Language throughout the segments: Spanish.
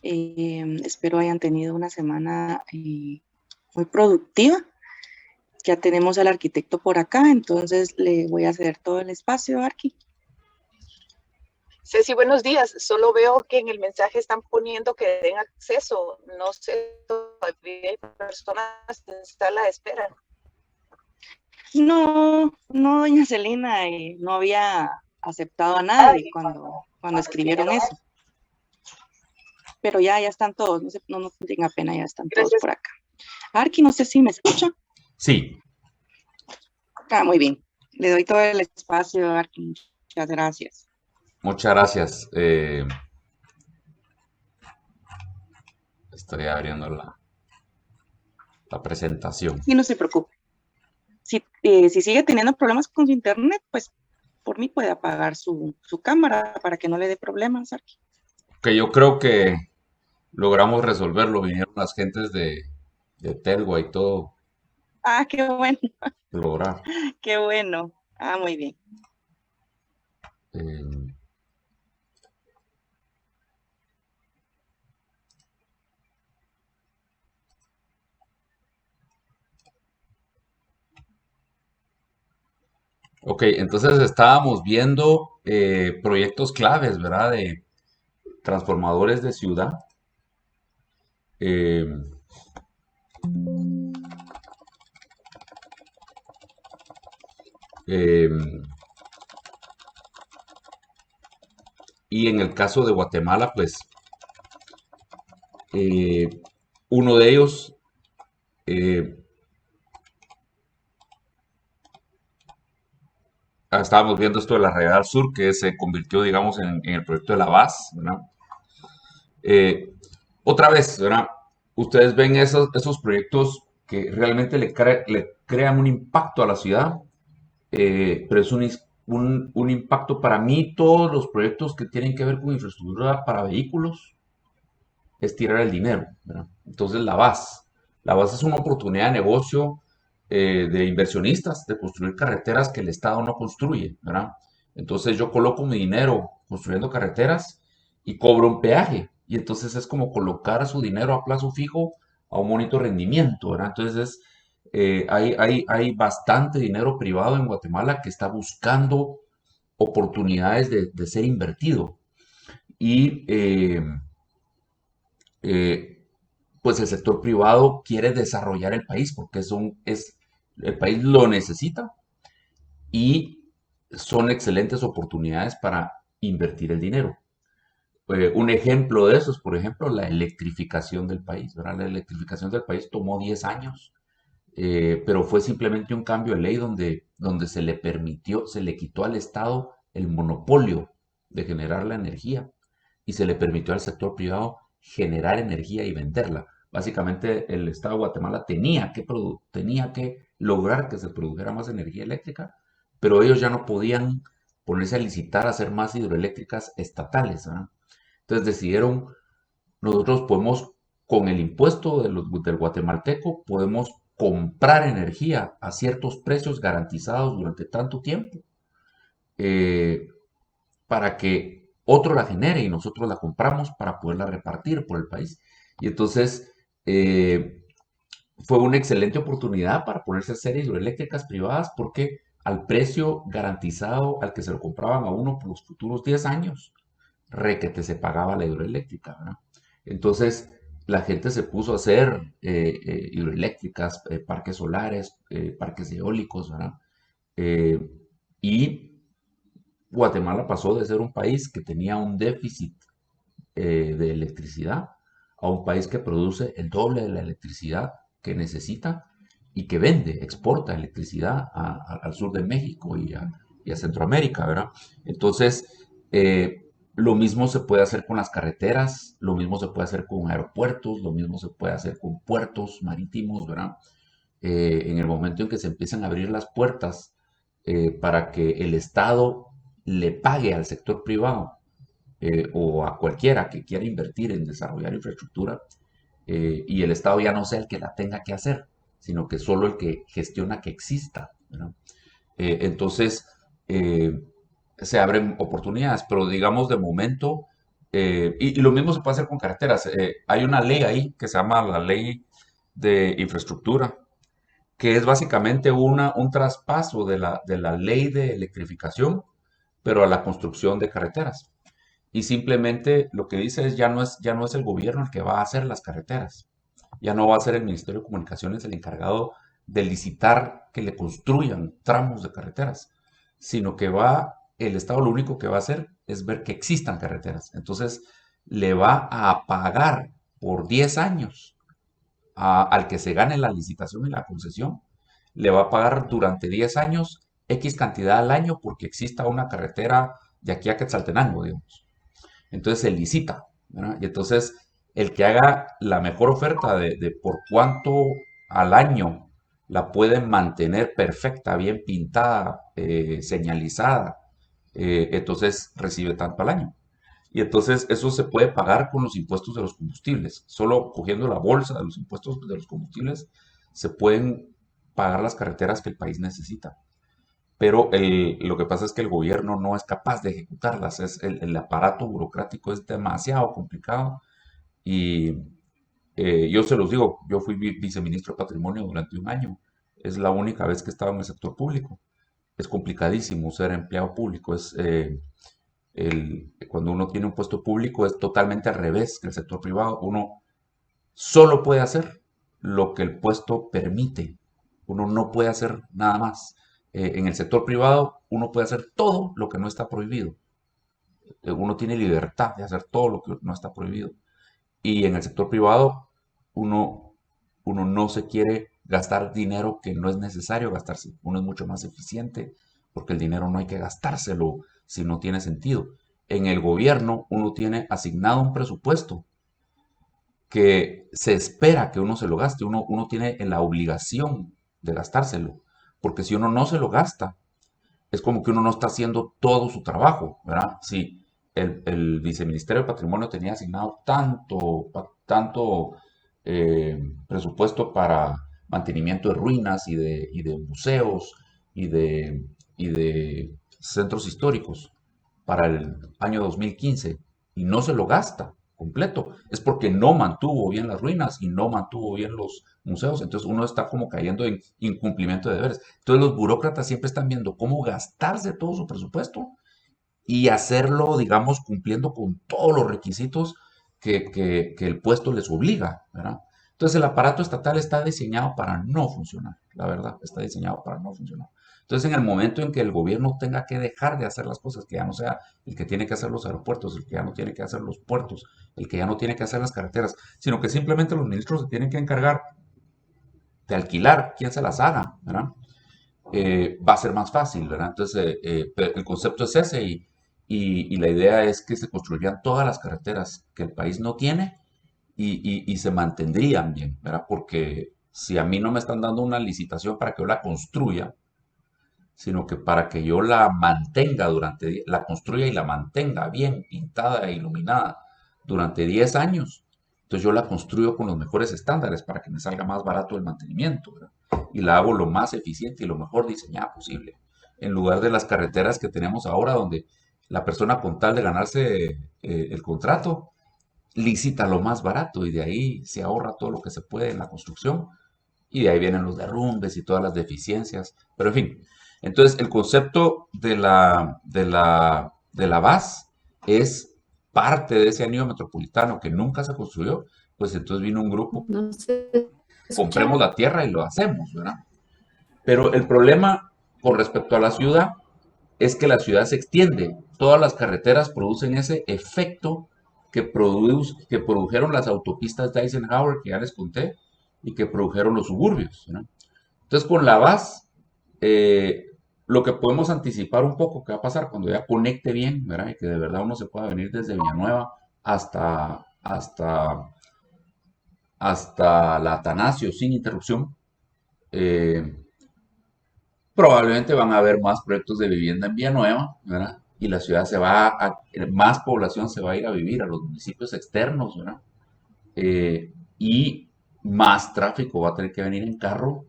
Espero hayan tenido una semana muy productiva. Ya tenemos al arquitecto por acá, entonces le voy a ceder todo el espacio, Arqui. Ceci, buenos días. Solo veo que en el mensaje están poniendo que den acceso. No sé, todavía hay personas en sala de espera. No, no, doña Celina, no había aceptado a nadie cuando escribieron eso. Pero ya están todos, no tenga pena, ya están todos Gracias. por acá. Arqui, no sé si me escucha. Sí. Muy bien. Le doy todo el espacio, Arqui. Muchas gracias. Muchas gracias. Estoy abriendo la presentación. Sí, no se preocupe. Si sigue teniendo problemas con su internet, pues por mí puede apagar su cámara para que no le dé problemas, Arqui. Que yo creo que logramos resolverlo. Vinieron las gentes de Telgua y todo. Qué bueno. Lograr. Qué bueno. Muy bien. Ok, entonces estábamos viendo proyectos claves, ¿verdad? De transformadores de ciudad. Eh, eh, y en el caso de Guatemala, pues uno de ellos estábamos viendo esto de la Real Sur, que se convirtió, digamos, en el proyecto de la VAS, ¿verdad? Otra vez, ¿verdad? Ustedes ven esos proyectos que realmente le crean un impacto a la ciudad, pero es un impacto para mí. Todos los proyectos que tienen que ver con infraestructura para vehículos es tirar el dinero, ¿verdad? Entonces la VAS es una oportunidad de negocio de inversionistas, de construir carreteras que el Estado no construye, ¿verdad? Entonces yo coloco mi dinero construyendo carreteras y cobro un peaje. Y entonces es como colocar su dinero a plazo fijo a un bonito rendimiento, ¿verdad? Entonces hay bastante dinero privado en Guatemala que está buscando oportunidades de ser invertido. Y eh, pues el sector privado quiere desarrollar el país porque el país lo necesita y son excelentes oportunidades para invertir el dinero. Un ejemplo de eso es, por ejemplo, la electrificación del país, ¿verdad? La electrificación del país tomó 10 años, pero fue simplemente un cambio de ley donde se le permitió, se le quitó al Estado el monopolio de generar la energía y se le permitió al sector privado generar energía y venderla. Básicamente el Estado de Guatemala tenía que lograr que se produjera más energía eléctrica, pero ellos ya no podían ponerse a licitar a hacer más hidroeléctricas estatales, ¿verdad? Entonces decidieron, nosotros podemos, con el impuesto del guatemalteco, podemos comprar energía a ciertos precios garantizados durante tanto tiempo eh, para que otro la genere y nosotros la compramos para poderla repartir por el país. Y entonces eh, fue una excelente oportunidad para ponerse a hacer hidroeléctricas privadas porque al precio garantizado al que se lo compraban a uno por los futuros 10 años, requete se pagaba la hidroeléctrica, ¿verdad? Entonces la gente se puso a hacer hidroeléctricas, parques solares, parques eólicos, ¿verdad? Eh, y Guatemala pasó de ser un país que tenía un déficit de electricidad a un país que produce el doble de la electricidad que necesita y que vende, exporta electricidad al sur de México y a Centroamérica, ¿verdad? Entonces, lo mismo se puede hacer con las carreteras, lo mismo se puede hacer con aeropuertos, lo mismo se puede hacer con puertos marítimos, ¿verdad? En el momento en que se empiezan a abrir las puertas para que el Estado le pague al sector privado o a cualquiera que quiera invertir en desarrollar infraestructura y el Estado ya no sea el que la tenga que hacer, sino que solo el que gestiona que exista, ¿verdad? Entonces, se abren oportunidades, pero digamos de momento y lo mismo se puede hacer con carreteras. Hay una ley ahí que se llama la Ley de Infraestructura, que es básicamente un traspaso de la ley de electrificación, pero a la construcción de carreteras. Y simplemente lo que dice es ya no es el gobierno el que va a hacer las carreteras. Ya no va a ser el Ministerio de Comunicaciones el encargado de licitar que le construyan tramos de carreteras, sino que el Estado lo único que va a hacer es ver que existan carreteras. Entonces le va a pagar por 10 años al que se gane la licitación y la concesión, le va a pagar durante 10 años X cantidad al año porque exista una carretera de aquí a Quetzaltenango, digamos. Entonces se licita, ¿verdad? Y entonces el que haga la mejor oferta de por cuánto al año la pueden mantener perfecta, bien pintada, señalizada, entonces recibe tanto al año. Y entonces eso se puede pagar con los impuestos de los combustibles. Solo cogiendo la bolsa de los impuestos de los combustibles se pueden pagar las carreteras que el país necesita. Pero lo que pasa es que el gobierno no es capaz de ejecutarlas. El aparato burocrático es demasiado complicado. Y yo se los digo, yo fui viceministro de Patrimonio durante un año. Es la única vez que he estado en el sector público. Es complicadísimo ser empleado público. Cuando uno tiene un puesto público es totalmente al revés que el sector privado. Uno solo puede hacer lo que el puesto permite. Uno no puede hacer nada más. En el sector privado uno puede hacer todo lo que no está prohibido. Uno tiene libertad de hacer todo lo que no está prohibido. Y en el sector privado uno no se quiere gastar dinero que no es necesario gastarse. Uno es mucho más eficiente porque el dinero no hay que gastárselo si no tiene sentido. En el gobierno uno tiene asignado un presupuesto que se espera que uno se lo gaste. Uno tiene la obligación de gastárselo. Porque si uno no se lo gasta, es como que uno no está haciendo todo su trabajo, ¿verdad? Si el Viceministerio de Patrimonio tenía asignado tanto presupuesto para mantenimiento de ruinas y de museos y de centros históricos para el año 2015 y no se lo gasta completo, es porque no mantuvo bien las ruinas y no mantuvo bien los museos, entonces uno está como cayendo en incumplimiento de deberes. Entonces los burócratas siempre están viendo cómo gastarse todo su presupuesto y hacerlo, digamos, cumpliendo con todos los requisitos que el puesto les obliga, ¿verdad? Entonces el aparato estatal está diseñado para no funcionar, la verdad, está diseñado para no funcionar. Entonces en el momento en que el gobierno tenga que dejar de hacer las cosas, que ya no sea el que tiene que hacer los aeropuertos, el que ya no tiene que hacer los puertos, el que ya no tiene que hacer las carreteras, sino que simplemente los ministros se tienen que encargar de alquilar quién se las haga, ¿verdad? Va a ser más fácil, ¿verdad? Entonces, el concepto es ese y la idea es que se construirían todas las carreteras que el país no tiene y se mantendrían bien, ¿verdad? Porque si a mí no me están dando una licitación para que yo la construya, sino que para que yo la mantenga la construya y la mantenga bien pintada e iluminada durante 10 años, entonces yo la construyo con los mejores estándares para que me salga más barato el mantenimiento, ¿verdad? Y la hago lo más eficiente y lo mejor diseñada posible. En lugar de las carreteras que tenemos ahora, donde la persona con tal de ganarse el contrato, licita lo más barato y de ahí se ahorra todo lo que se puede en la construcción y de ahí vienen los derrumbes y todas las deficiencias. Pero en fin, entonces el concepto de la VAS es parte de ese anillo metropolitano que nunca se construyó, pues entonces vino un grupo, No se compremos escucha. la tierra y lo hacemos, ¿verdad? Pero el problema con respecto a la ciudad es que la ciudad se extiende. Todas las carreteras producen ese efecto que produjeron las autopistas de Eisenhower, que ya les conté, y que produjeron los suburbios, ¿no? Entonces, con la VAS, eh, lo que podemos anticipar un poco que va a pasar cuando ya conecte bien, ¿verdad? Y que de verdad uno se pueda venir desde Villanueva hasta la Atanasio sin interrupción. eh, Probablemente van a haber más proyectos de vivienda en Villanueva, ¿verdad? Y la ciudad más población se va a ir a vivir a los municipios externos, ¿verdad? Y más tráfico va a tener que venir en carro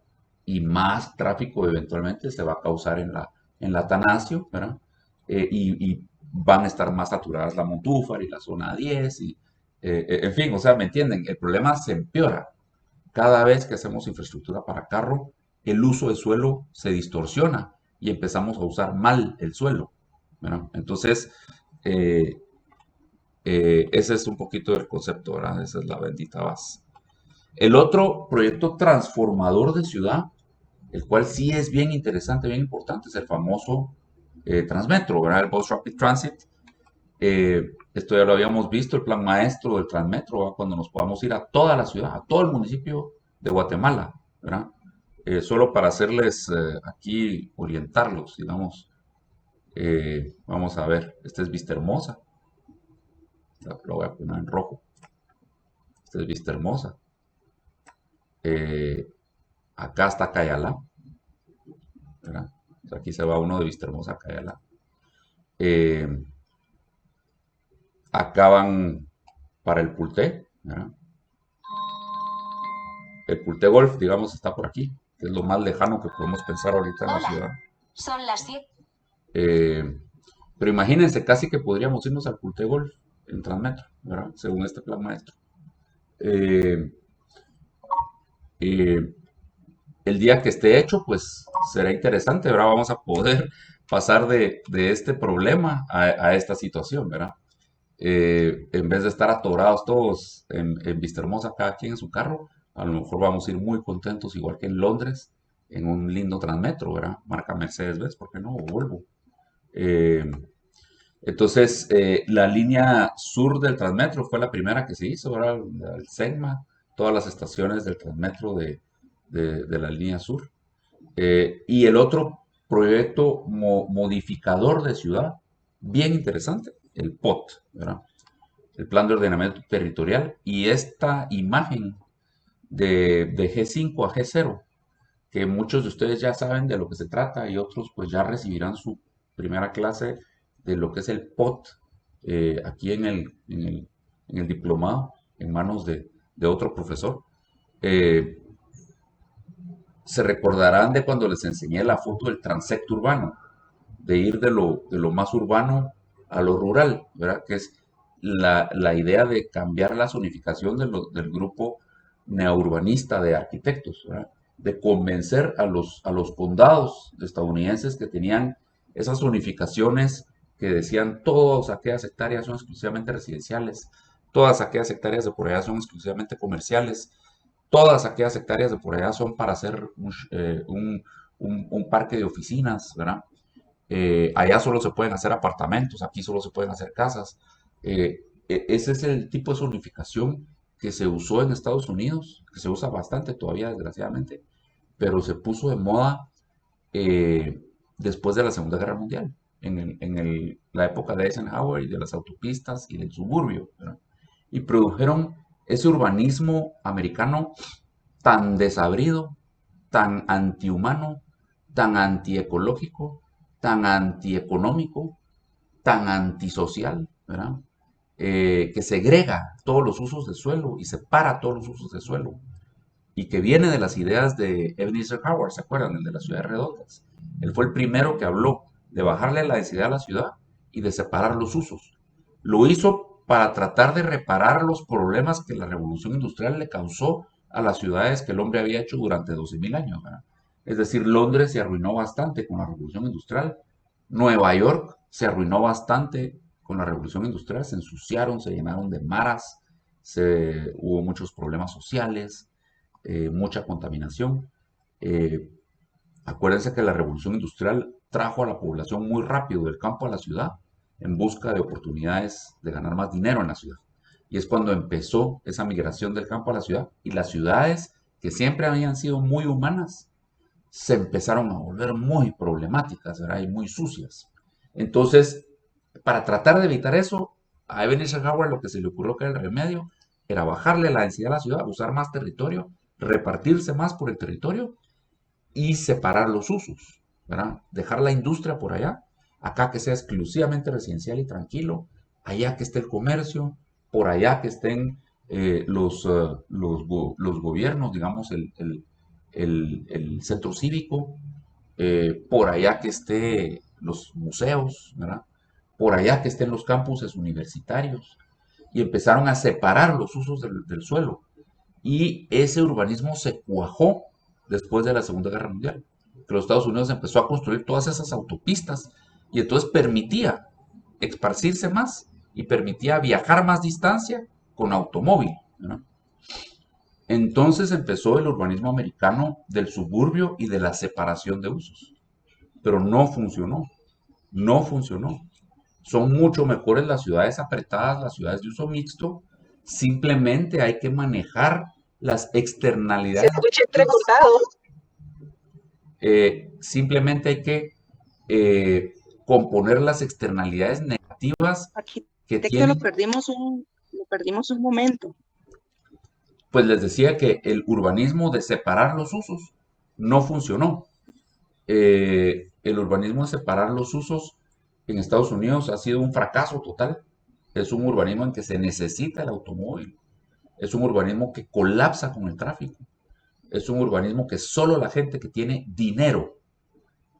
y más tráfico eventualmente se va a causar en la Atanasio, ¿verdad? Y van a estar más saturadas la Montúfar y la zona 10, y, en fin, o sea, ¿me entienden? El problema se empeora. Cada vez que hacemos infraestructura para carro, el uso del suelo se distorsiona y empezamos a usar mal el suelo, ¿verdad? Entonces, eh, ese es un poquito el concepto, ¿verdad? Esa es la bendita base. El otro proyecto transformador de ciudad, el cual sí es bien interesante, bien importante, es el famoso Transmetro, ¿verdad? El Bus Rapid Transit. Esto ya lo habíamos visto, el plan maestro del Transmetro, ¿verdad? Cuando nos podamos ir a toda la ciudad, a todo el municipio de Guatemala, ¿verdad? Solo para hacerles aquí, orientarlos, digamos. Vamos a ver, esta es Vista Hermosa, lo voy a poner en rojo. Esta es Vista Hermosa. Acá está Cayalá, ¿verdad? O sea, aquí se va uno de Vista Hermosa a Cayalá. Acá van para el Pulté, ¿verdad? El Pulté Golf, digamos, está por aquí, que es lo más lejano que podemos pensar ahorita en la ciudad. Son las 7. Pero imagínense, casi que podríamos irnos al Pulté Golf en Transmetro, ¿verdad? Según este plan maestro. El día que esté hecho, pues será interesante, ¿verdad? Vamos a poder pasar de este problema a esta situación, ¿verdad? En vez de estar atorados todos en Vista Hermosa, cada quien en su carro, a lo mejor vamos a ir muy contentos, igual que en Londres, en un lindo Transmetro, ¿verdad? Marca Mercedes-Benz, ¿por qué no? O Volvo. Entonces, la línea sur del Transmetro fue la primera que se hizo, ¿verdad? El Segma, todas las estaciones del Transmetro de la línea sur. Y el otro proyecto modificador de ciudad, bien interesante, el POT, ¿verdad? El Plan de Ordenamiento Territorial. Y esta imagen de G5 a G0, que muchos de ustedes ya saben de lo que se trata y otros pues ya recibirán su primera clase de lo que es el POT aquí en el diplomado, en manos de otro profesor. Se recordarán de cuando les enseñé la foto del transecto urbano, de ir de lo más urbano a lo rural, ¿verdad? Que es la idea de cambiar la zonificación del grupo neourbanista de arquitectos, ¿verdad? De convencer a los condados estadounidenses que tenían esas zonificaciones que decían todas aquellas hectáreas son exclusivamente residenciales, todas aquellas hectáreas de por allá son exclusivamente comerciales, todas aquellas hectáreas de por allá son para hacer un parque de oficinas, ¿verdad? Allá solo se pueden hacer apartamentos, aquí solo se pueden hacer casas. Ese es el tipo de zonificación que se usó en Estados Unidos, que se usa bastante todavía, desgraciadamente, pero se puso de moda después de la Segunda Guerra Mundial, en la época de Eisenhower y de las autopistas y del suburbio, ¿verdad? Y produjeron ese urbanismo americano tan desabrido, tan antihumano, tan antiecológico, tan antieconómico, tan antisocial, ¿verdad? Que segrega todos los usos del suelo y separa todos los usos del suelo, y que viene de las ideas de Ebenezer Howard, ¿se acuerdan? El de las ciudades redondas. Él fue el primero que habló de bajarle la densidad a la ciudad y de separar los usos. Lo hizo para tratar de reparar los problemas que la revolución industrial le causó a las ciudades que el hombre había hecho durante 12.000 años, ¿verdad? Es decir, Londres se arruinó bastante con la revolución industrial, Nueva York se arruinó bastante con la revolución industrial, se ensuciaron, se llenaron de maras, hubo muchos problemas sociales, mucha contaminación. Acuérdense que la revolución industrial trajo a la población muy rápido del campo a la ciudad en busca de oportunidades de ganar más dinero en la ciudad. Y es cuando empezó esa migración del campo a la ciudad, y las ciudades que siempre habían sido muy humanas se empezaron a volver muy problemáticas, ¿verdad? Y muy sucias. Entonces, para tratar de evitar eso, a Ebenezer Howard lo que se le ocurrió que era el remedio era bajarle la densidad a la ciudad, usar más territorio, repartirse más por el territorio y separar los usos, ¿verdad? Dejar la industria por allá, acá que sea exclusivamente residencial y tranquilo, allá que esté el comercio, por allá que estén los gobiernos, digamos, el centro cívico, por allá que esté los museos, ¿verdad? por allá que estén los campuses universitarios, y empezaron a separar los usos del suelo. Y ese urbanismo se cuajó después de la Segunda Guerra Mundial, que los Estados Unidos empezó a construir todas esas autopistas y entonces permitía esparcirse más y permitía viajar más distancia con automóvil, ¿no? Entonces empezó el urbanismo americano del suburbio y de la separación de usos, pero no funcionó, no funcionó. Son mucho mejores las ciudades apretadas, las ciudades de uso mixto. Simplemente hay que manejar las Se externalidades escucha negativas. entrecortado. Simplemente hay que componer las externalidades negativas que Arquitecto, tienen. lo perdimos un momento. Pues les decía que el urbanismo de separar los usos no funcionó. El urbanismo de separar los usos en Estados Unidos ha sido un fracaso total. Es un urbanismo en que se necesita el automóvil. Es un urbanismo que colapsa con el tráfico. Es un urbanismo que solo la gente que tiene dinero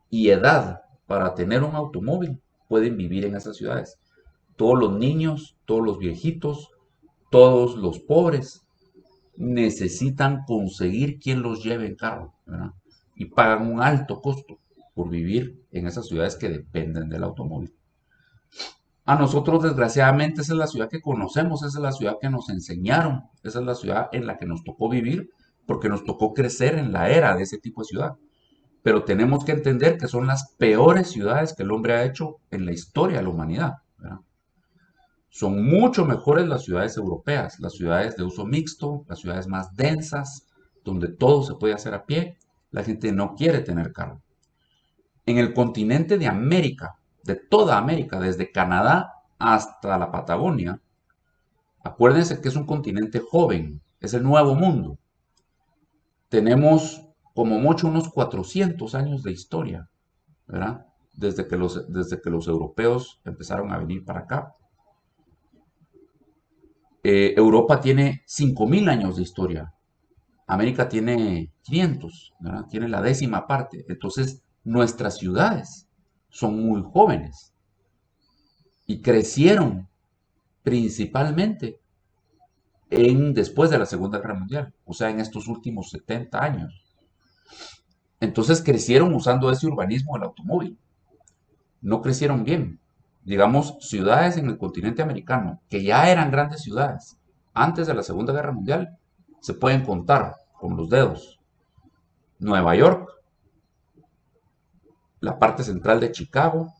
y edad para tener un automóvil pueden vivir en esas ciudades. Todos los niños, todos los viejitos, todos los pobres necesitan conseguir quien los lleve en carro, ¿verdad? Y pagan un alto costo por vivir en esas ciudades que dependen del automóvil. A nosotros, desgraciadamente, esa es la ciudad que conocemos, esa es la ciudad que nos enseñaron, esa es la ciudad en la que nos tocó vivir, porque nos tocó crecer en la era de ese tipo de ciudad. Pero tenemos que entender que son las peores ciudades que el hombre ha hecho en la historia de la humanidad, ¿verdad? Son mucho mejores las ciudades europeas, las ciudades de uso mixto, las ciudades más densas, donde todo se puede hacer a pie. La gente no quiere tener carro. En el continente de América, de toda América, desde Canadá hasta la Patagonia, acuérdense que es un continente joven, es el nuevo mundo. Tenemos como mucho unos 400 años de historia, ¿verdad? Desde que los europeos empezaron a venir para acá. Europa tiene 5.000 años de historia. América tiene 500, ¿verdad? Tiene la 10ª parte. Entonces, nuestras ciudades son muy jóvenes y crecieron principalmente después de la Segunda Guerra Mundial, o sea, en estos últimos 70 años. Entonces crecieron usando ese urbanismo del automóvil. No crecieron bien. Digamos, ciudades en el continente americano, que ya eran grandes ciudades antes de la Segunda Guerra Mundial, se pueden contar con los dedos. Nueva York, la parte central de Chicago,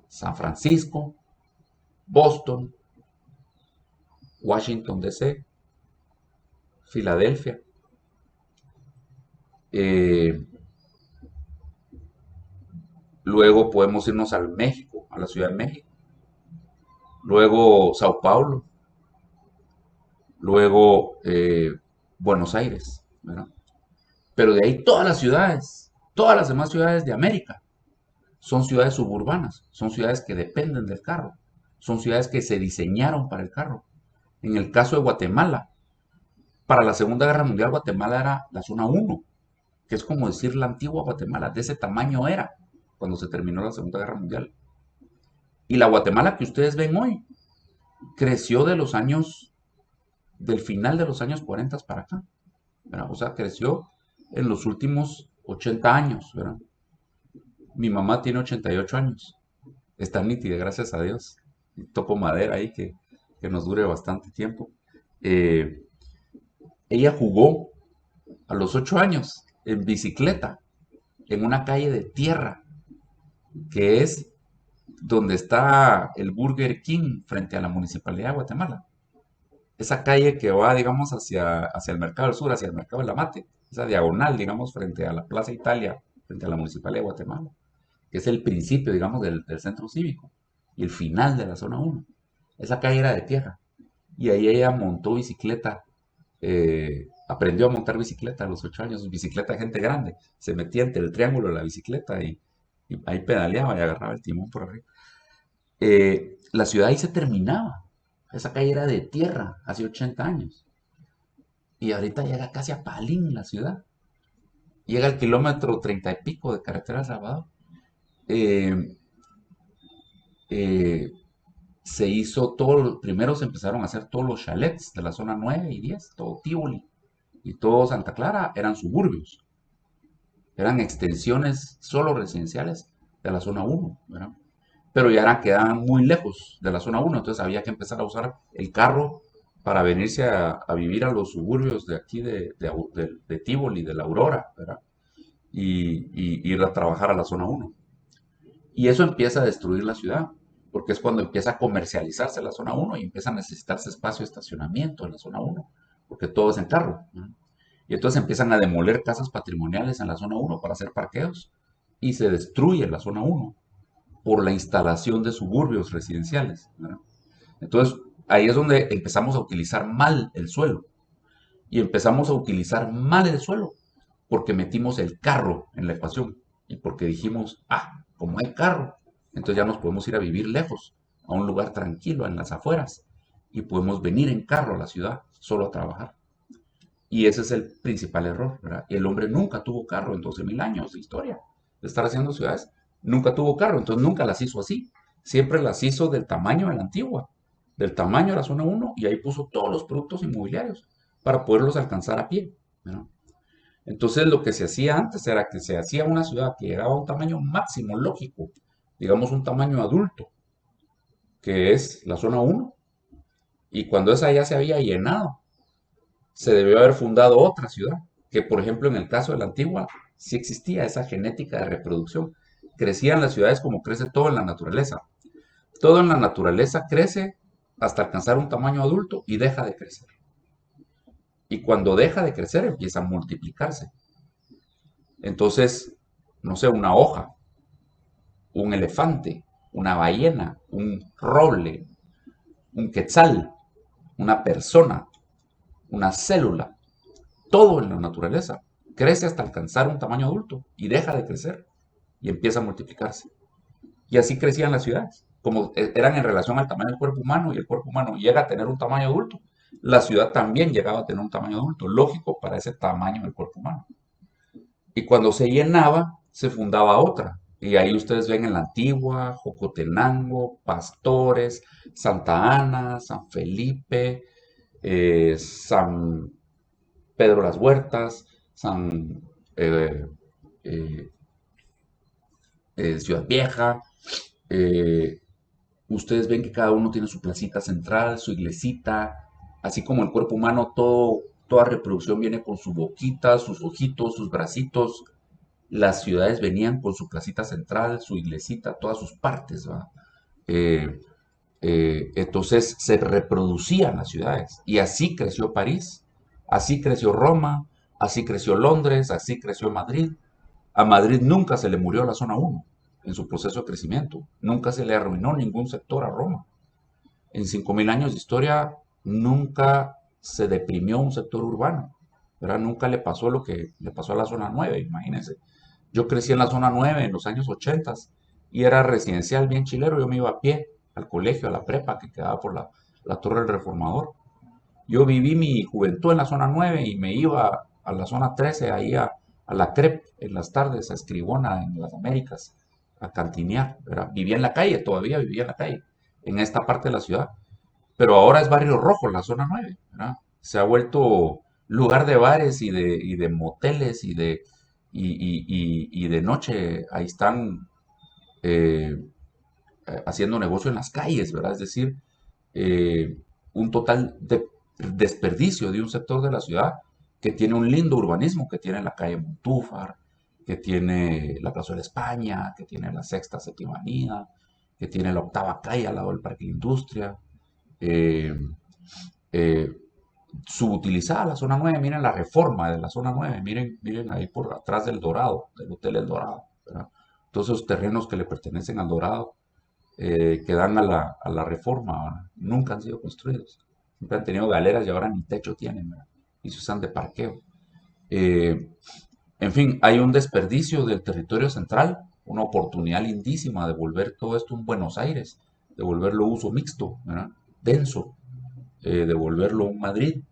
San Francisco, Boston, Washington DC, Filadelfia. Luego podemos irnos al México, a la Ciudad de México. Luego Sao Paulo. Luego Buenos Aires, ¿verdad? Pero de ahí todas las ciudades, todas las demás ciudades de América, son ciudades suburbanas, son ciudades que dependen del carro, son ciudades que se diseñaron para el carro. En el caso de Guatemala, para la Segunda Guerra Mundial, Guatemala era la zona 1, que es como decir la antigua Guatemala, de ese tamaño era cuando se terminó la Segunda Guerra Mundial. Y la Guatemala que ustedes ven hoy creció del final de los años 40 para acá, ¿verdad? O sea, creció en los últimos 80 años, ¿verdad? Mi mamá tiene 88 años, está nítida, gracias a Dios. Toco madera ahí que nos dure bastante tiempo. Ella jugó a los 8 años en bicicleta en una calle de tierra, que es donde está el Burger King frente a la Municipalidad de Guatemala. Esa calle que va, digamos, hacia el Mercado del Sur, hacia el Mercado de la Mate, esa diagonal, digamos, frente a la Plaza Italia, frente a la Municipalidad de Guatemala, que es el principio, digamos, del centro cívico y el final de la zona 1. Esa calle era de tierra y ahí ella montó bicicleta, aprendió a montar bicicleta a los 8 años, bicicleta de gente grande, se metía entre el triángulo de la bicicleta y ahí pedaleaba y agarraba el timón por arriba. La ciudad ahí se terminaba. Esa calle era de tierra hace 80 años. Y ahorita llega casi a Palín la ciudad. Llega al kilómetro 30 y pico de carretera de Salvador. se hizo todo, primero se empezaron a hacer todos los chalets de la zona 9 y 10, todo Tivoli y todo Santa Clara eran suburbios, eran extensiones solo residenciales de la zona 1, ¿verdad? Pero ya quedaban muy lejos de la zona 1, entonces había que empezar a usar el carro para venirse a vivir a los suburbios de aquí de Tivoli, de la Aurora, ¿verdad? Y ir a trabajar a la zona 1. Y eso empieza a destruir la ciudad, porque es cuando empieza a comercializarse la zona 1 y empieza a necesitarse espacio de estacionamiento en la zona 1, porque todo es en carro, ¿no? Y entonces empiezan a demoler casas patrimoniales en la zona 1 para hacer parqueos y se destruye la zona 1 por la instalación de suburbios residenciales, ¿verdad? Entonces ahí es donde empezamos a utilizar mal el suelo. Y empezamos a utilizar mal el suelo porque metimos el carro en la ecuación y porque dijimos, como hay carro, entonces ya nos podemos ir a vivir lejos, a un lugar tranquilo, en las afueras, y podemos venir en carro a la ciudad solo a trabajar. Y ese es el principal error, ¿verdad? El hombre nunca tuvo carro en 12.000 años de historia de estar haciendo ciudades. Nunca tuvo carro, entonces nunca las hizo así. Siempre las hizo del tamaño de la antigua, del tamaño de la zona 1, y ahí puso todos los productos inmobiliarios para poderlos alcanzar a pie, ¿verdad? Entonces lo que se hacía antes era que se hacía una ciudad que llegaba a un tamaño máximo lógico, digamos un tamaño adulto, que es la zona 1, y cuando esa ya se había llenado, se debió haber fundado otra ciudad, que por ejemplo en el caso de la antigua sí existía esa genética de reproducción. Crecían las ciudades como crece todo en la naturaleza. Todo en la naturaleza crece hasta alcanzar un tamaño adulto y deja de crecer. Y cuando deja de crecer empieza a multiplicarse. Entonces, no sé, una hoja, un elefante, una ballena, un roble, un quetzal, una persona, una célula, todo en la naturaleza crece hasta alcanzar un tamaño adulto y deja de crecer y empieza a multiplicarse. Y así crecían las ciudades, como eran en relación al tamaño del cuerpo humano, y el cuerpo humano llega a tener un tamaño adulto. La ciudad también llegaba a tener un tamaño adulto, lógico para ese tamaño del cuerpo humano. Y cuando se llenaba, se fundaba otra. Y ahí ustedes ven en la Antigua, Jocotenango, Pastores, Santa Ana, San Felipe, San Pedro las Huertas, San eh, Ciudad Vieja. Ustedes ven que cada uno tiene su placita central, su iglesita, así como el cuerpo humano, toda reproducción viene con su boquita, sus ojitos, sus bracitos. Las ciudades venían con su placita central, su iglesita, todas sus partes, ¿va? Entonces se reproducían las ciudades y así creció París, así creció Roma, así creció Londres, así creció Madrid. A Madrid nunca se le murió la zona 1 en su proceso de crecimiento, nunca se le arruinó ningún sector a Roma. En 5.000 años de historia nunca se deprimió un sector urbano, ¿verdad? Nunca le pasó lo que le pasó a la zona 9, imagínense. Yo crecí en la zona 9 en los años 80 y era residencial bien chilero, yo me iba a pie al colegio, a la prepa que quedaba por la Torre del Reformador. Yo viví mi juventud en la zona 9 y me iba a la zona 13, ahí a la CREP en las tardes, a Escribona en las Américas, a cantinear, ¿verdad? Vivía en la calle, todavía vivía en la calle, en esta parte de la ciudad. Pero ahora es Barrio Rojo, la zona 9, ¿verdad? Se ha vuelto lugar de bares y de moteles y de noche. Ahí están eh, haciendo negocio en las calles, ¿verdad? Es decir, un total desperdicio de un sector de la ciudad que tiene un lindo urbanismo, que tiene la calle Montúfar, que tiene la Plaza de España, que tiene la Sexta Séptima Avenida, que tiene la Octava Calle al lado del Parque Industria. Eh, eh, Subutilizada la zona 9, miren la reforma de la zona 9, miren ahí por atrás del Dorado, del Hotel El Dorado, ¿verdad? Todos esos terrenos que le pertenecen al Dorado, que dan a la reforma, ¿verdad? Nunca han sido construidos, siempre han tenido galeras y ahora ni techo tienen, ¿verdad? Y se usan de parqueo. En fin, hay un desperdicio del territorio central, una oportunidad lindísima de volver todo esto un Buenos Aires, de volverlo uso mixto, ¿verdad? Denso, de volverlo un Madrid.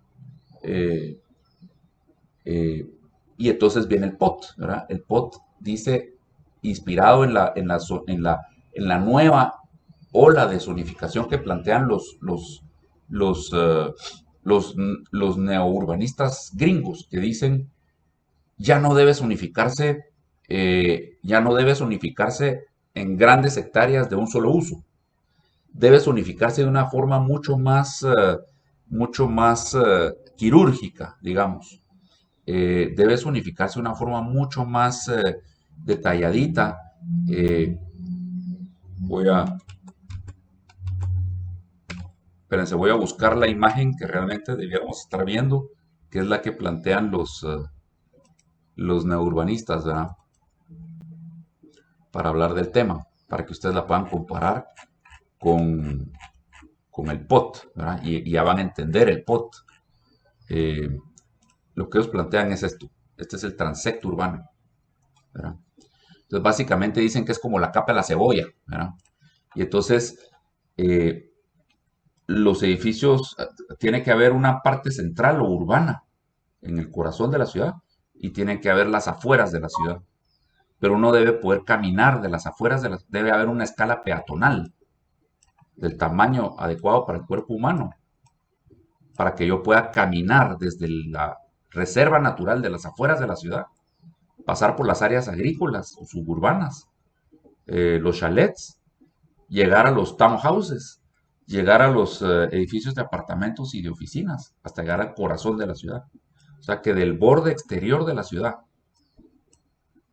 Y entonces viene el POT, ¿verdad? El POT dice, inspirado en la nueva o la desunificación que plantean los, eh, los neourbanistas gringos, que dicen ya no debes unificarse, ya no debes unificarse en grandes hectáreas de un solo uso. Debes unificarse de una forma mucho más quirúrgica, digamos. Debes unificarse de una forma mucho más detalladita. Eh, voy a, espérense, voy a buscar la imagen que realmente debiéramos estar viendo, que es la que plantean los neourbanistas, ¿verdad? Para hablar del tema, para que ustedes la puedan comparar con, con el POT, ¿verdad? Y ya van a entender el POT. Lo que ellos plantean es esto. Este es el transecto urbano, ¿verdad? Entonces, básicamente dicen que es como la capa de la cebolla, ¿verdad? Y entonces, los edificios, tiene que haber una parte central o urbana en el corazón de la ciudad y tiene que haber las afueras de la ciudad. Pero uno debe poder caminar de las afueras, debe haber una escala peatonal del tamaño adecuado para el cuerpo humano, para que yo pueda caminar desde la reserva natural de las afueras de la ciudad, pasar por las áreas agrícolas o suburbanas, los chalets, llegar a los townhouses, llegar a los edificios de apartamentos y de oficinas, hasta llegar al corazón de la ciudad. O sea que del borde exterior de la ciudad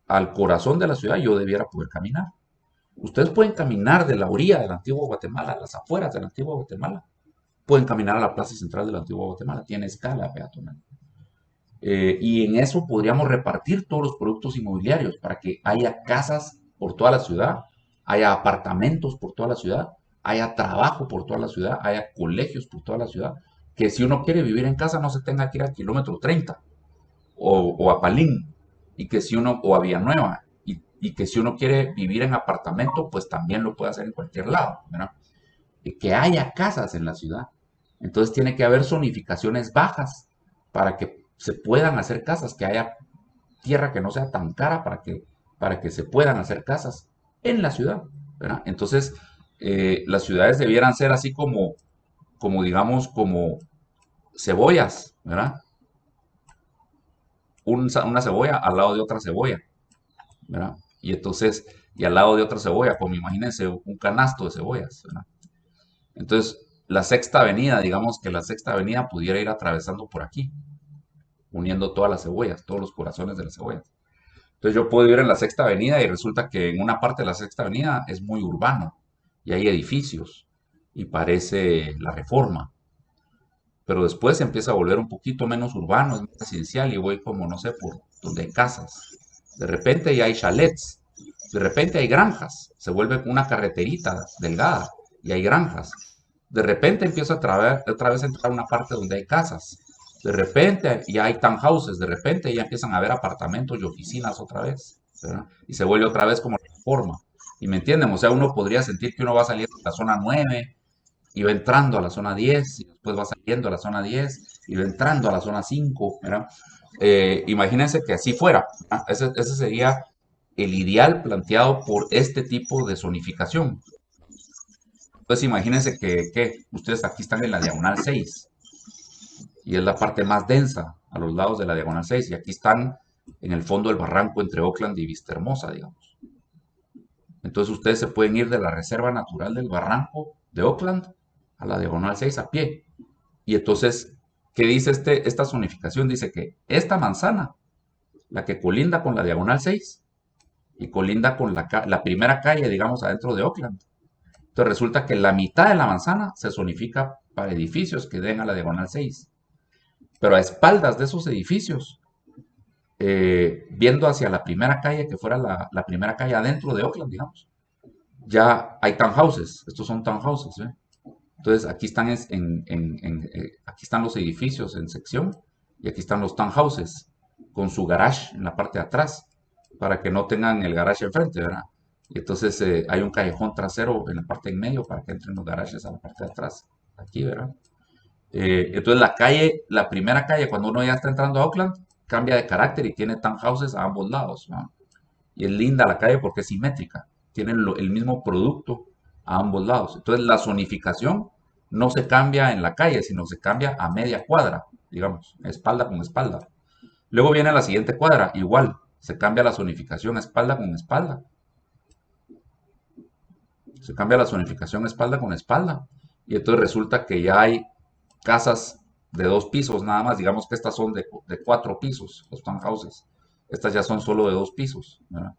al corazón de la ciudad yo debiera poder caminar. Ustedes pueden caminar de la orilla de la antigua Guatemala, a las afueras de la antigua Guatemala. Pueden caminar a la plaza central de la antigua Guatemala, tiene escala peatonal. Y en eso podríamos repartir todos los productos inmobiliarios para que haya casas por toda la ciudad, haya apartamentos por toda la ciudad, haya trabajo por toda la ciudad, haya colegios por toda la ciudad. Que si uno quiere vivir en casa no se tenga que ir al kilómetro 30 o a Palín, y que si uno, o a Villanueva, y que si uno quiere vivir en apartamento, pues también lo puede hacer en cualquier lado, ¿verdad? Y que haya casas en la ciudad. Entonces tiene que haber zonificaciones bajas para que se puedan hacer casas, que haya tierra que no sea tan cara para que se puedan hacer casas en la ciudad, ¿verdad? Entonces, las ciudades debieran ser así como digamos, como cebollas, ¿verdad? Una cebolla al lado de otra cebolla, ¿verdad? Y entonces, y al lado de otra cebolla, como imagínense un canasto de cebollas, ¿verdad? Entonces, la Sexta Avenida, digamos que la Sexta Avenida pudiera ir atravesando por aquí, uniendo todas las cebollas, todos los corazones de las cebollas. Entonces yo puedo ir en la Sexta Avenida y resulta que en una parte de la Sexta Avenida es muy urbano y hay edificios y parece la Reforma. Pero después se empieza a volver un poquito menos urbano, es más residencial y voy como, no sé, por donde hay casas. De repente ya hay chalets, de repente hay granjas, se vuelve una carreterita delgada y hay granjas. De repente empiezo otra vez a entrar a una parte donde hay casas. De repente ya hay townhouses, de repente ya empiezan a haber apartamentos y oficinas otra vez, ¿verdad? Y se vuelve otra vez como la forma. ¿Y me entienden? O sea, uno podría sentir que uno va saliendo de la zona 9 y va entrando a la zona 10 y después va saliendo a la zona 10 y va entrando a la zona 5, ¿verdad? Imagínense que así fuera, ¿verdad? Ese sería el ideal planteado por este tipo de zonificación. Entonces imagínense que ustedes aquí están en la diagonal 6 y es la parte más densa a los lados de la diagonal 6 y aquí están en el fondo del barranco entre Oakland y Vistahermosa, digamos. Entonces ustedes se pueden ir de la reserva natural del barranco de Oakland a la diagonal 6 a pie. Y entonces, ¿qué dice esta zonificación? Dice que esta manzana, la que colinda con la diagonal 6 y colinda con la primera calle, digamos, adentro de Oakland. Entonces resulta que la mitad de la manzana se zonifica para edificios que den a la diagonal 6. Pero a espaldas de esos edificios, viendo hacia la primera calle, que fuera la primera calle adentro de Oakland, digamos, ya hay townhouses. Estos son townhouses, ¿eh? Entonces aquí están, aquí están los edificios en sección y aquí están los townhouses con su garage en la parte de atrás para que no tengan el garage enfrente, ¿verdad? Y entonces hay un callejón trasero en la parte en medio para que entren los garages a la parte de atrás, aquí, ¿verdad? Entonces la primera calle, cuando uno ya está entrando a Oakland, cambia de carácter y tiene townhouses a ambos lados, ¿no? Y es linda la calle porque es simétrica, tienen el mismo producto a ambos lados. Entonces la zonificación no se cambia en la calle, sino se cambia a media cuadra, digamos, espalda con espalda. Luego viene la siguiente cuadra, igual, se cambia la zonificación espalda con espalda. Se cambia la zonificación espalda con espalda. Y entonces resulta que ya hay casas de 2 pisos nada más. Digamos que estas son de 4 pisos, los townhouses. Estas ya son solo de 2 pisos, ¿verdad?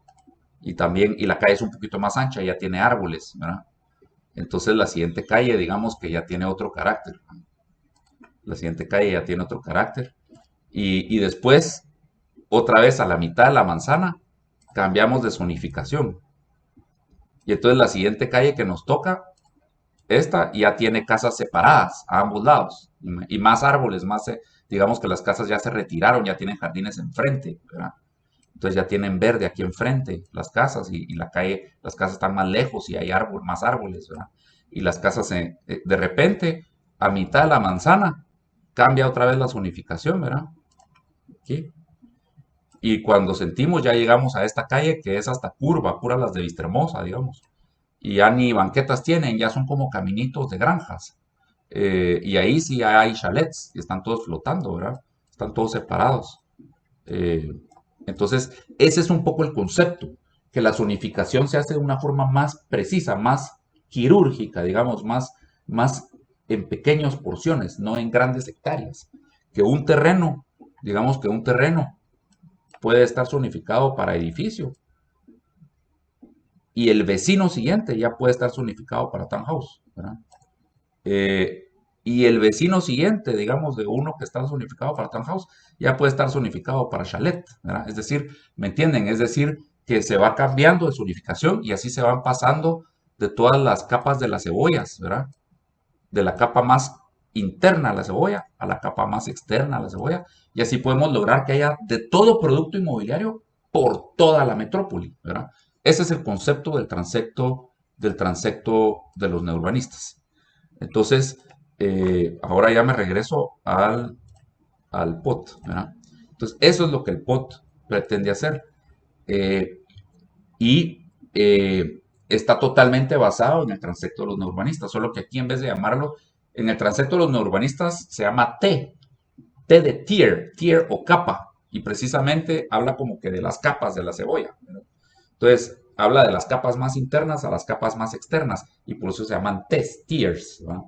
Y también, y la calle es un poquito más ancha, ya tiene árboles, ¿verdad? Entonces la siguiente calle, digamos que ya tiene otro carácter. La siguiente calle ya tiene otro carácter. Y después, otra vez a la mitad de la manzana, cambiamos de zonificación. Y entonces la siguiente calle que nos toca, esta ya tiene casas separadas a ambos lados. Y más árboles, digamos que las casas ya se retiraron, ya tienen jardines enfrente, ¿verdad? Entonces ya tienen verde aquí enfrente las casas y la calle, las casas están más lejos y hay más árboles, ¿verdad? Y las casas, de repente, a mitad de la manzana, cambia otra vez la zonificación, ¿verdad? Aquí. Y cuando sentimos, ya llegamos a esta calle que es hasta curva, puras las de Vistahermosa, digamos. Y ya ni banquetas tienen, ya son como caminitos de granjas. Y ahí sí hay chalets, y están todos flotando, ¿verdad? Están todos separados. Entonces, ese es un poco el concepto, que la zonificación se hace de una forma más precisa, más quirúrgica, digamos, más en pequeñas porciones, no en grandes hectáreas. Que un terreno, digamos que un terreno puede estar zonificado para edificio. Y el vecino siguiente ya puede estar zonificado para townhouse, ¿verdad? Y el vecino siguiente, digamos, de uno que está zonificado para townhouse, ya puede estar zonificado para chalet, ¿verdad? Es decir, ¿me entienden? Es decir, que se va cambiando de zonificación y así se van pasando de todas las capas de las cebollas, ¿verdad? De la capa más interna a la cebolla a la capa más externa a la cebolla, y así podemos lograr que haya de todo producto inmobiliario por toda la metrópoli, ¿verdad? Ese es el concepto del transecto de los neurbanistas. Entonces, ahora ya me regreso al POT, ¿verdad? Entonces, eso es lo que el POT pretende hacer. Y está totalmente basado en el transecto de los neurbanistas, solo que aquí en vez de llamarlo, en el transecto de los neurbanistas se llama T de tier o capa, y precisamente habla como que de las capas de la cebolla, ¿verdad? Entonces, habla de las capas más internas a las capas más externas, y por eso se llaman tiers, ¿verdad?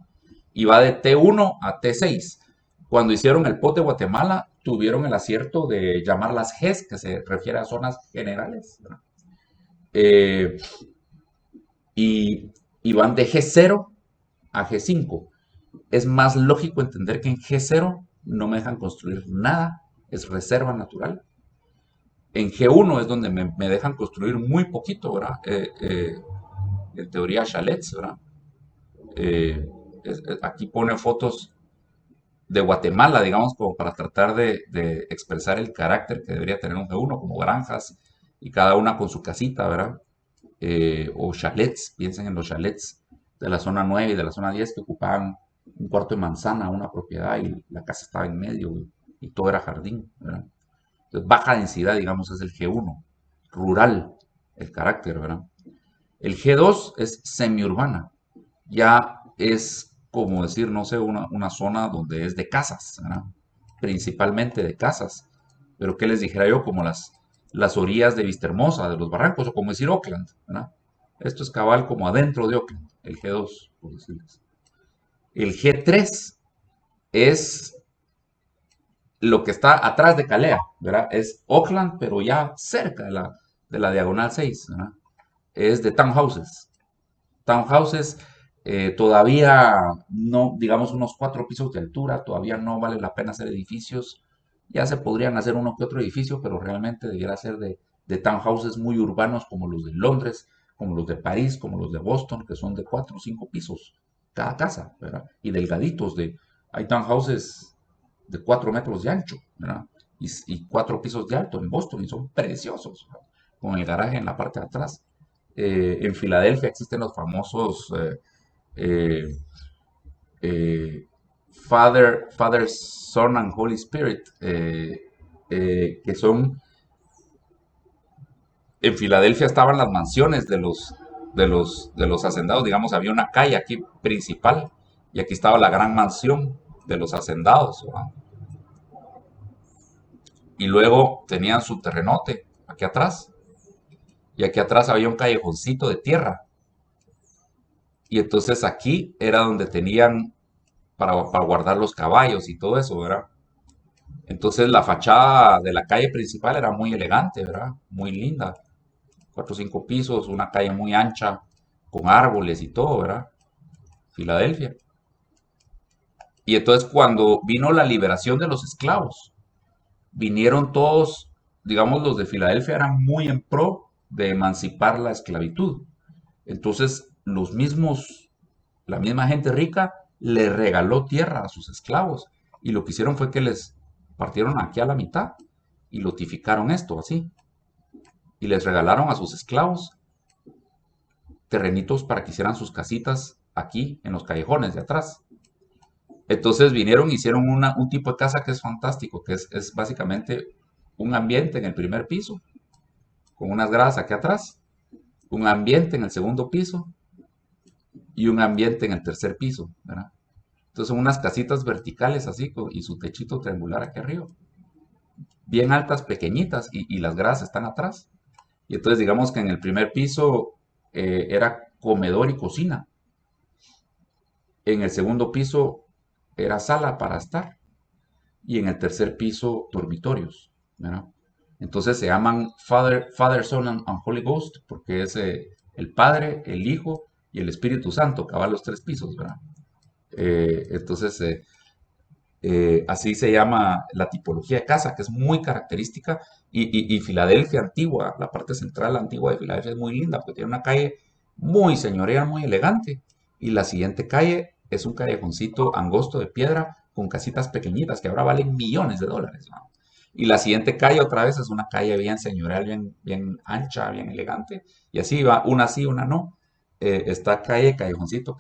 Y va de T1 a T6. Cuando hicieron el POT de Guatemala, tuvieron el acierto de llamar las Gs, que se refiere a zonas generales, ¿verdad? Y van de G0 a G5. Es más lógico entender que en G0 no me dejan construir nada, es reserva natural. En G1 es donde me dejan construir muy poquito, ¿verdad? En teoría chalets, ¿verdad? Aquí pone fotos de Guatemala, digamos, como para tratar de expresar el carácter que debería tener un G1, como granjas, y cada una con su casita, ¿verdad? O chalets, piensen en los chalets de la zona 9 y de la zona 10 que ocupaban un cuarto de manzana, una propiedad, y la casa estaba en medio, y todo era jardín, ¿verdad? Entonces, baja densidad, digamos, es el G1, rural, el carácter, ¿verdad? El G2 es semiurbana, ya es como decir, no sé, una zona donde es de casas, ¿verdad? Principalmente de casas, pero ¿qué les dijera yo? Como las orillas de Vistahermosa, de los barrancos, o como decir Oakland, ¿verdad? Esto es cabal como adentro de Oakland, el G2, por decirles. El G3 es lo que está atrás de Calea, ¿verdad? Es Oakland, pero ya cerca de la diagonal 6, ¿verdad? Es de townhouses. Townhouses todavía no, digamos, unos 4 pisos de altura, todavía no vale la pena hacer edificios. Ya se podrían hacer uno que otro edificio, pero realmente debiera ser de townhouses muy urbanos como los de Londres, como los de París, como los de Boston, que son de 4 o 5 pisos cada casa, ¿verdad? Y delgaditos, hay townhouses de 4 metros de ancho, ¿verdad? Y 4 pisos de alto en Boston, y son preciosos, ¿verdad? Con el garaje en la parte de atrás. En Filadelfia existen los famosos eh, Father, Son and Holy Spirit, que son, en Filadelfia estaban las mansiones de los hacendados, digamos, había una calle aquí principal y aquí estaba la gran mansión de los hacendados, ¿verdad? Y luego tenían su terrenote aquí atrás y aquí atrás había un callejoncito de tierra y entonces aquí era donde tenían para guardar los caballos y todo eso, ¿verdad? Entonces la fachada de la calle principal era muy elegante, ¿verdad? Muy linda. 4 o 5 pisos, una calle muy ancha, con árboles y todo, ¿verdad? Filadelfia. Y entonces cuando vino la liberación de los esclavos, vinieron todos, digamos, los de Filadelfia eran muy en pro de emancipar la esclavitud. Entonces la misma gente rica le regaló tierra a sus esclavos y lo que hicieron fue que les partieron aquí a la mitad y lotificaron esto así y les regalaron a sus esclavos terrenitos para que hicieran sus casitas aquí en los callejones de atrás. Entonces vinieron, hicieron un tipo de casa que es fantástico, que es básicamente un ambiente en el primer piso, con unas gradas aquí atrás, un ambiente en el segundo piso y un ambiente en el tercer piso, ¿verdad? Entonces son unas casitas verticales así y su techito triangular aquí arriba, bien altas, pequeñitas y las gradas están atrás. Y entonces digamos que en el primer piso era comedor y cocina. En el segundo piso era sala para estar. Y en el tercer piso dormitorios, ¿verdad? Entonces se llaman Father, Son and Holy Ghost porque es el Padre, el Hijo y el Espíritu Santo, que va a los 3 pisos, ¿verdad? Entonces así se llama la tipología de casa, que es muy característica. Y Filadelfia antigua, la parte central antigua de Filadelfia es muy linda porque tiene una calle muy señorial, muy elegante. Y la siguiente calle es un callejoncito angosto de piedra con casitas pequeñitas que ahora valen millones de dólares, ¿no? Y la siguiente calle otra vez es una calle bien señorial, bien ancha, bien elegante. Y así va, una sí, una no. Está calle, callejoncito,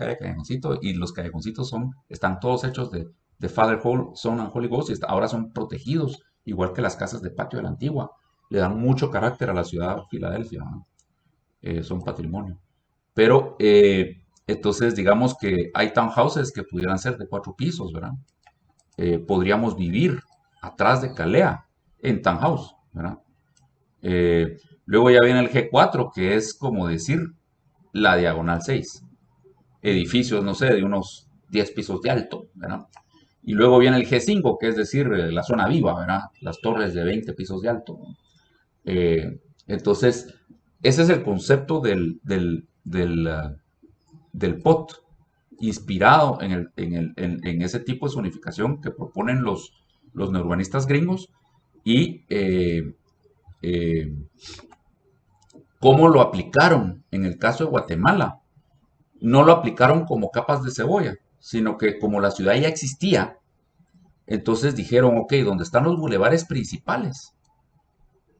y los callejoncitos están todos hechos de Father, Son and Holy Ghost, y ahora son protegidos, igual que las casas de patio de la antigua. Le dan mucho carácter a la ciudad de Filadelfia, ¿no? Son patrimonio. Pero entonces digamos que hay townhouses que pudieran ser de 4 pisos, ¿verdad? Podríamos vivir atrás de Calea en townhouse, ¿verdad? Luego ya viene el G4, que es como decir la diagonal 6. Edificios, no sé, de unos 10 pisos de alto, ¿verdad? Y luego viene el G5, que es decir, la zona viva, ¿verdad? Las torres de 20 pisos de alto. Entonces, ese es el concepto del POT, inspirado en ese tipo de zonificación que proponen los neurbanistas gringos y cómo lo aplicaron en el caso de Guatemala. No lo aplicaron como capas de cebolla, sino que como la ciudad ya existía, entonces dijeron, ok, donde están los bulevares principales,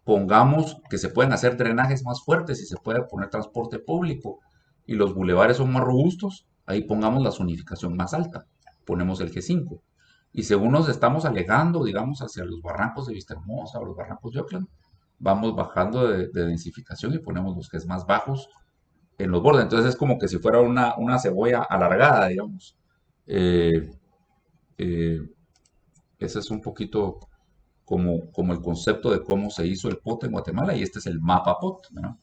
pongamos que se pueden hacer drenajes más fuertes y se puede poner transporte público y los bulevares son más robustos, ahí pongamos la zonificación más alta, ponemos el G5. Y según nos estamos alejando, digamos, hacia los barrancos de Vistahermosa o los barrancos de Oakland, vamos bajando de densificación y ponemos los Gs más bajos en los bordes. Entonces es como que si fuera una cebolla alargada, digamos. Eh, eh, Ese es un poquito como el concepto de cómo se hizo el POT en Guatemala y este es el mapa POT, ¿verdad?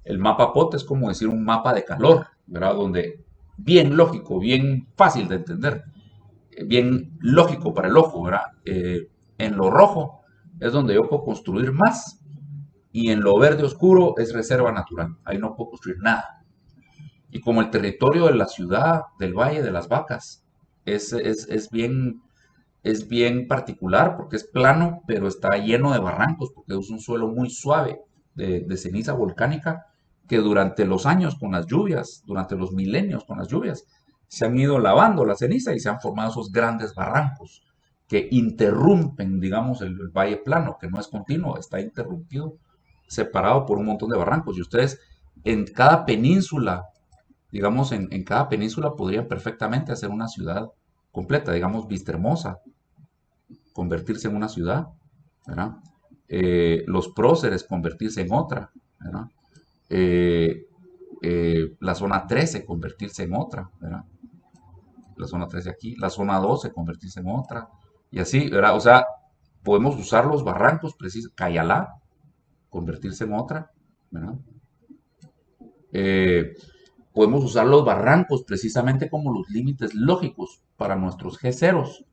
El mapa POT es como decir un mapa de calor, ¿verdad? Donde bien lógico, bien fácil de entender, bien lógico para el ojo, ¿verdad? En lo rojo es donde yo puedo construir más y en lo verde oscuro es reserva natural, ahí no puedo construir nada. Y como el territorio de la ciudad, del Valle de las Vacas, es bien particular porque es plano, pero está lleno de barrancos, porque es un suelo muy suave de ceniza volcánica que durante los años con las lluvias, durante los milenios con las lluvias, se han ido lavando la ceniza y se han formado esos grandes barrancos que interrumpen, digamos, el valle plano, que no es continuo, está interrumpido, separado por un montón de barrancos. Y ustedes en cada península, digamos, en cada península podrían perfectamente hacer una ciudad completa, digamos, Vistahermosa, convertirse en una ciudad, ¿verdad? Los próceres convertirse en otra, ¿verdad? la zona 13 convertirse en otra, ¿verdad? La zona 13 aquí, la zona 12 convertirse en otra, y así, ¿verdad? O sea, podemos usar los barrancos, Cayalá, convertirse en otra, ¿verdad? Eh, Podemos usar los barrancos precisamente como los límites lógicos para nuestros G0s,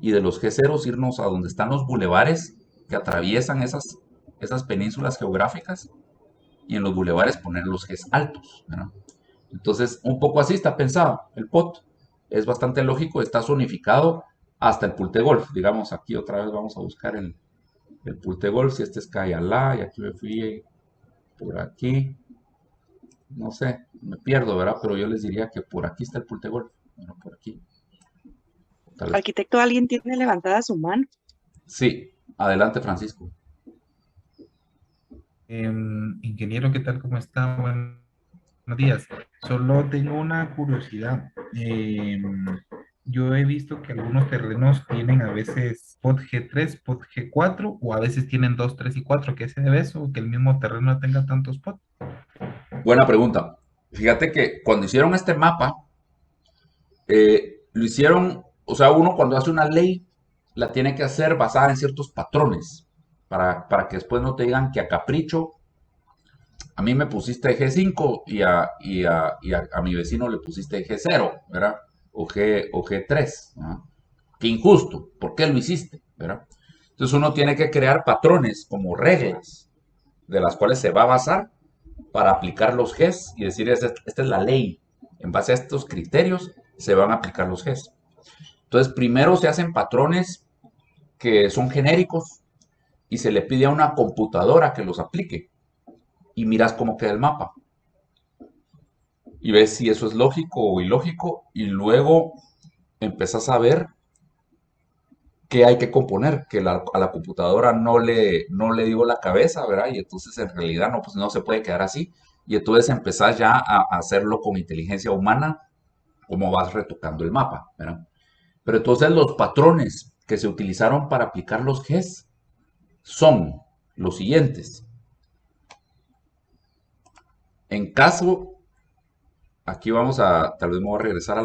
y de los G0s irnos a donde están los bulevares que atraviesan esas penínsulas geográficas, y en los bulevares poner los Gs altos, ¿verdad? Entonces, un poco así está pensado el POT. Es bastante lógico, está zonificado hasta el Pulte Golf. Digamos, aquí otra vez vamos a buscar el Pulte Golf. Si este es Cayalá, y aquí me fui por aquí. No sé, me pierdo, ¿verdad? Pero yo les diría que por aquí está el Pulte Golf. Bueno, por aquí. Tal vez. Arquitecto, ¿alguien tiene levantada su mano? Sí, adelante, Francisco. Ingeniero, ¿qué tal? ¿Cómo está? Buenos días. Solo tengo una curiosidad. Yo he visto que algunos terrenos tienen a veces POT G3, POT G4, o a veces tienen 2, 3 y 4. ¿Qué se debe eso? Que el mismo terreno tenga tantos POT. Buena pregunta. Fíjate que cuando hicieron este mapa, lo hicieron, o sea, uno cuando hace una ley, la tiene que hacer basada en ciertos patrones, para que después no te digan que a capricho, a mí me pusiste G5 y a mi vecino le pusiste G0, ¿verdad? O G3, ¿verdad? Qué injusto, ¿por qué lo hiciste? ¿Verdad? Entonces uno tiene que crear patrones como reglas de las cuales se va a basar para aplicar los Gs y decir, esta es la ley. En base a estos criterios se van a aplicar los Gs. Entonces, primero se hacen patrones que son genéricos y se le pide a una computadora que los aplique. Y miras cómo queda el mapa. Y ves si eso es lógico o ilógico. Y luego empezás a ver qué hay que componer, que a la computadora no le dio la cabeza, ¿verdad? Y entonces en realidad no, pues no se puede quedar así. Y entonces empezás ya a hacerlo con inteligencia humana, como vas retocando el mapa, ¿verdad? Pero entonces los patrones que se utilizaron para aplicar los Gs son los siguientes. En caso, aquí vamos tal vez me voy a regresar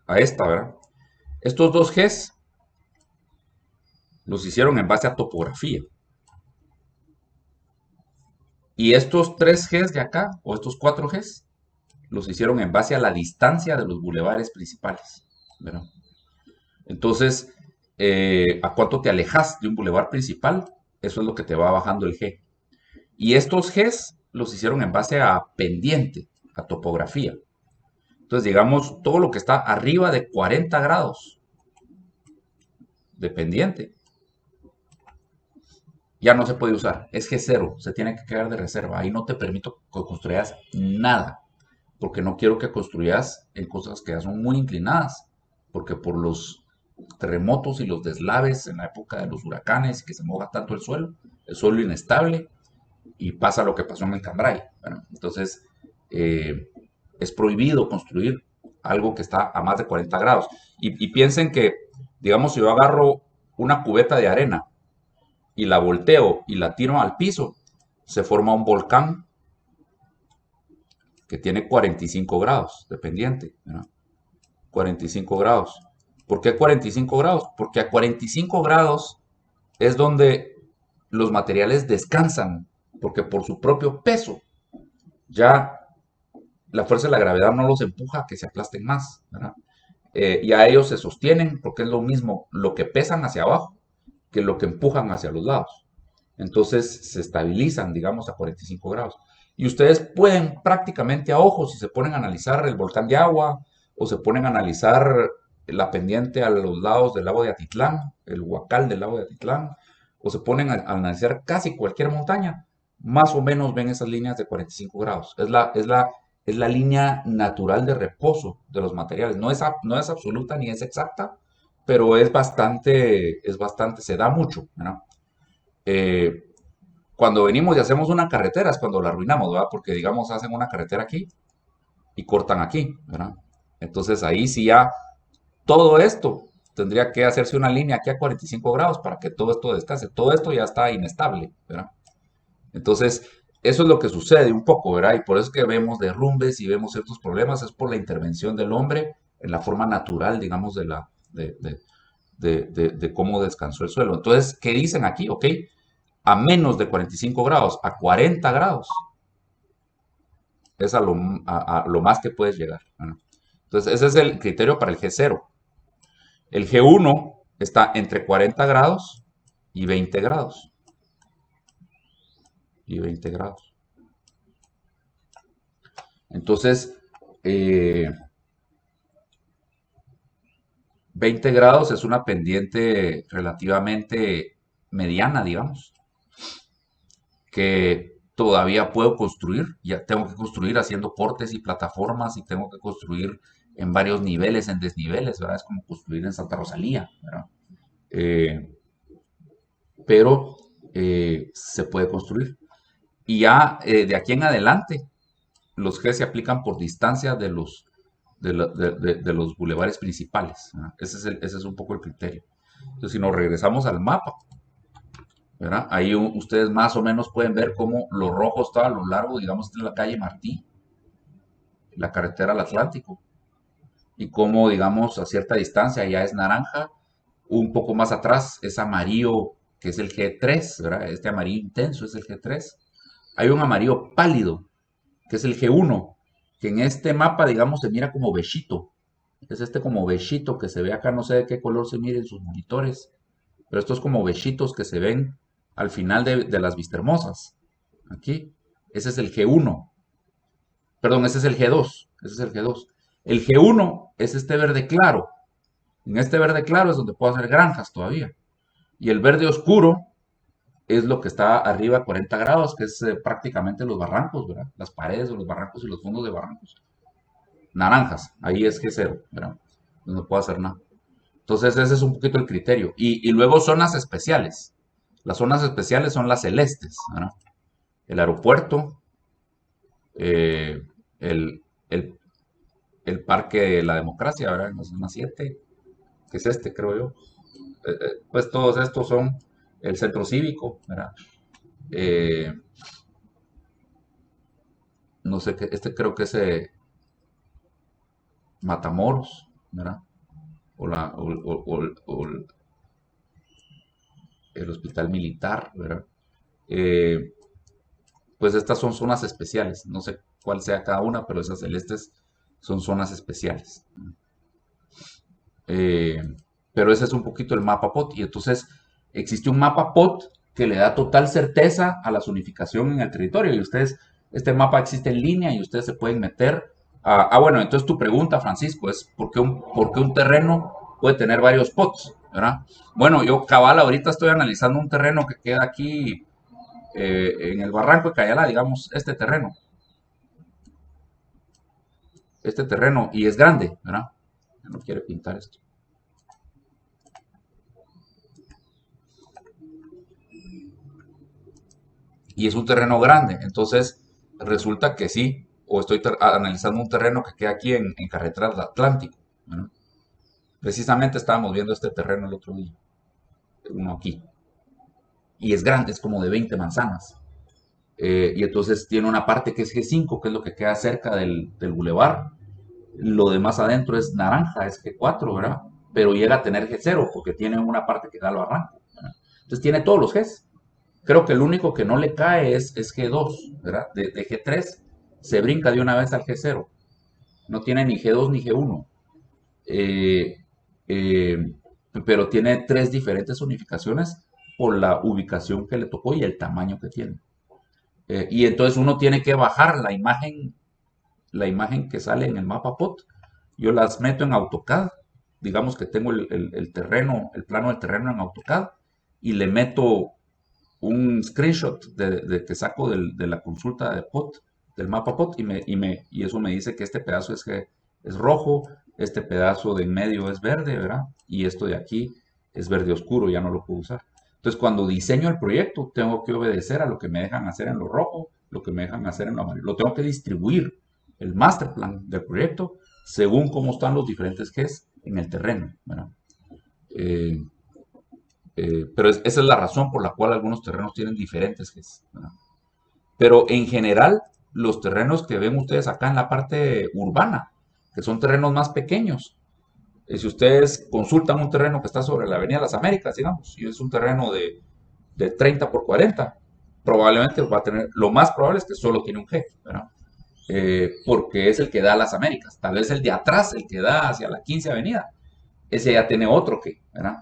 a esta, ¿verdad? Estos dos Gs los hicieron en base a topografía. Y estos 3 Gs de acá, o estos 4 Gs, los hicieron en base a la distancia de los bulevares principales, ¿verdad? Entonces, a cuánto te alejas de un bulevar principal, eso es lo que te va bajando el G. Y estos Gs los hicieron en base a pendiente, a topografía. Entonces, digamos, todo lo que está arriba de 40 grados de pendiente, ya no se puede usar. Es G0, se tiene que quedar de reserva. Ahí no te permito que construyas nada, porque no quiero que construyas en cosas que ya son muy inclinadas, porque por los terremotos y los deslaves en la época de los huracanes, que se moja tanto el suelo inestable, y pasa lo que pasó en el Cambrai. Bueno, entonces, es prohibido construir algo que está a más de 40 grados. Y piensen que, digamos, si yo agarro una cubeta de arena y la volteo y la tiro al piso, se forma un volcán que tiene 45 grados de pendiente, ¿verdad? 45 grados. ¿Por qué 45 grados? Porque a 45 grados es donde los materiales descansan, porque por su propio peso ya la fuerza de la gravedad no los empuja a que se aplasten más, ¿verdad? Y a ellos se sostienen porque es lo mismo lo que pesan hacia abajo que lo que empujan hacia los lados. Entonces se estabilizan, digamos, a 45 grados. Y ustedes pueden prácticamente a ojos, si se ponen a analizar el volcán de Agua, o se ponen a analizar la pendiente a los lados del lago de Atitlán, el huacal del lago de Atitlán, o se ponen a analizar casi cualquier montaña, más o menos ven esas líneas de 45 grados. Es la línea natural de reposo de los materiales. No es absoluta ni es exacta, pero es bastante, se da mucho, ¿no? Cuando venimos y hacemos una carretera es cuando la arruinamos, ¿verdad? Porque, digamos, hacen una carretera aquí y cortan aquí, ¿verdad? Entonces ahí sí ya todo esto tendría que hacerse una línea aquí a 45 grados para que todo esto descanse. Todo esto ya está inestable, ¿verdad? Entonces, eso es lo que sucede un poco, ¿verdad? Y por eso es que vemos derrumbes y vemos ciertos problemas, es por la intervención del hombre en la forma natural, digamos, de cómo descansó el suelo. Entonces, ¿qué dicen aquí? Ok, a menos de 45 grados, a 40 grados, es a lo más que puedes llegar, ¿verdad? Entonces, ese es el criterio para el G0. El G1 está entre 40 grados y 20 grados. Y 20 grados. Entonces, 20 grados es una pendiente relativamente mediana, digamos, que todavía puedo construir. Ya tengo que construir haciendo portes y plataformas y tengo que construir en varios niveles, en desniveles, ¿verdad? Es como construir en Santa Rosalía, ¿verdad? Eh, pero se puede construir. Y ya de aquí en adelante, los G se aplican por distancia de los bulevares principales, ¿verdad? Ese es un poco el criterio. Entonces, si nos regresamos al mapa, ¿verdad? Ahí ustedes más o menos pueden ver cómo lo rojo está a lo largo, digamos, de la calle Martí, la carretera al Atlántico, y cómo, digamos, a cierta distancia ya es naranja, un poco más atrás es amarillo, que es el G3, ¿verdad? Este amarillo intenso es el G3. Hay un amarillo pálido, que es el G1, que en este mapa, digamos, se mira como bechito. Es este como bechito que se ve acá, no sé de qué color se mire en sus monitores, pero estos como bechitos que se ven al final de las Vistahermosas. Aquí, ese es el G1. Perdón, ese es el G2. Ese es el G2. El G1 es este verde claro. En este verde claro es donde puedo hacer granjas todavía. Y el verde oscuro es lo que está arriba a 40 grados, que es prácticamente los barrancos, ¿verdad? Las paredes de los barrancos y los fondos de barrancos. Naranjas, ahí es G0, ¿verdad? No puedo hacer nada. Entonces ese es un poquito el criterio. Y luego zonas especiales. Las zonas especiales son las celestes, ¿verdad? El aeropuerto, eh, el, el, el Parque de la Democracia, ¿verdad? En la zona 7, que es este, creo yo. Pues todos estos son el centro cívico, ¿verdad? Eh, no sé qué, este creo que es Matamoros, ¿verdad? O el hospital militar, ¿verdad? Eh, pues estas son zonas especiales, no sé cuál sea cada una, pero esas celestes son zonas especiales. Eh, pero ese es un poquito el mapa POT, y entonces existe un mapa POT que le da total certeza a la zonificación en el territorio, y ustedes, este mapa existe en línea y ustedes se pueden meter bueno, entonces tu pregunta, Francisco, es ¿por qué un terreno puede tener varios POTs? ¿Verdad? Bueno, yo cabal ahorita estoy analizando un terreno que queda aquí en el barranco de Cayala, digamos, este terreno, y es grande, ¿verdad? No quiere pintar esto. Y es un terreno grande, entonces resulta que sí, o estoy analizando un terreno que queda aquí en Carretera del Atlántico, ¿verdad? Precisamente estábamos viendo este terreno el otro día, uno aquí, y es grande, es como de 20 manzanas. Y entonces tiene una parte que es G5, que es lo que queda cerca del bulevar. Lo de más adentro es naranja, es G4, ¿verdad? Pero llega a tener G0 porque tiene una parte que da al barranco, ¿verdad? Entonces tiene todos los Gs. Creo que el único que no le cae es G2, ¿verdad? De G3 se brinca de una vez al G0. No tiene ni G2 ni G1. Eh, eh, pero tiene tres diferentes zonificaciones por la ubicación que le tocó y el tamaño que tiene. Y entonces uno tiene que bajar la imagen que sale en el mapa POT. Yo las meto en AutoCAD. Digamos que tengo el terreno, el plano del terreno en AutoCAD y le meto un screenshot de que saco de la consulta de POT, del mapa POT, y eso me dice que este pedazo es rojo, este pedazo de en medio es verde, ¿verdad? Y esto de aquí es verde oscuro, ya no lo puedo usar. Entonces, cuando diseño el proyecto, tengo que obedecer a lo que me dejan hacer en lo rojo, lo que me dejan hacer en lo amarillo. Lo tengo que distribuir, el master plan del proyecto, según cómo están los diferentes Gs en el terreno, ¿verdad? Pero esa es la razón por la cual algunos terrenos tienen diferentes Gs, ¿verdad? Pero en general, los terrenos que ven ustedes acá en la parte urbana, que son terrenos más pequeños, si ustedes consultan un terreno que está sobre la Avenida Las Américas, digamos, y es un terreno de 30 por 40, probablemente va a tener, lo más probable es que solo tiene un G, ¿verdad? Porque es el que da a Las Américas. Tal vez el de atrás, el que da hacia la 15 Avenida, ese ya tiene otro G, ¿verdad?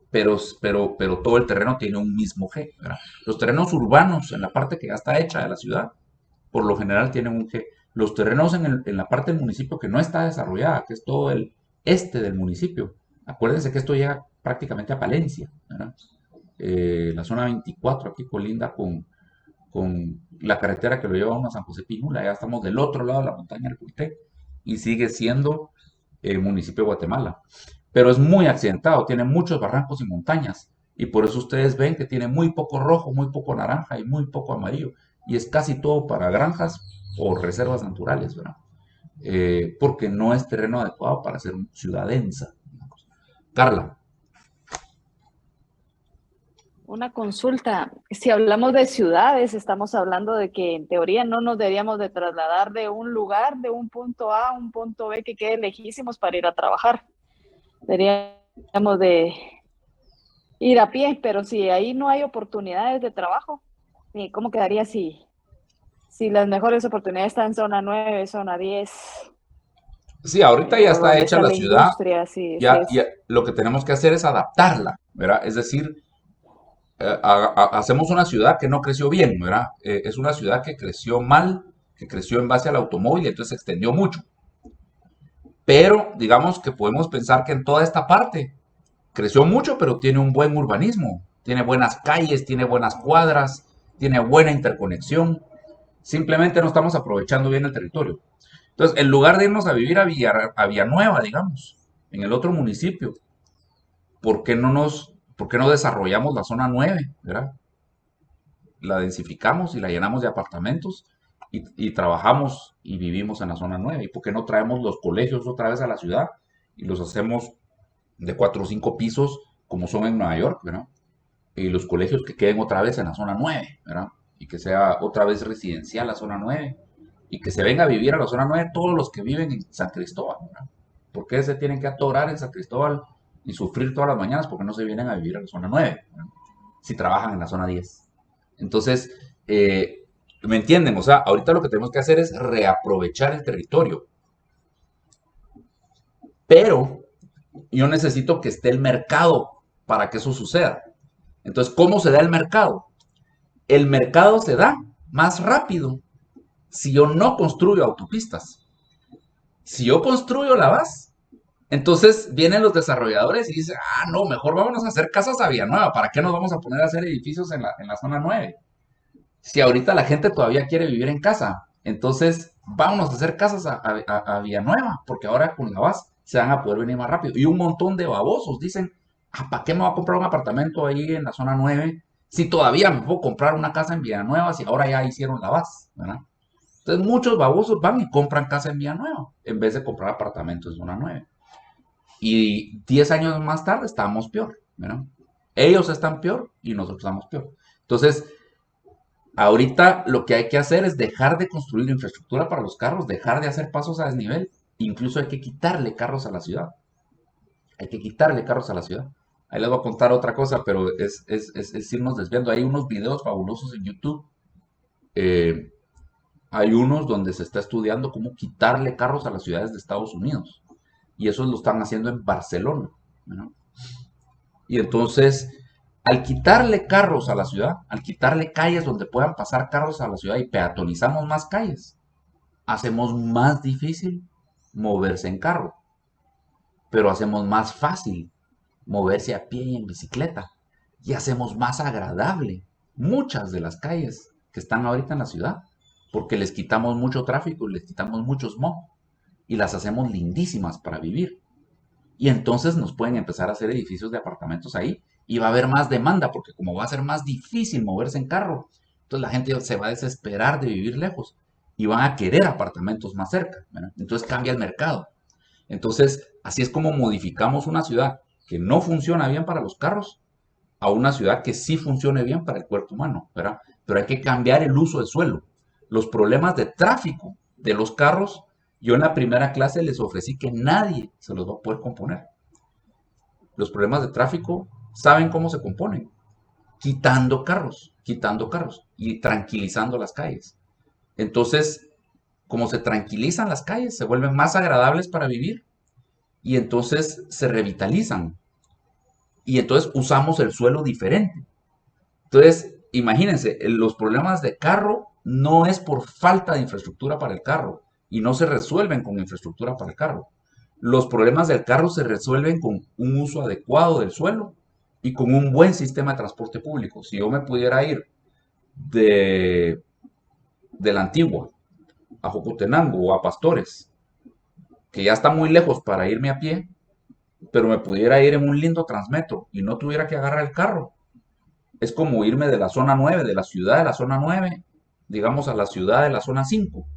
Pero todo el terreno tiene un mismo G, ¿verdad? Los terrenos urbanos, en la parte que ya está hecha de la ciudad, por lo general tienen un G. Los terrenos en la parte del municipio que no está desarrollada, que es todo el este del municipio, acuérdense que esto llega prácticamente a Palencia, ¿verdad? La zona 24 aquí colinda con la carretera que lo lleva a uno a San José Pinula, ya estamos del otro lado de la montaña del Pulté, y sigue siendo el municipio de Guatemala. Pero es muy accidentado, tiene muchos barrancos y montañas, y por eso ustedes ven que tiene muy poco rojo, muy poco naranja y muy poco amarillo, y es casi todo para granjas o reservas naturales, ¿verdad? Porque no es terreno adecuado para ser ciudad densa. Carla. Una consulta. Si hablamos de ciudades, estamos hablando de que en teoría no nos deberíamos de trasladar de un lugar, de un punto A a un punto B que quede lejísimos para ir a trabajar. Deberíamos de ir a pie, pero si ahí no hay oportunidades de trabajo, ¿cómo quedaría si las mejores oportunidades están en zona 9, zona 10? Sí, ahorita ya está hecha la ciudad. Industria, sí, ya lo que tenemos que hacer es adaptarla, ¿verdad? Es decir, hacemos una ciudad que no creció bien, ¿verdad? Es una ciudad que creció mal, que creció en base al automóvil y entonces se extendió mucho. Pero digamos que podemos pensar que en toda esta parte creció mucho, pero tiene un buen urbanismo, tiene buenas calles, tiene buenas cuadras, tiene buena interconexión. Simplemente no estamos aprovechando bien el territorio. Entonces, en lugar de irnos a vivir a Villanueva, digamos, en el otro municipio, ¿por qué no desarrollamos la zona 9, ¿verdad? La densificamos y la llenamos de apartamentos y trabajamos y vivimos en la zona 9. ¿Y por qué no traemos los colegios otra vez a la ciudad y los hacemos de 4 o 5 pisos como son en Nueva York, ¿verdad? Y los colegios que queden otra vez en la zona 9, ¿verdad? Y que sea otra vez residencial la zona 9 y que se venga a vivir a la zona 9 todos los que viven en San Cristóbal, ¿verdad? ¿Por qué se tienen que atorar en San Cristóbal y sufrir todas las mañanas porque no se vienen a vivir a la zona 9, ¿verdad? Si trabajan en la zona 10? Entonces, ¿me entienden? O sea, ahorita lo que tenemos que hacer es reaprovechar el territorio. Pero yo necesito que esté el mercado para que eso suceda. Entonces, ¿cómo se da el mercado? El mercado se da más rápido si yo no construyo autopistas. Si yo construyo la base, entonces vienen los desarrolladores y dicen, no, mejor vámonos a hacer casas a Villanueva. ¿Para qué nos vamos a poner a hacer edificios en la zona 9? Si ahorita la gente todavía quiere vivir en casa, entonces vámonos a hacer casas a Villanueva, porque ahora con la base se van a poder venir más rápido. Y un montón de babosos dicen, ¿para qué me voy a comprar un apartamento ahí en la zona 9 si todavía me puedo comprar una casa en Villanueva si ahora ya hicieron la base, ¿verdad? Entonces muchos babosos van y compran casa en Villanueva en vez de comprar apartamentos en zona 9. Y 10 años más tarde estamos peor, ¿verdad? Ellos están peor y nosotros estamos peor. Entonces, ahorita lo que hay que hacer es dejar de construir infraestructura para los carros, dejar de hacer pasos a desnivel. Incluso hay que quitarle carros a la ciudad. Hay que quitarle carros a la ciudad. Ahí les voy a contar otra cosa, pero es irnos desviando. Hay unos videos fabulosos en YouTube. Hay unos donde se está estudiando cómo quitarle carros a las ciudades de Estados Unidos. Y eso lo están haciendo en Barcelona, ¿no? Y entonces, al quitarle carros a la ciudad, al quitarle calles donde puedan pasar carros a la ciudad y peatonizamos más calles, hacemos más difícil moverse en carro, pero hacemos más fácil moverse a pie y en bicicleta, y hacemos más agradable muchas de las calles que están ahorita en la ciudad, porque les quitamos mucho tráfico y les quitamos mucho smog, y las hacemos lindísimas para vivir. Y entonces nos pueden empezar a hacer edificios de apartamentos ahí, y va a haber más demanda, porque como va a ser más difícil moverse en carro, entonces la gente se va a desesperar de vivir lejos, y van a querer apartamentos más cerca, ¿verdad? Entonces cambia el mercado. Entonces, así es como modificamos una ciudad que no funciona bien para los carros a una ciudad que sí funcione bien para el cuerpo humano, ¿verdad? pero hay que cambiar el uso del suelo. Los problemas de tráfico de los carros, yo en la primera clase les ofrecí que nadie se los va a poder componer. Los problemas de tráfico, ¿saben cómo se componen? Quitando carros y tranquilizando las calles. Entonces, como se tranquilizan las calles, se vuelven más agradables para vivir y entonces se revitalizan. Y entonces usamos el suelo diferente. Entonces, imagínense, los problemas de carro no es por falta de infraestructura para el carro y no se resuelven con infraestructura para el carro. Los problemas del carro se resuelven con un uso adecuado del suelo y con un buen sistema de transporte público. Si yo me pudiera ir de la Antigua a Jocotenango o a Pastores, que ya está muy lejos para irme a pie, pero me pudiera ir en un lindo Transmetro y no tuviera que agarrar el carro. Es como irme de la zona 9, de la ciudad de la zona 9, digamos a la ciudad de la zona 5.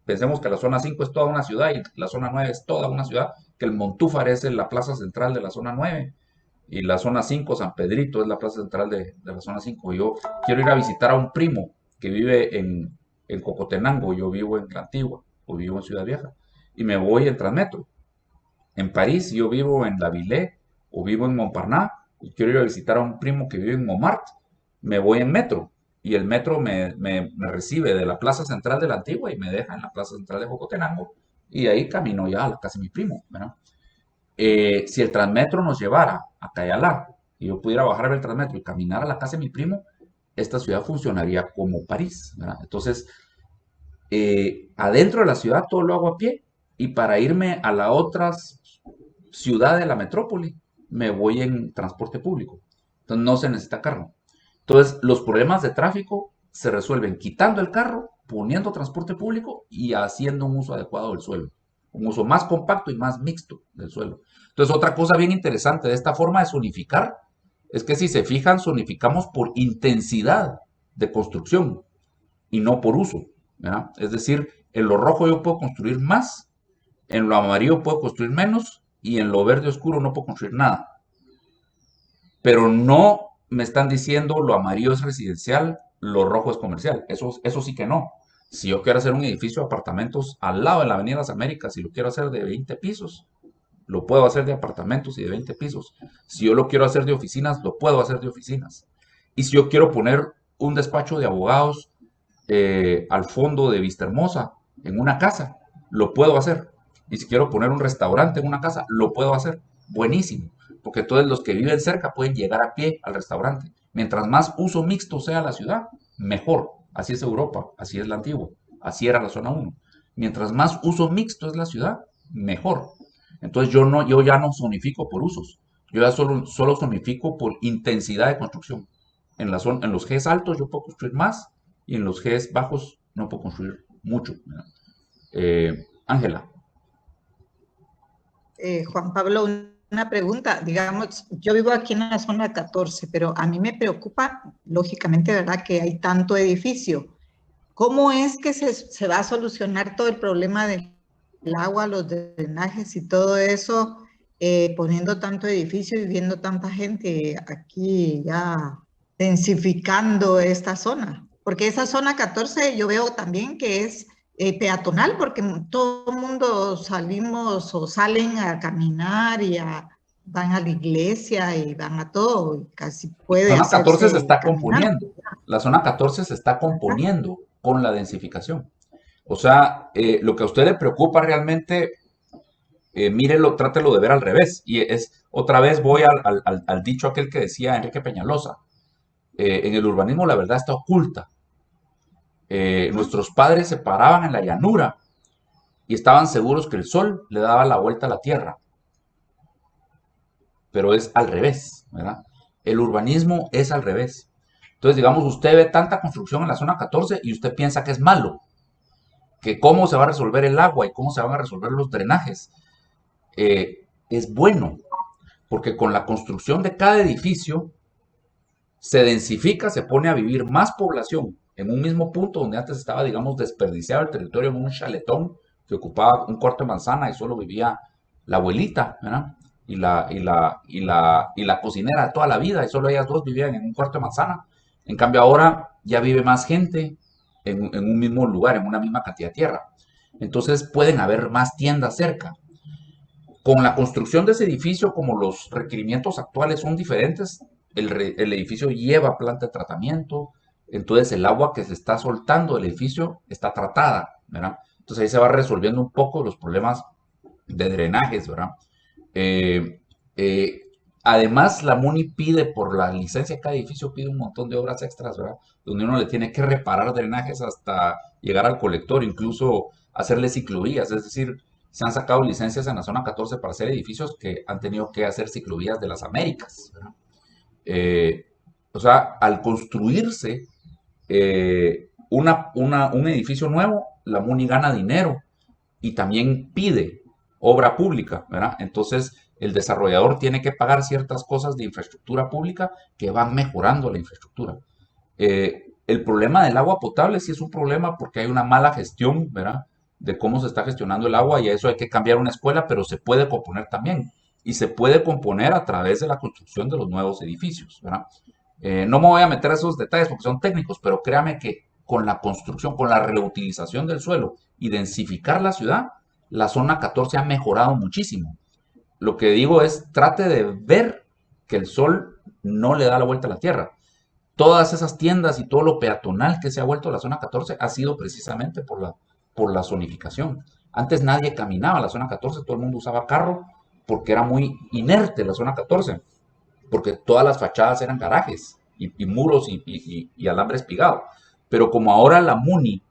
Pensemos que la zona 5 es toda una ciudad y la zona 9 es toda una ciudad, que el Montúfar es la plaza central de la zona 9 y la zona 5, San Pedrito, es la plaza central de la zona 5. Yo quiero ir a visitar a un primo que vive en Jocotenango, yo vivo en la Antigua o vivo en Ciudad Vieja y me voy en Transmetro. En París yo vivo en La Villette o vivo en Montparnasse y quiero ir a visitar a un primo que vive en Montmartre, me voy en metro y el metro me recibe de la plaza central de la Antigua y me deja en la plaza central de Jocotenango y ahí camino ya a la casa de mi primo, ¿verdad? Si el Transmetro nos llevara a Cayalá y yo pudiera bajar del Transmetro y caminar a la casa de mi primo, esta ciudad funcionaría como París, ¿verdad? Entonces, adentro de la ciudad todo lo hago a pie y para irme a la otra ciudad de la metrópoli me voy en transporte público. Entonces no se necesita carro. Entonces los problemas de tráfico se resuelven quitando el carro, poniendo transporte público y haciendo un uso adecuado del suelo. Un uso más compacto y más mixto del suelo. Entonces otra cosa bien interesante de esta forma de zonificar es que si se fijan, zonificamos por intensidad de construcción y no por uso, ¿verdad? Es decir, en lo rojo yo puedo construir más, en lo amarillo puedo construir menos y en lo verde oscuro no puedo construir nada. Pero no me están diciendo lo amarillo es residencial, lo rojo es comercial. Eso sí que no. Si yo quiero hacer un edificio de apartamentos al lado de la Avenida Las Américas y lo quiero hacer de 20 pisos, lo puedo hacer de apartamentos y de 20 pisos. Si yo lo quiero hacer de oficinas, lo puedo hacer de oficinas. Y si yo quiero poner un despacho de abogados al fondo de Vistahermosa, en una casa, lo puedo hacer. Y si quiero poner un restaurante en una casa, lo puedo hacer. Buenísimo. Porque todos los que viven cerca pueden llegar a pie al restaurante. Mientras más uso mixto sea la ciudad, mejor. Así es Europa, así es la Antigua, así era la zona 1. Mientras más uso mixto es la ciudad, mejor. Entonces yo ya no zonifico por usos. Yo ya solo zonifico por intensidad de construcción. En los Gs altos yo puedo construir más y en los Gs bajos no puedo construir mucho. Ángela. Juan Pablo, una pregunta. Digamos, yo vivo aquí en la zona 14, pero a mí me preocupa, lógicamente, ¿verdad?, que hay tanto edificio. ¿Cómo es que se va a solucionar todo el problema del agua, los drenajes y todo eso, poniendo tanto edificio y viendo tanta gente aquí ya densificando esta zona? Porque esa zona 14 yo veo también que es peatonal, porque todo el mundo salimos o salen a caminar y van a la iglesia y van a todo, y casi puede La zona 14 se está caminar. componiendo. La zona 14 se está componiendo con la densificación. O sea, lo que a usted le preocupa realmente, mírelo, trátelo de ver al revés. Y otra vez voy al dicho aquel que decía Enrique Peñalosa. En el urbanismo la verdad está oculta. Nuestros padres se paraban en la llanura y estaban seguros que el sol le daba la vuelta a la tierra. Pero es al revés, ¿verdad? El urbanismo es al revés. Entonces, digamos, usted ve tanta construcción en la zona 14 y usted piensa que es malo, que cómo se va a resolver el agua y cómo se van a resolver los drenajes. Es bueno, porque con la construcción de cada edificio se densifica, se pone a vivir más población en un mismo punto donde antes estaba, digamos, desperdiciado el territorio en un chaletón que ocupaba un cuarto de manzana y solo vivía la abuelita, ¿verdad? Y la cocinera de toda la vida, y solo ellas dos vivían en un cuarto de manzana. En cambio ahora ya vive más gente en un mismo lugar, en una misma cantidad de tierra. Entonces pueden haber más tiendas cerca. Con la construcción de ese edificio, como los requerimientos actuales son diferentes, el edificio lleva planta de tratamiento, entonces el agua que se está soltando del edificio está tratada, ¿verdad? Entonces ahí se va resolviendo un poco los problemas de drenajes, ¿verdad? Eh, eh, Además, la MUNI pide por la licencia de cada edificio, pide un montón de obras extras, ¿verdad? Donde uno le tiene que reparar drenajes hasta llegar al colector, incluso hacerle ciclovías, es decir, se han sacado licencias en la zona 14 para hacer edificios que han tenido que hacer ciclovías de las Américas, ¿verdad? Eh, o sea, al construirse un edificio nuevo, la MUNI gana dinero y también pide obra pública, ¿verdad? Entonces, el desarrollador tiene que pagar ciertas cosas de infraestructura pública que van mejorando la infraestructura. El problema del agua potable sí es un problema porque hay una mala gestión, ¿verdad? De cómo se está gestionando el agua y a eso hay que cambiar una escuela, pero se puede componer también. Y se puede componer a través de la construcción de los nuevos edificios, ¿verdad? No me voy a meter a esos detalles porque son técnicos, pero créame que con la construcción, con la reutilización del suelo y densificar la ciudad, la zona 14 ha mejorado muchísimo. Lo que digo es, trate de ver que el sol no le da la vuelta a la tierra. Todas esas tiendas y todo lo peatonal que se ha vuelto a la zona 14 ha sido precisamente por la zonificación. Antes nadie caminaba a la zona 14, todo el mundo usaba carro porque era muy inerte la zona 14, porque todas las fachadas eran garajes y muros y alambre espigado. Pero como ahora la MUNI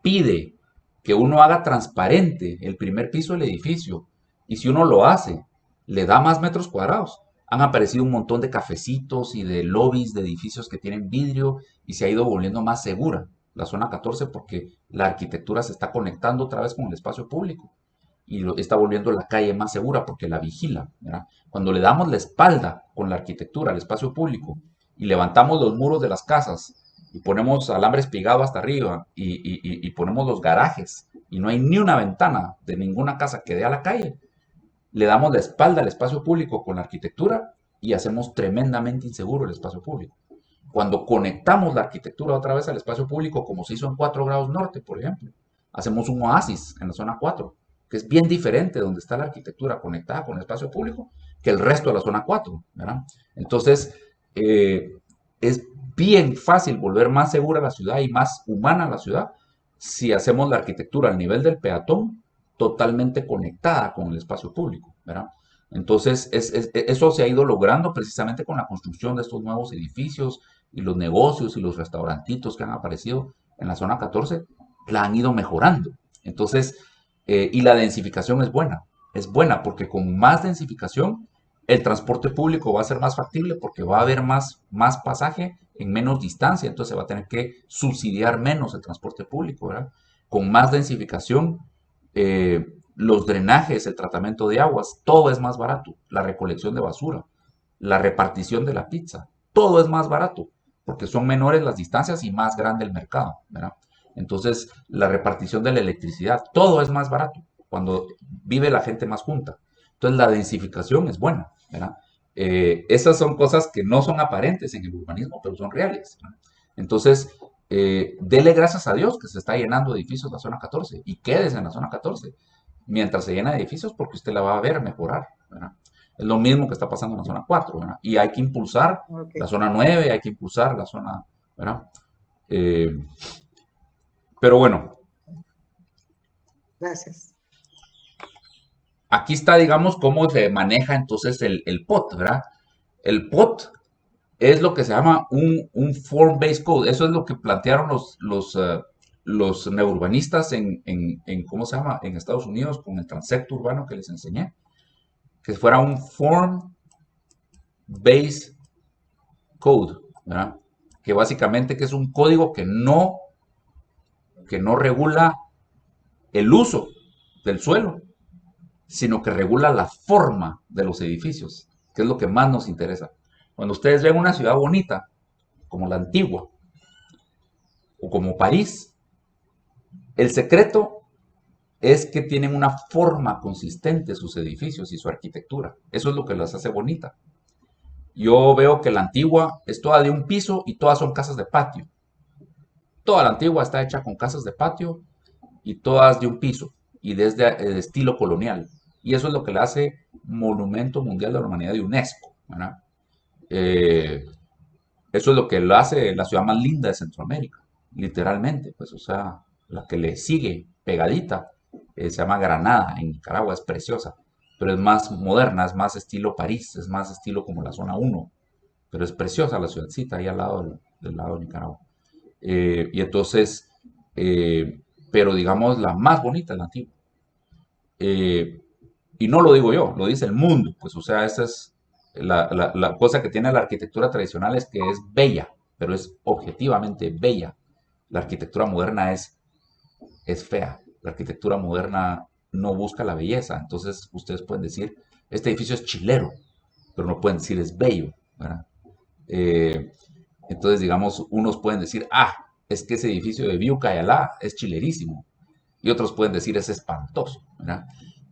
pide que uno haga transparente el primer piso del edificio, y si uno lo hace, le da más metros cuadrados. Han aparecido un montón de cafecitos y de lobbies de edificios que tienen vidrio y se ha ido volviendo más segura la zona 14 porque la arquitectura se está conectando otra vez con el espacio público y está volviendo la calle más segura porque la vigila, ¿verdad? Cuando le damos la espalda con la arquitectura al espacio público y levantamos los muros de las casas y ponemos alambre espigado hasta arriba y ponemos los garajes y no hay ni una ventana de ninguna casa que dé a la calle, le damos la espalda al espacio público con la arquitectura y hacemos tremendamente inseguro el espacio público. Cuando conectamos la arquitectura otra vez al espacio público, como se hizo en 4 grados norte, por ejemplo, hacemos un oasis en la zona 4, que es bien diferente donde está la arquitectura conectada con el espacio público que el resto de la zona 4, ¿verdad? Entonces, es bien fácil volver más segura la ciudad y más humana la ciudad si hacemos la arquitectura al nivel del peatón totalmente conectada con el espacio público, ¿verdad? Entonces, eso se ha ido logrando precisamente con la construcción de estos nuevos edificios y los negocios y los restaurantitos que han aparecido en la zona 14, la han ido mejorando. Entonces, y la densificación es buena porque con más densificación el transporte público va a ser más factible porque va a haber más pasaje en menos distancia, entonces se va a tener que subsidiar menos el transporte público, ¿verdad? Con más densificación, los drenajes, el tratamiento de aguas, todo es más barato, la recolección de basura, la repartición de la pizza, todo es más barato porque son menores las distancias y más grande el mercado, ¿verdad? Entonces, la repartición de la electricidad, todo es más barato cuando vive la gente más junta. Entonces, la densificación es buena, ¿verdad? Esas son cosas que no son aparentes en el urbanismo, pero son reales, ¿verdad? Entonces, dele gracias a Dios que se está llenando de edificios la zona 14 y quédese en la zona 14 mientras se llena de edificios porque usted la va a ver mejorar, ¿verdad? Es lo mismo que está pasando en la zona 4, ¿verdad? Y hay que impulsar la zona 9, hay que impulsar la zona, ¿verdad? Pero bueno. Gracias. Aquí está, digamos, cómo se maneja entonces el POT, ¿verdad? El POT es lo que se llama un Form-Based Code. Eso es lo que plantearon los neururbanistas en, ¿cómo se llama? En Estados Unidos con el transecto urbano que les enseñé. Que fuera un Form-Based Code, ¿verdad? Que básicamente que es un código que no regula el uso del suelo, sino que regula la forma de los edificios, que es lo que más nos interesa. Cuando ustedes ven una ciudad bonita, como la Antigua, o como París, el secreto es que tienen una forma consistente sus edificios y su arquitectura. Eso es lo que las hace bonita. Yo veo que la Antigua es toda de un piso y todas son casas de patio. Toda la Antigua está hecha con casas de patio y todas de un piso y desde el estilo colonial. Y eso es lo que le hace Monumento Mundial de la Humanidad de UNESCO, ¿verdad? Eso es lo que lo hace la ciudad más linda de Centroamérica, literalmente, pues, o sea, la que le sigue pegadita se llama Granada, en Nicaragua, es preciosa, pero es más moderna, es más estilo París, es más estilo como la zona 1, pero es preciosa la ciudadcita ahí al lado del lado de Nicaragua. Y entonces, pero digamos, la más bonita es la Antigua. Y no lo digo yo, lo dice el mundo, pues, o sea, esa es la cosa que tiene la arquitectura tradicional, es que es bella, pero es objetivamente bella. La arquitectura moderna es fea. La arquitectura moderna no busca la belleza. Entonces ustedes pueden decir, este edificio es chilero, pero no pueden decir es bello, ¿verdad? Entonces, digamos, unos pueden decir, es que ese edificio de Viu Cayalá es chilerísimo. Y otros pueden decir, es espantoso, ¿verdad?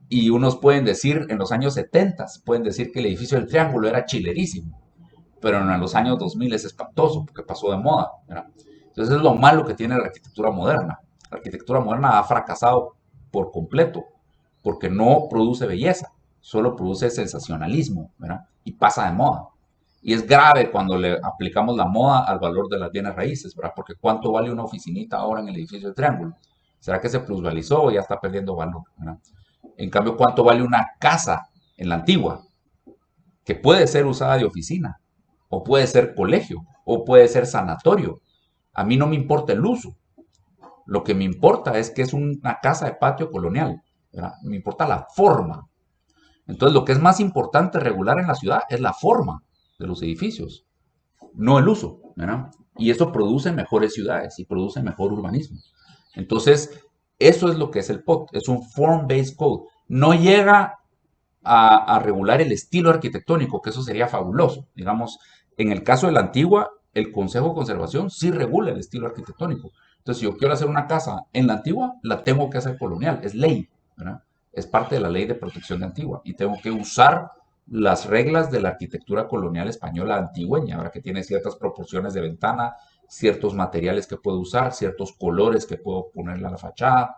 Y unos pueden decir, en los años 70, pueden decir que el edificio del Triángulo era chilerísimo, pero en los años 2000 es espantoso porque pasó de moda, ¿verdad? Entonces es lo malo que tiene la arquitectura moderna. La arquitectura moderna ha fracasado por completo porque no produce belleza, solo produce sensacionalismo, ¿verdad? Y pasa de moda. Y es grave cuando le aplicamos la moda al valor de las bienes raíces, ¿verdad? Porque ¿cuánto vale una oficinita ahora en el edificio del Triángulo? ¿Será que se plusvalizó o ya está perdiendo valor, ¿verdad? En cambio, ¿cuánto vale una casa en la Antigua? Que puede ser usada de oficina, o puede ser colegio, o puede ser sanatorio. A mí no me importa el uso. Lo que me importa es que es una casa de patio colonial, ¿verdad? Me importa la forma. Entonces, lo que es más importante regular en la ciudad es la forma de los edificios, no el uso, ¿verdad? Y eso produce mejores ciudades y produce mejor urbanismo. Entonces, eso es lo que es el POT, es un Form-Based Code. No llega a regular el estilo arquitectónico, que eso sería fabuloso. Digamos, en el caso de la Antigua, el Consejo de Conservación sí regula el estilo arquitectónico. Entonces, si yo quiero hacer una casa en la Antigua, la tengo que hacer colonial, es ley, ¿verdad? Es parte de la ley de protección de Antigua y tengo que usar las reglas de la arquitectura colonial española antigüeña, ahora que tiene ciertas proporciones de ventana, ciertos materiales que puedo usar, ciertos colores que puedo ponerle a la fachada.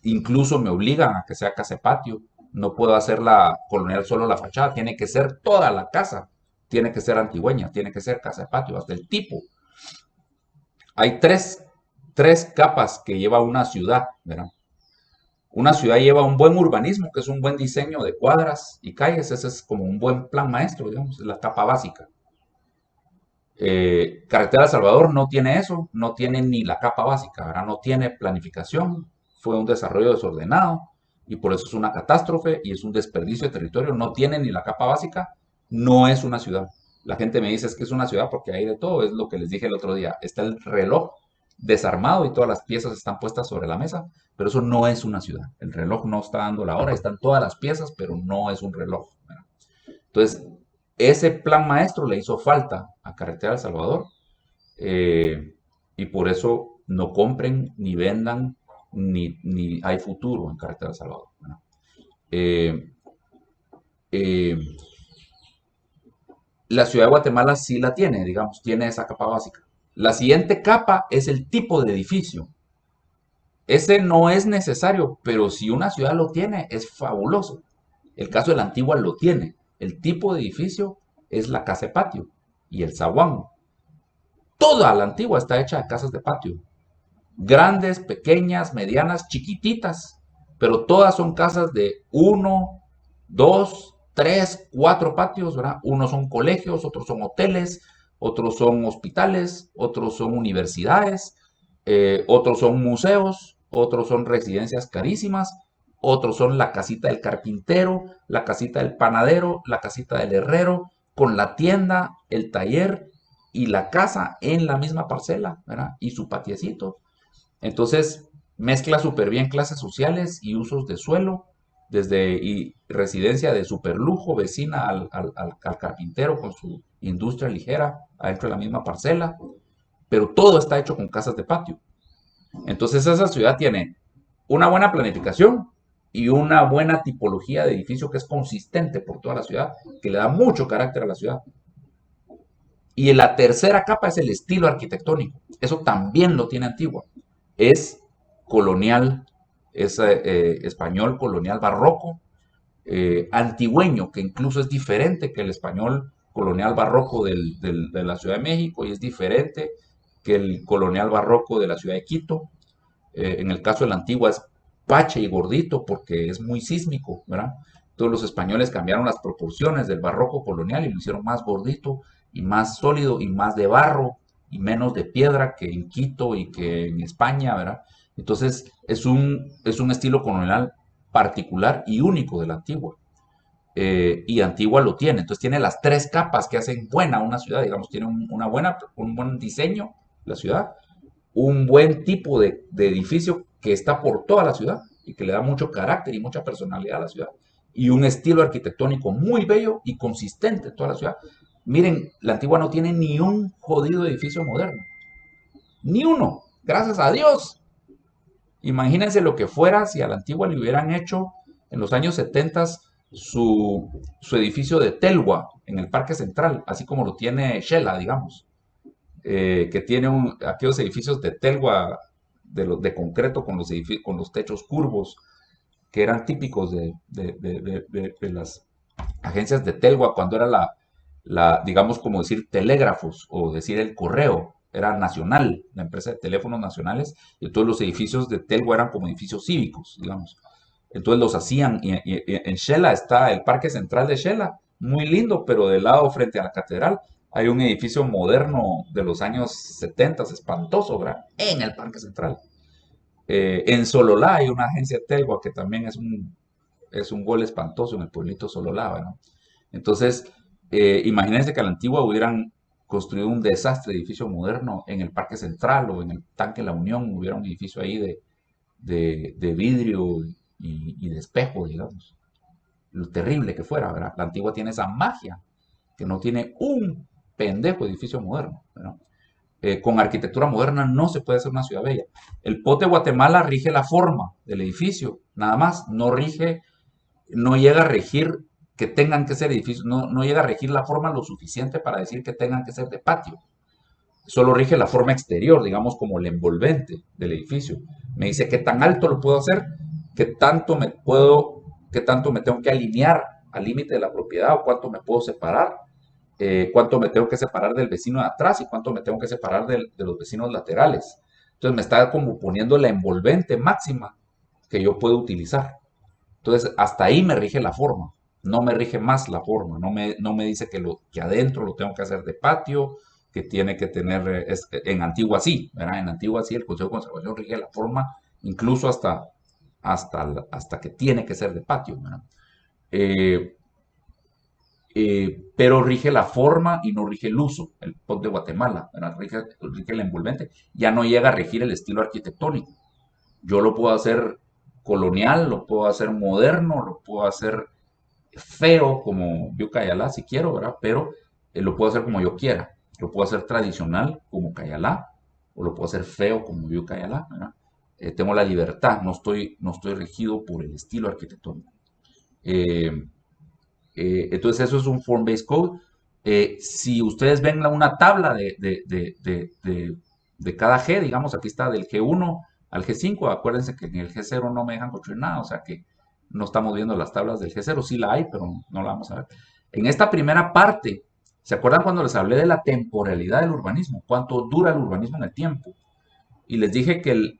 Incluso me obligan a que sea casa de patio. No puedo hacer la colonial solo la fachada, tiene que ser toda la casa. Tiene que ser antigüeña, tiene que ser casa de patio, hasta el tipo. Hay tres capas que lleva una ciudad, ¿verdad? Una ciudad lleva un buen urbanismo, que es un buen diseño de cuadras y calles. Ese es como un buen plan maestro, digamos, es la capa básica. Carretera El Salvador no tiene eso, no tiene ni la capa básica, ¿verdad? No tiene planificación, fue un desarrollo desordenado y por eso es una catástrofe y es un desperdicio de territorio. No tiene ni la capa básica, no es una ciudad. La gente me dice es que es una ciudad porque hay de todo, es lo que les dije el otro día. Está el reloj desarmado y todas las piezas están puestas sobre la mesa, pero eso no es una ciudad. El reloj no está dando la hora, están todas las piezas, pero no es un reloj, ¿verdad? Entonces, ese plan maestro le hizo falta a Carretera El Salvador y por eso no compren, ni vendan, ni hay futuro en Carretera El Salvador, ¿verdad? La ciudad de Guatemala sí la tiene, digamos, tiene esa capa básica. La siguiente capa es el tipo de edificio. Ese no es necesario, pero si una ciudad lo tiene, es fabuloso. El caso de la Antigua lo tiene. El tipo de edificio es la casa de patio y el zaguán. Toda la Antigua está hecha de casas de patio. Grandes, pequeñas, medianas, chiquititas, pero todas son casas de 1, 2, 3, 4 patios, ¿verdad? Unos son colegios, otros son hoteles, otros son hospitales, otros son universidades, otros son museos, otros son residencias carísimas, otros son la casita del carpintero, la casita del panadero, la casita del herrero, con la tienda, el taller y la casa en la misma parcela, ¿verdad? Y su patiecito. Entonces, mezcla súper bien clases sociales y usos de suelo, desde residencia de superlujo, vecina al carpintero con su industria ligera, adentro de la misma parcela, pero todo está hecho con casas de patio. Entonces, esa ciudad tiene una buena planificación, y una buena tipología de edificio que es consistente por toda la ciudad, que le da mucho carácter a la ciudad. Y la tercera capa es el estilo arquitectónico. Eso también lo tiene Antigua. Es colonial, es español colonial barroco, antigüeño, que incluso es diferente que el español colonial barroco de la Ciudad de México y es diferente que el colonial barroco de la ciudad de Quito. En el caso de la Antigua es pache y gordito porque es muy sísmico, ¿verdad? Todos los españoles cambiaron las proporciones del barroco colonial y lo hicieron más gordito y más sólido y más de barro y menos de piedra que en Quito y que en España, ¿verdad? Entonces es un estilo colonial particular y único de la Antigua. Y Antigua lo tiene, entonces tiene las tres capas que hacen buena una ciudad, digamos, tiene un buen diseño la ciudad, un buen tipo de edificio que está por toda la ciudad y que le da mucho carácter y mucha personalidad a la ciudad, y un estilo arquitectónico muy bello y consistente en toda la ciudad. Miren, la Antigua no tiene ni un jodido edificio moderno, ni uno, gracias a Dios. Imagínense lo que fuera si a la Antigua le hubieran hecho en los años 70 su edificio de Telgua en el Parque Central, así como lo tiene Shela, digamos, que tiene aquellos edificios de Telgua de concreto con los techos curvos, que eran típicos de las agencias de Telgua cuando era digamos, como decir telégrafos o decir el correo. Era nacional, la empresa de teléfonos nacionales, y todos los edificios de Telgua eran como edificios cívicos, digamos. Entonces los hacían, y en Shela está el Parque Central de Shela, muy lindo, pero del lado frente a la catedral hay un edificio moderno de los años 70, espantoso, ¿verdad? En el Parque Central. En Sololá hay una agencia de Telgua que también es un gol espantoso en el pueblito Sololá, ¿verdad? Entonces, imagínense que a la Antigua hubieran construido un desastre de edificio moderno en el Parque Central o en el Tanque La Unión, hubiera un edificio ahí de vidrio y de espejo, digamos. Lo terrible que fuera, ¿verdad? La Antigua tiene esa magia, que no tiene un pendejo edificio moderno, ¿verdad? Con arquitectura moderna no se puede hacer una ciudad bella. El POT de Guatemala rige la forma del edificio, nada más, no llega a regir que tengan que ser edificios, no llega a regir la forma lo suficiente para decir que tengan que ser de patio. Solo rige la forma exterior, digamos como el envolvente del edificio. Me dice qué tan alto lo puedo hacer, qué tanto me tengo que alinear al límite de la propiedad o cuánto me puedo separar, cuánto me tengo que separar del vecino de atrás y cuánto me tengo que separar de los vecinos laterales. Entonces me está como poniendo la envolvente máxima que yo puedo utilizar. Entonces hasta ahí me rige la forma. No me rige más la forma, no me dice que adentro lo tengo que hacer de patio, que tiene que tener, en Antigua sí, ¿verdad? En Antigua sí el Consejo de Conservación rige la forma, incluso hasta que tiene que ser de patio, ¿verdad? Pero rige la forma y no rige el uso, el POT de Guatemala, ¿verdad? Rige el envolvente, ya no llega a regir el estilo arquitectónico. Yo lo puedo hacer colonial, lo puedo hacer moderno, lo puedo hacer feo como Viucayalá si quiero, ¿verdad? Pero lo puedo hacer como yo quiera. Lo puedo hacer tradicional como Cayalá o lo puedo hacer feo como Viucayalá, ¿verdad? Tengo la libertad, no estoy regido por el estilo arquitectónico. Entonces eso es un Form-Based Code. Si ustedes ven una tabla de cada G, digamos, aquí está del G1 al G5, acuérdense que en el G0 no me dejan construir nada, o sea que no estamos viendo las tablas del G0, sí la hay, pero no la vamos a ver. En esta primera parte, ¿se acuerdan cuando les hablé de la temporalidad del urbanismo? ¿Cuánto dura el urbanismo en el tiempo? Y les dije que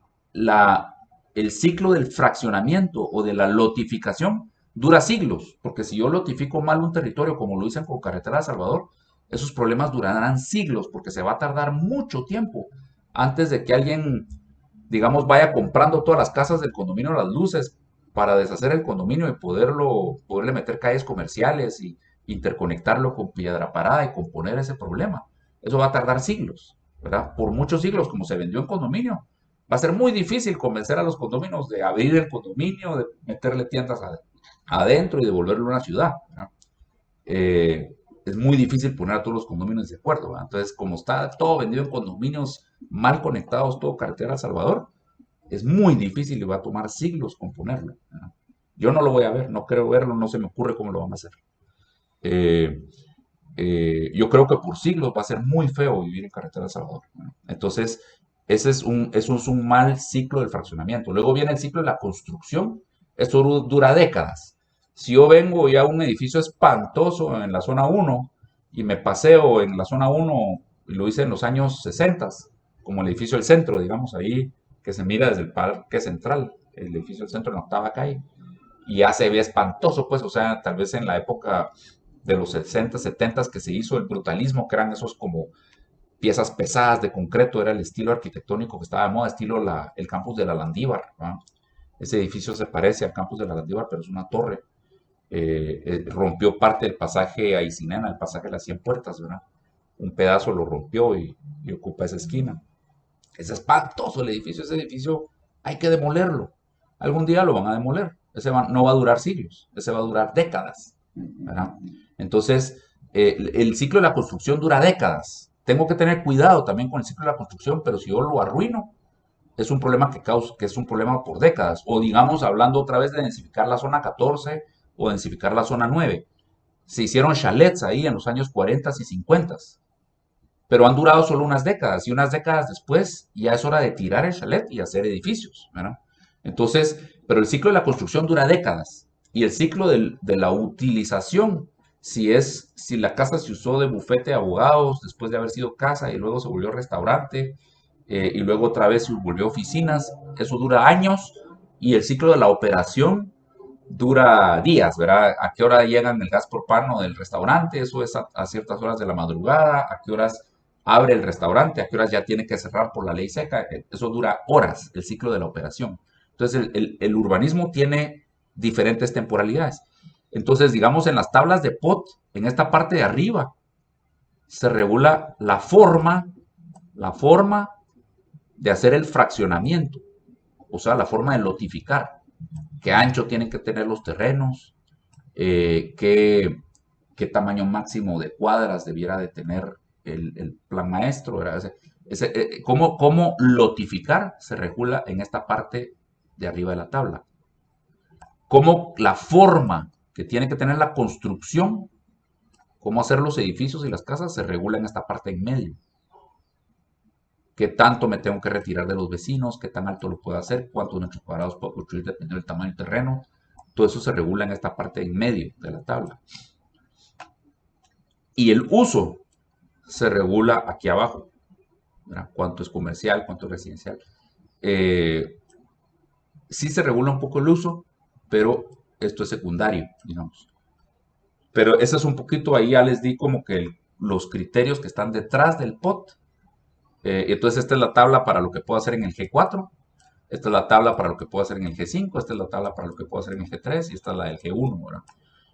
el ciclo del fraccionamiento o de la lotificación dura siglos, porque si yo lotifico mal un territorio, como lo dicen con Carretera de Salvador, esos problemas durarán siglos, porque se va a tardar mucho tiempo antes de que alguien, digamos, vaya comprando todas las casas del condominio, las luces, para deshacer el condominio y poderle meter calles comerciales y interconectarlo con piedra parada y componer ese problema. Eso va a tardar siglos, ¿verdad? Por muchos siglos, como se vendió en condominio. Va a ser muy difícil convencer a los condominios de abrir el condominio, de meterle tiendas adentro y devolverlo a una ciudad, ¿verdad? Es muy difícil poner a todos los condominios de acuerdo, ¿verdad? Entonces, como está todo vendido en condominios mal conectados, todo Carretera El Salvador, es muy difícil y va a tomar siglos componerlo, ¿verdad? Yo no lo voy a ver, no creo verlo, no se me ocurre cómo lo van a hacer. Yo creo que por siglos va a ser muy feo vivir en Carretera de Salvador, ¿no? Entonces, eso es un mal ciclo del fraccionamiento. Luego viene el ciclo de la construcción. Esto dura décadas. Si yo vengo ya a un edificio espantoso en la zona 1 y me paseo en la zona 1 y lo hice en los años 60, como el edificio del centro, digamos, ahí que se mira desde el Parque Central, el edificio del centro en la 8ª calle, y ya se ve espantoso, pues, o sea, tal vez en la época de los 60, 70 que se hizo el brutalismo, que eran esos como piezas pesadas de concreto, era el estilo arquitectónico que estaba de moda, estilo el campus de la Landívar, ¿no? Ese edificio se parece al campus de la Landívar, pero es una torre. Rompió parte del pasaje a Isinena, el pasaje de las 100 puertas, ¿verdad? Un pedazo lo rompió y ocupa esa esquina. Es espantoso el edificio, ese edificio hay que demolerlo. Algún día lo van a demoler. No va a durar siglos, ese va a durar décadas, ¿verdad? Entonces, el ciclo de la construcción dura décadas. Tengo que tener cuidado también con el ciclo de la construcción, pero si yo lo arruino, es un problema que es un problema por décadas. O digamos, hablando otra vez de densificar la zona 14 o densificar la zona 9. Se hicieron chalets ahí en los años 40 y 50, pero han durado solo unas décadas, y unas décadas después ya es hora de tirar el chalet y hacer edificios, ¿verdad? Entonces, pero el ciclo de la construcción dura décadas, y el ciclo de la utilización, si la casa se usó de bufete de abogados después de haber sido casa y luego se volvió restaurante, y luego otra vez se volvió oficinas, eso dura años, y el ciclo de la operación dura días, ¿verdad? ¿A qué hora llegan el gas propano del restaurante? Eso es a ciertas horas de la madrugada. ¿A qué horas abre el restaurante? ¿A qué horas ya tiene que cerrar por la ley seca? Eso dura horas, el ciclo de la operación. Entonces, el urbanismo tiene diferentes temporalidades. Entonces, digamos, en las tablas de POT, en esta parte de arriba, se regula la forma de hacer el fraccionamiento, o sea, la forma de lotificar. Qué ancho tienen que tener los terrenos, qué tamaño máximo de cuadras debiera de tener el plan maestro, ¿verdad? Cómo lotificar se regula en esta parte de arriba de la tabla. Cómo la forma que tiene que tener la construcción, cómo hacer los edificios y las casas se regula en esta parte en medio. Qué tanto me tengo que retirar de los vecinos, qué tan alto lo puedo hacer, cuántos metros cuadrados puedo construir dependiendo del tamaño del terreno. Todo eso se regula en esta parte en medio de la tabla. Y el uso se regula aquí abajo, ¿verdad? Cuánto es comercial, cuánto es residencial. Sí se regula un poco el uso, pero esto es secundario, digamos. Pero eso es un poquito, ahí ya les di como que los criterios que están detrás del POT. Entonces esta es la tabla para lo que puedo hacer en el G4, esta es la tabla para lo que puedo hacer en el G5, esta es la tabla para lo que puedo hacer en el G3 y esta es la del G1, ¿verdad?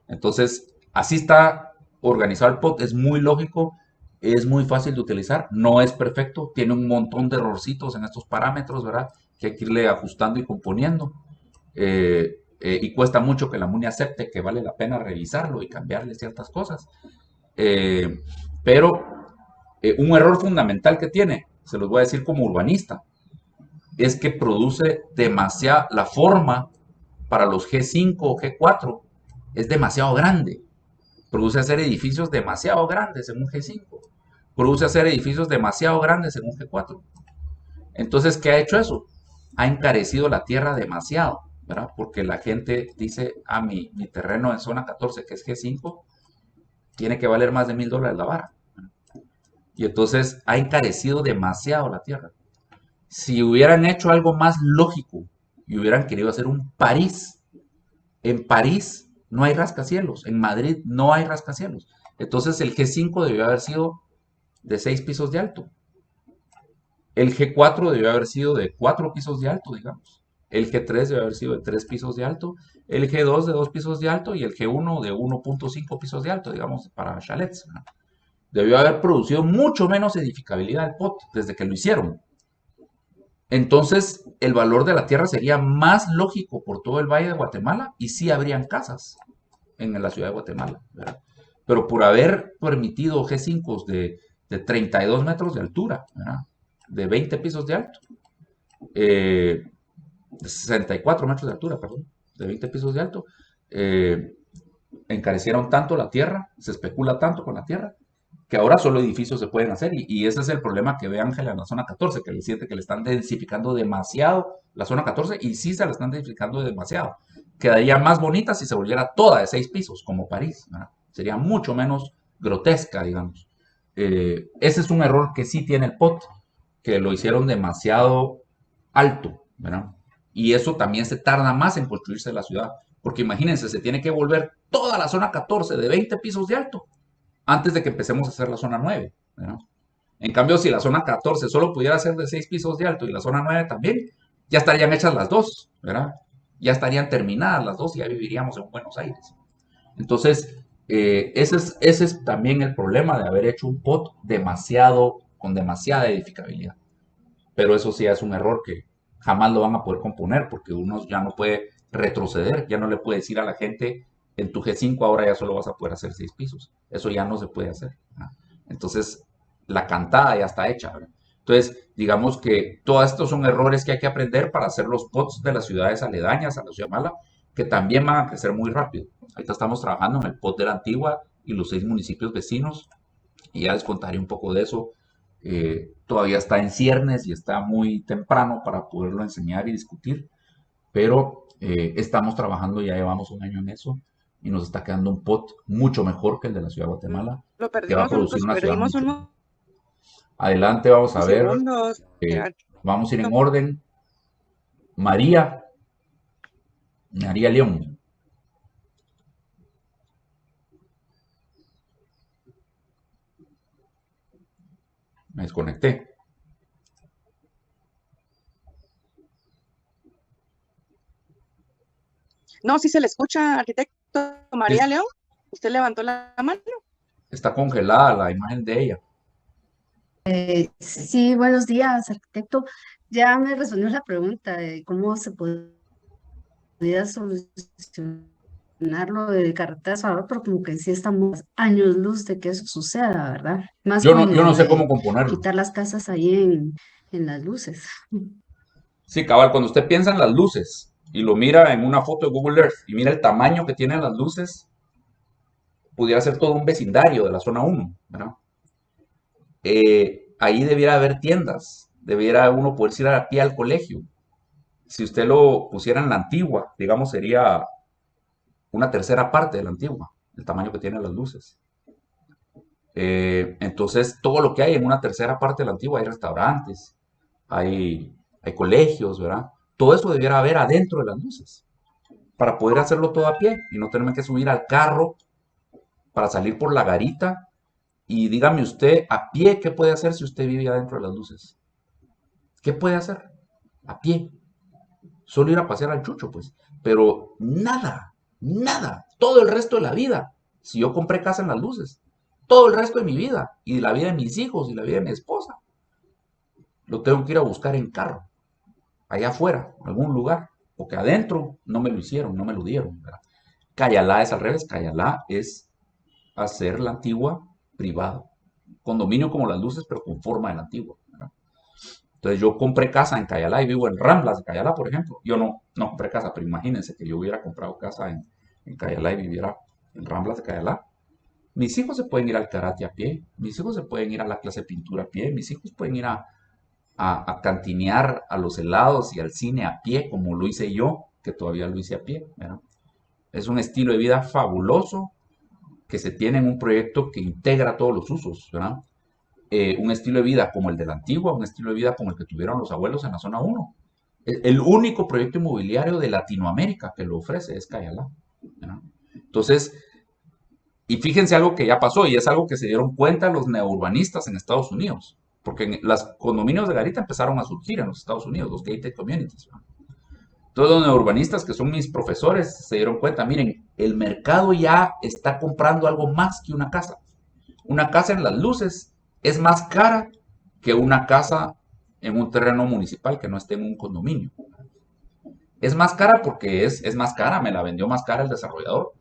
Entonces, así está organizado el POT, es muy lógico, es muy fácil de utilizar, no es perfecto, tiene un montón de errorcitos en estos parámetros, ¿verdad? Que hay que irle ajustando y componiendo. Y cuesta mucho que la MUNI acepte que vale la pena revisarlo y cambiarle ciertas cosas. Pero un error fundamental que tiene, se los voy a decir como urbanista, es que produce demasiada, la forma para los G5 o G4 es demasiado grande. Produce hacer edificios demasiado grandes en un G5. Produce hacer edificios demasiado grandes en un G4. Entonces, ¿qué ha hecho eso? Ha encarecido la tierra demasiado, ¿verdad? Porque la gente dice, mi terreno en zona 14, que es G5, tiene que valer más de $1,000 la vara. Y entonces ha encarecido demasiado la tierra. Si hubieran hecho algo más lógico y hubieran querido hacer un París, en París no hay rascacielos, en Madrid no hay rascacielos. Entonces el G5 debió haber sido de 6 pisos de alto. El G4 debió haber sido de 4 pisos de alto, digamos. El G3 debió haber sido de 3 pisos de alto. El G2 de 2 pisos de alto y el G1 de 1.5 pisos de alto, digamos, para chalets, ¿no? Debió haber producido mucho menos edificabilidad del POT desde que lo hicieron. Entonces, el valor de la tierra sería más lógico por todo el Valle de Guatemala y sí habrían casas en la ciudad de Guatemala, ¿verdad? Pero por haber permitido G5 de 32 metros de altura, ¿verdad? De 20 pisos de alto, 64 metros de altura, perdón, de 20 pisos de alto, encarecieron tanto la tierra, se especula tanto con la tierra, que ahora solo edificios se pueden hacer y ese es el problema que ve Ángela en la zona 14, que le siente que le están densificando demasiado la zona 14 y sí se la están densificando demasiado. Quedaría más bonita si se volviera toda de 6 pisos, como París, ¿verdad? Sería mucho menos grotesca, digamos. Ese es un error que sí tiene el POT, que lo hicieron demasiado alto, ¿verdad? Y eso también se tarda más en construirse la ciudad, porque imagínense, se tiene que volver toda la zona 14 de 20 pisos de alto antes de que empecemos a hacer la zona 9, ¿verdad? En cambio, si la zona 14 solo pudiera ser de 6 pisos de alto y la zona 9 también, ya estarían hechas las dos, ¿verdad? Ya estarían terminadas las dos y ya viviríamos en Buenos Aires. Entonces, ese es también el problema de haber hecho un POT con demasiada edificabilidad. Pero eso sí es un error que jamás lo van a poder componer porque uno ya no puede retroceder, ya no le puede decir a la gente, en tu G5 ahora ya solo vas a poder hacer 6 pisos. Eso ya no se puede hacer, ¿verdad? Entonces, la cantada ya está hecha, ¿verdad? Entonces, digamos que todos estos son errores que hay que aprender para hacer los POTs de las ciudades aledañas a la ciudad mala, que también van a crecer muy rápido. Ahorita estamos trabajando en el POT de la Antigua y los 6 municipios vecinos, y ya les contaré un poco de eso. Todavía está en ciernes y está muy temprano para poderlo enseñar y discutir, pero estamos trabajando, ya llevamos un año en eso, y nos está quedando un POT mucho mejor que el de la ciudad de Guatemala, Lo que va a perdimos, producir una ciudad perdimos mucho. unos Adelante, vamos a ver, segundos. vamos a ir en orden. María León. Me desconecté. No, sí se le escucha, arquitecto María León. Usted levantó la mano. Está congelada la imagen de ella. Sí, buenos días, arquitecto. Ya me respondió la pregunta de cómo se podría solucionar lo de Carretera de Salvador, pero como que sí estamos años luz de que eso suceda, ¿verdad? Más Yo con no lo sé cómo de componerlo. quitar las casas ahí en las luces. Sí, cabal, cuando usted piensa en las luces y lo mira en una foto de Google Earth y mira el tamaño que tienen las luces, pudiera ser todo un vecindario de la zona 1, ¿verdad? Ahí debiera haber tiendas, debiera uno poder ir a pie al colegio. Si usted lo pusiera en la Antigua, digamos, sería una tercera parte de la Antigua, el tamaño que tienen las luces. Entonces, todo lo que hay en una tercera parte de la Antigua, hay restaurantes, hay colegios, ¿verdad? Todo eso debiera haber adentro de las luces, para poder hacerlo todo a pie y no tenerme que subir al carro para salir por la garita. Y dígame usted, a pie, ¿qué puede hacer si usted vive adentro de las luces? ¿Qué puede hacer? A pie. Solo ir a pasear al chucho, pues. Pero nada, nada. Todo el resto de la vida. Si yo compré casa en las luces, todo el resto de mi vida, y la vida de mis hijos, y la vida de mi esposa, lo tengo que ir a buscar en carro, allá afuera, en algún lugar, porque adentro no me lo hicieron, no me lo dieron, ¿verdad? Cayalá es al revés. Cayalá es hacer la Antigua privado. Condominio como las luces, pero con forma de la Antigua, ¿verdad? Entonces yo compré casa en Cayalá y vivo en Ramblas de Cayalá, por ejemplo. Yo no compré casa, pero imagínense que yo hubiera comprado casa en Cayalá y viviera en Ramblas de Cayalá. Mis hijos se pueden ir al karate a pie, mis hijos se pueden ir a la clase de pintura a pie, mis hijos pueden ir a cantinear a los helados y al cine a pie, como lo hice yo, que todavía lo hice a pie, ¿verdad? Es un estilo de vida fabuloso que se tiene en un proyecto que integra todos los usos, ¿verdad? Un estilo de vida como el de la Antigua, un estilo de vida como el que tuvieron los abuelos en la zona 1. El único proyecto inmobiliario de Latinoamérica que lo ofrece es Cayalá, ¿verdad? Entonces, y fíjense algo que ya pasó y es algo que se dieron cuenta los neourbanistas en Estados Unidos, porque los condominios de garita empezaron a surgir en los Estados Unidos, los gated communities, ¿verdad? Todos los neourbanistas que son mis profesores se dieron cuenta, miren, el mercado ya está comprando algo más que una casa. Una casa en las luces es más cara que una casa en un terreno municipal que no esté en un condominio. Es más cara porque es más cara, me la vendió más cara el desarrollador.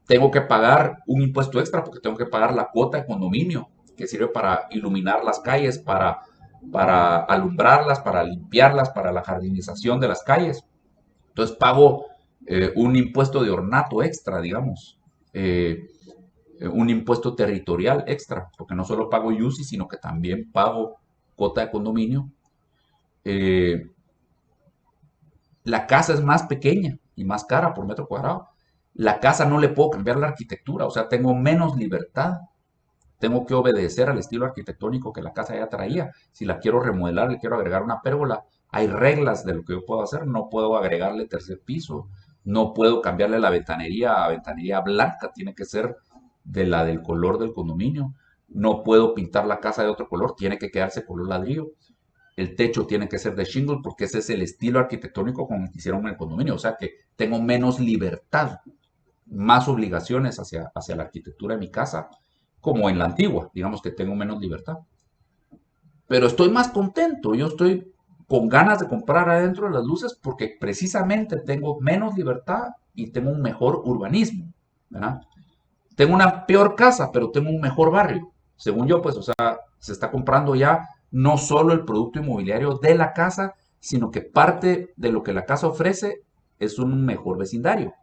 Tengo que pagar un impuesto extra porque tengo que pagar la cuota de condominio que sirve para iluminar las calles, para alumbrarlas, para limpiarlas, para la jardinización de las calles. Entonces pago un impuesto de ornato extra, digamos, un impuesto territorial extra, porque no solo pago UCI, sino que también pago cuota de condominio. La casa es más pequeña y más cara por metro cuadrado. La casa no le puedo cambiar la arquitectura, o sea, tengo menos libertad. Tengo que obedecer al estilo arquitectónico que la casa ya traía. Si la quiero remodelar, le quiero agregar una pérgola, hay reglas de lo que yo puedo hacer. No puedo agregarle tercer piso, no puedo cambiarle la ventanería a ventanería blanca, tiene que ser del color del condominio. No puedo pintar la casa de otro color, tiene que quedarse color ladrillo. El techo tiene que ser de shingle porque ese es el estilo arquitectónico con el que hicieron en el condominio. O sea que tengo menos libertad, más obligaciones hacia la arquitectura de mi casa, como en la antigua. Digamos que tengo menos libertad. Pero estoy más contento. Yo estoy con ganas de comprar adentro de las luces porque precisamente tengo menos libertad y tengo un mejor urbanismo, ¿verdad? Tengo una peor casa, pero tengo un mejor barrio. Según yo, pues, o sea, se está comprando ya no solo el producto inmobiliario de la casa, sino que parte de lo que la casa ofrece es un mejor vecindario.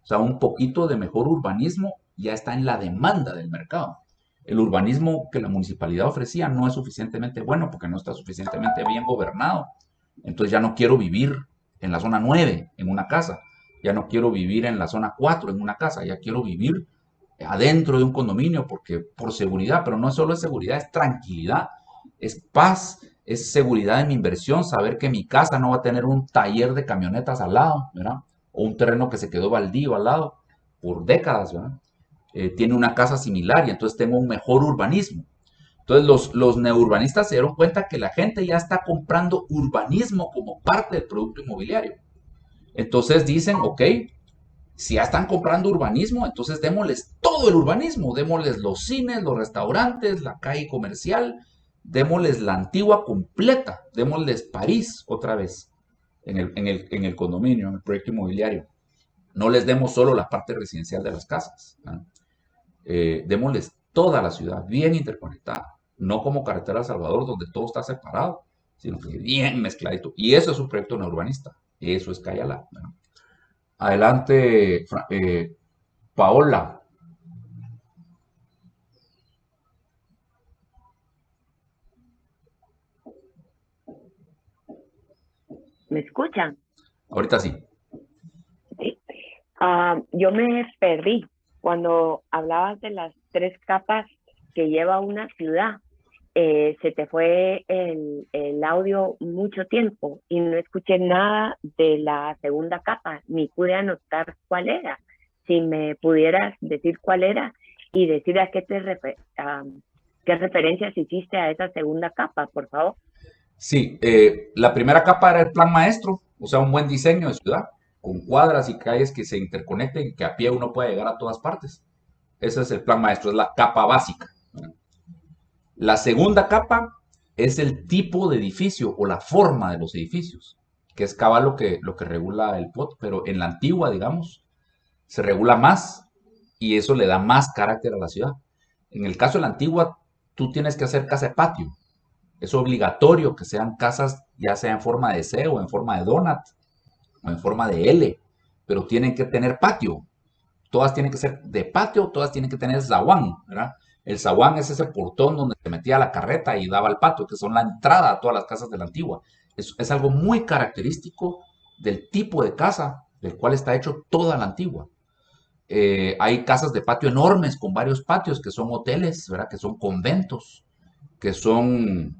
O sea, un poquito de mejor urbanismo ya está en la demanda del mercado. El urbanismo que la municipalidad ofrecía no es suficientemente bueno porque no está suficientemente bien gobernado. Entonces ya no quiero vivir en la zona 9 en una casa, ya no quiero vivir en la zona 4 en una casa, ya quiero vivir adentro de un condominio porque por seguridad, pero no solo es seguridad, es tranquilidad, es paz, es seguridad en mi inversión, saber que mi casa no va a tener un taller de camionetas al lado, ¿verdad? O un terreno que se quedó baldío al lado por décadas, ¿verdad? Tiene una casa similar y entonces tengo un mejor urbanismo. Entonces los neurbanistas se dieron cuenta que la gente ya está comprando urbanismo como parte del producto inmobiliario. Entonces dicen, ok, si ya están comprando urbanismo, entonces démosles todo el urbanismo, démosles los cines, los restaurantes, la calle comercial, démosles la antigua completa, démosles París otra vez en el condominio, en el proyecto inmobiliario. No les demos solo la parte residencial de las casas, ¿no? Démosles toda la ciudad bien interconectada, no como Carretera Salvador donde todo está separado, sino que bien mezcladito. Y eso es un proyecto neurbanista, eso es Cayala, ¿no? Adelante, Paola. ¿Me escuchan? Ahorita sí. Sí. Yo me perdí cuando hablabas de las 3 capas que lleva una ciudad. Se te fue el audio mucho tiempo y no escuché nada de la segunda capa, ni pude anotar cuál era. Si me pudieras decir cuál era y decir a qué qué referencias hiciste a esa segunda capa, por favor. Sí, la primera capa era el plan maestro, o sea, un buen diseño de ciudad, con cuadras y calles que se interconecten y que a pie uno pueda llegar a todas partes. Ese es el plan maestro, es la capa básica. La segunda capa es el tipo de edificio o la forma de los edificios, que es cabal lo que regula el POT, pero en la antigua, digamos, se regula más y eso le da más carácter a la ciudad. En el caso de la antigua, tú tienes que hacer casa de patio. Es obligatorio que sean casas, ya sea en forma de C o en forma de donut o en forma de L, pero tienen que tener patio. Todas tienen que ser de patio, todas tienen que tener zaguán, ¿verdad? El zaguán es ese portón donde se metía la carreta y daba al patio, que son la entrada a todas las casas de la antigua. Es algo muy característico del tipo de casa del cual está hecho toda la antigua. Hay casas de patio enormes con varios patios que son hoteles, ¿verdad? Que son conventos, que son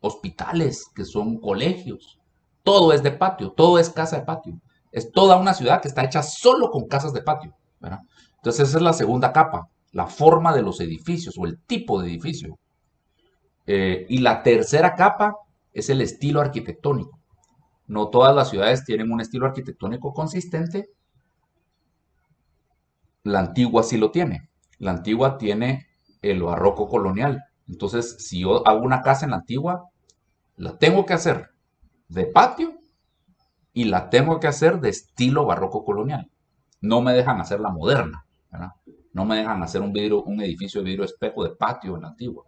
hospitales, que son colegios. Todo es de patio, todo es casa de patio. Es toda una ciudad que está hecha solo con casas de patio, ¿verdad? Entonces esa es la segunda capa, la forma de los edificios o el tipo de edificio. Y la tercera capa es el estilo arquitectónico. No todas las ciudades tienen un estilo arquitectónico consistente. La antigua sí lo tiene. La antigua tiene el barroco colonial. Entonces, si yo hago una casa en la antigua, la tengo que hacer de patio y la tengo que hacer de estilo barroco colonial. No me dejan hacer la moderna, ¿verdad? No me dejan hacer un edificio de vidrio espejo de patio en la antigua.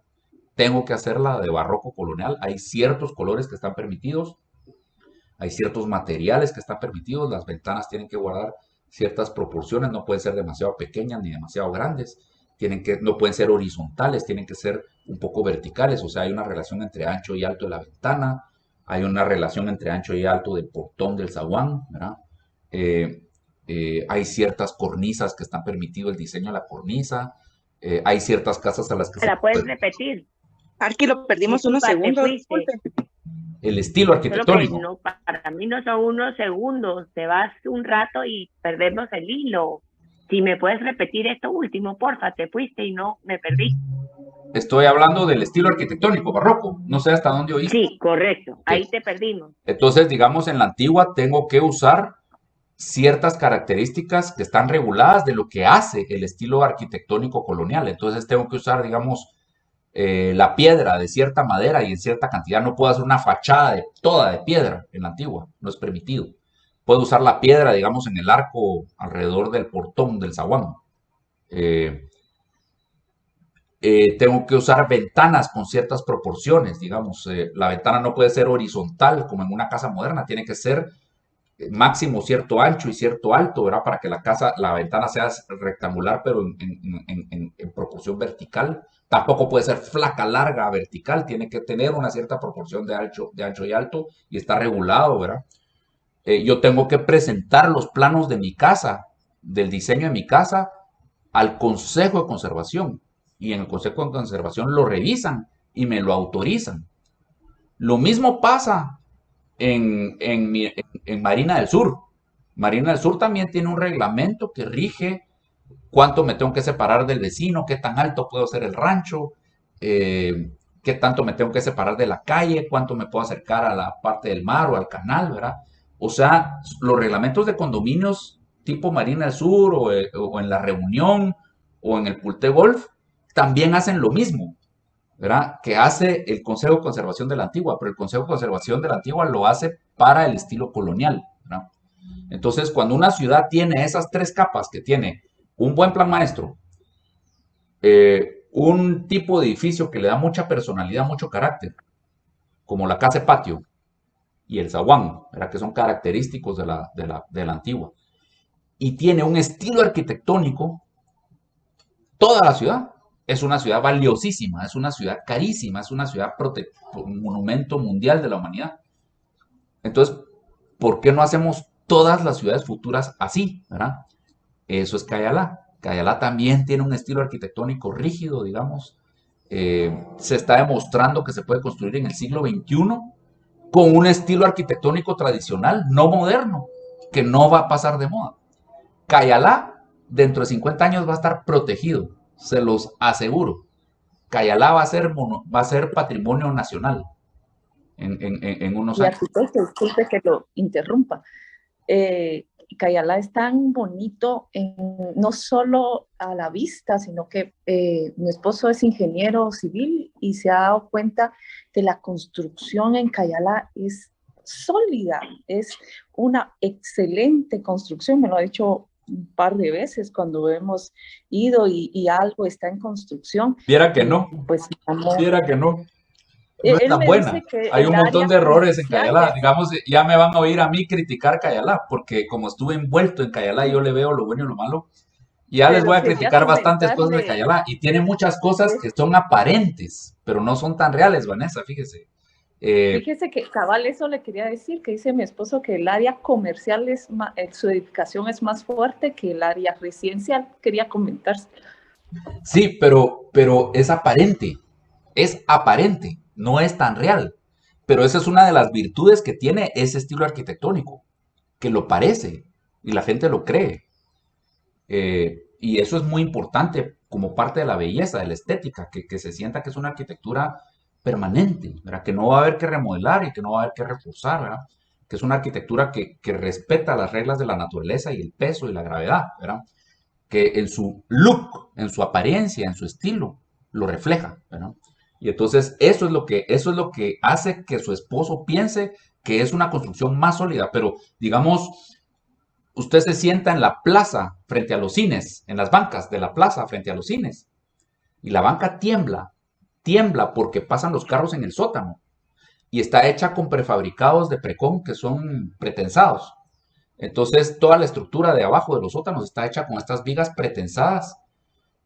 Tengo que hacerla de barroco colonial. Hay ciertos colores que están permitidos. hay ciertos materiales que están permitidos, las ventanas tienen que guardar ciertas proporciones, no pueden ser demasiado pequeñas ni demasiado grandes, no pueden ser horizontales, tienen que ser un poco verticales, o sea, hay una relación entre ancho y alto de la ventana, hay una relación entre ancho y alto del portón del zaguán, ¿verdad? Hay ciertas cornisas que están permitido el diseño de la cornisa, hay ciertas casas a las que ¿La puedes repetir? Arqui, lo perdimos unos Disculpa, te segundos. fuiste. Disculpe. El estilo Solo que arquitectónico. no, para mí no son unos segundos, te vas un rato y perdemos el hilo. Si me puedes repetir esto último, porfa, te fuiste y no, me perdí. Estoy hablando del estilo arquitectónico barroco, no sé hasta dónde oíste. Sí, correcto, ahí te perdimos. Entonces, digamos, en la antigua tengo que usar ciertas características que están reguladas de lo que hace el estilo arquitectónico colonial. Entonces tengo que usar, digamos, la piedra de cierta madera y en cierta cantidad. No puedo hacer una fachada toda de piedra en la antigua, no es permitido. Puedo usar la piedra, digamos, en el arco alrededor del portón del zaguán. Tengo que usar ventanas con ciertas proporciones, digamos. La ventana no puede ser horizontal como en una casa moderna, tiene que ser máximo cierto ancho y cierto alto, ¿verdad? Para que la ventana sea rectangular, pero en proporción vertical. Tampoco puede ser flaca, larga, vertical. Tiene que tener una cierta proporción de ancho y alto y está regulado, ¿verdad? Yo tengo que presentar los planos de mi casa, del diseño de mi casa, al Consejo de Conservación. Y en el Consejo de Conservación lo revisan y me lo autorizan. Lo mismo pasa en Marina del Sur. Marina del Sur también tiene un reglamento que rige cuánto me tengo que separar del vecino, qué tan alto puedo hacer el rancho, qué tanto me tengo que separar de la calle, cuánto me puedo acercar a la parte del mar o al canal, ¿verdad? O sea, los reglamentos de condominios tipo Marina del Sur o en La Reunión o en el Pulte Golf también hacen lo mismo, ¿verdad? Que hace el Consejo de Conservación de la Antigua, pero el Consejo de Conservación de la Antigua lo hace para el estilo colonial, ¿verdad? Entonces, cuando una ciudad tiene esas tres capas, que tiene un buen plan maestro, un tipo de edificio que le da mucha personalidad, mucho carácter, como la casa de patio y el zaguán, ¿verdad? Que son característicos de la Antigua, y tiene un estilo arquitectónico, toda la ciudad es una ciudad valiosísima, es una ciudad carísima, es una ciudad un monumento mundial de la humanidad. Entonces, ¿por qué no hacemos todas las ciudades futuras así, ¿verdad? Eso es Cayalá. Cayalá también tiene un estilo arquitectónico rígido, digamos. Se está demostrando que se puede construir en el siglo XXI con un estilo arquitectónico tradicional, no moderno, que no va a pasar de moda. Cayalá, dentro de 50 años, va a estar protegido, se los aseguro. Cayalá va a ser patrimonio nacional en unos Y años. arquitecto, disculpe que lo interrumpa. Cayalá es tan bonito, no solo a la vista, sino que mi esposo es ingeniero civil y se ha dado cuenta que la construcción en Cayalá es sólida, es una excelente construcción, me lo ha dicho un par de veces cuando hemos ido y algo está en construcción. Viera que no, pues, viera que no. No es él tan me buena. dice que Hay un el montón área de errores en comercial Cayalá. es- Digamos, ya me van a oír a mí criticar Cayalá, porque como estuve envuelto en Cayalá, yo le veo lo bueno y lo malo. Y ya les Pero voy a quería criticar bastantes cosas de comentarle- Cayalá. Y tiene muchas cosas que son aparentes, pero no son tan reales, Vanessa, fíjese. Fíjese que cabal, eso le quería decir, que dice mi esposo que el área comercial su edificación es más fuerte que el área residencial. Quería comentar. Sí, pero es aparente, no es tan real. Pero esa es una de las virtudes que tiene ese estilo arquitectónico, que lo parece y la gente lo cree. Y eso es muy importante como parte de la belleza, de la estética, que se sienta que es una arquitectura permanente, ¿verdad? Que no va a haber que remodelar y que no va a haber que reforzar, ¿verdad? Que es una arquitectura que respeta las reglas de la naturaleza y el peso y la gravedad, ¿verdad? Que en su look, en su apariencia, en su estilo, lo refleja, ¿verdad? Y entonces eso es lo que hace que su esposo piense que es una construcción más sólida. Pero digamos, usted se sienta en la plaza frente a los cines, en las bancas de la plaza frente a los cines, y la banca tiembla porque pasan los carros en el sótano. y está hecha con prefabricados de precon que son pretensados. Entonces, toda la estructura de abajo de los sótanos está hecha con estas vigas pretensadas,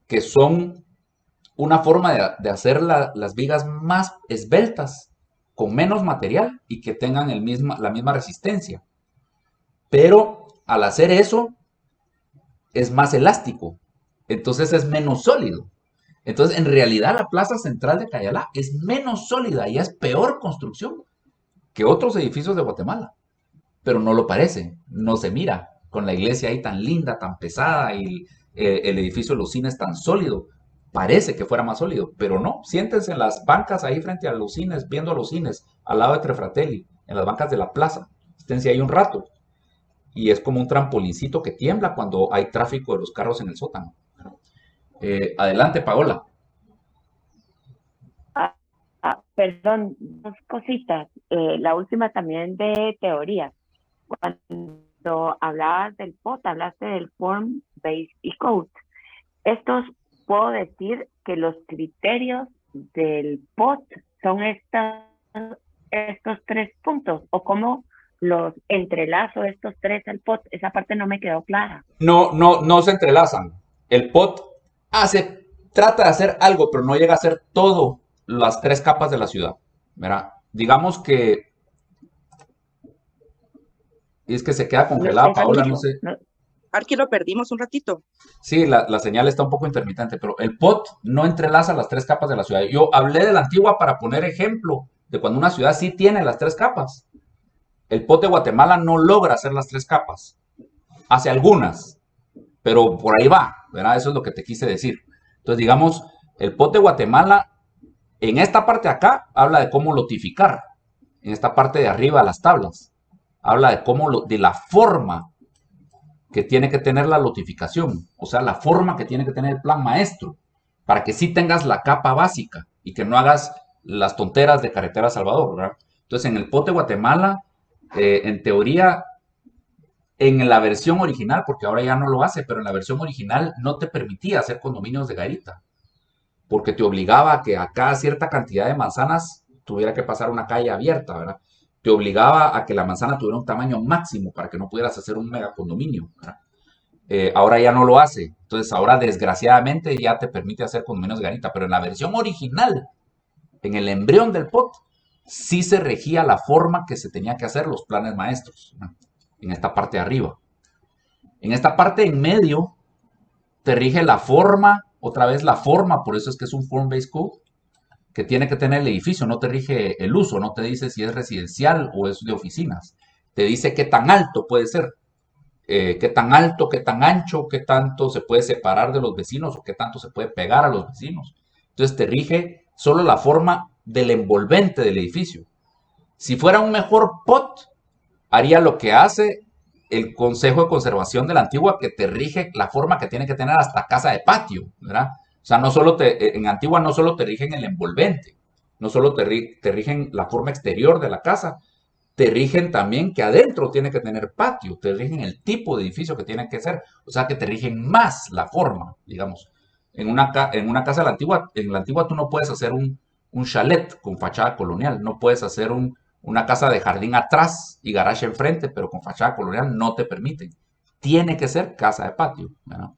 que son una forma de hacer las vigas más esbeltas, con menos material y que tengan la misma resistencia. Pero al hacer eso, es más elástico, entonces es menos sólido. Entonces, en realidad, la plaza central de Cayalá es menos sólida y es peor construcción que otros edificios de Guatemala. Pero no lo parece, no se mira, con la iglesia ahí tan linda, tan pesada y el edificio de los cines tan sólido. Parece que fuera más sólido, pero no. Siéntense en las bancas ahí frente a los cines, viendo los cines, al lado de Trefratelli, en las bancas de la plaza. Esténse ahí un rato. Y es como un trampolincito que tiembla cuando hay tráfico de los carros en el sótano. Adelante, Paola. Perdón, dos cositas. La última también de teoría. Cuando hablabas del POT, hablaste del Form, Base y Code. Estos, puedo decir que los criterios del POT son estos 3 puntos, o cómo los entrelazo estos 3 al POT. Esa parte no me quedó clara. No se entrelazan. El POT trata de hacer algo, pero no llega a hacer todo las 3 capas de la ciudad. ¿Verdad? Digamos que es que se queda congelada, Paola, no sé. Arqui, lo perdimos un ratito. Sí, la señal está un poco intermitente, pero el POT no entrelaza las 3 capas de la ciudad. Yo hablé de la Antigua para poner ejemplo de cuando una ciudad sí tiene las 3 capas. El POT de Guatemala no logra hacer las 3 capas. Hace algunas, pero por ahí va, ¿verdad? Eso es lo que te quise decir. Entonces, digamos, el POT de Guatemala, en esta parte de acá, habla de cómo lotificar. En esta parte de arriba, las tablas, habla de de la forma que tiene que tener la lotificación, o sea, la forma que tiene que tener el plan maestro, para que sí tengas la capa básica y que no hagas las tonteras de Carretera Salvador, ¿verdad? Entonces, en el POT de Guatemala, en teoría, en la versión original, porque ahora ya no lo hace, pero en la versión original no te permitía hacer condominios de garita, porque te obligaba a que a cada cierta cantidad de manzanas tuviera que pasar una calle abierta, ¿verdad? Te obligaba a que la manzana tuviera un tamaño máximo para que no pudieras hacer un megacondominio, ¿verdad? Ahora ya no lo hace, entonces ahora desgraciadamente ya te permite hacer condominios de garita, pero en la versión original, en el embrión del POT, sí se regía la forma que se tenía que hacer los planes maestros, ¿no? En esta parte de arriba. En esta parte en medio te rige la forma, otra vez la forma, por eso es que es un Form-Based Code, que tiene que tener el edificio, no te rige el uso, no te dice si es residencial o es de oficinas. Te dice qué tan alto puede ser, qué tan alto, qué tan ancho, qué tanto se puede separar de los vecinos o qué tanto se puede pegar a los vecinos. Entonces te rige solo la forma del envolvente del edificio. Si fuera un mejor POT, haría lo que hace el Consejo de Conservación de la Antigua, que te rige la forma que tiene que tener hasta casa de patio, ¿verdad? O sea, en Antigua no solo te rigen el envolvente, no solo te rigen la forma exterior de la casa, te rigen también que adentro tiene que tener patio, te rigen el tipo de edificio que tiene que ser, o sea, que te rigen más la forma, digamos. En una casa en la Antigua tú no puedes hacer un chalet con fachada colonial, no puedes hacer una casa de jardín atrás y garaje enfrente, pero con fachada colonial no te permiten. Tiene que ser casa de patio, ¿verdad?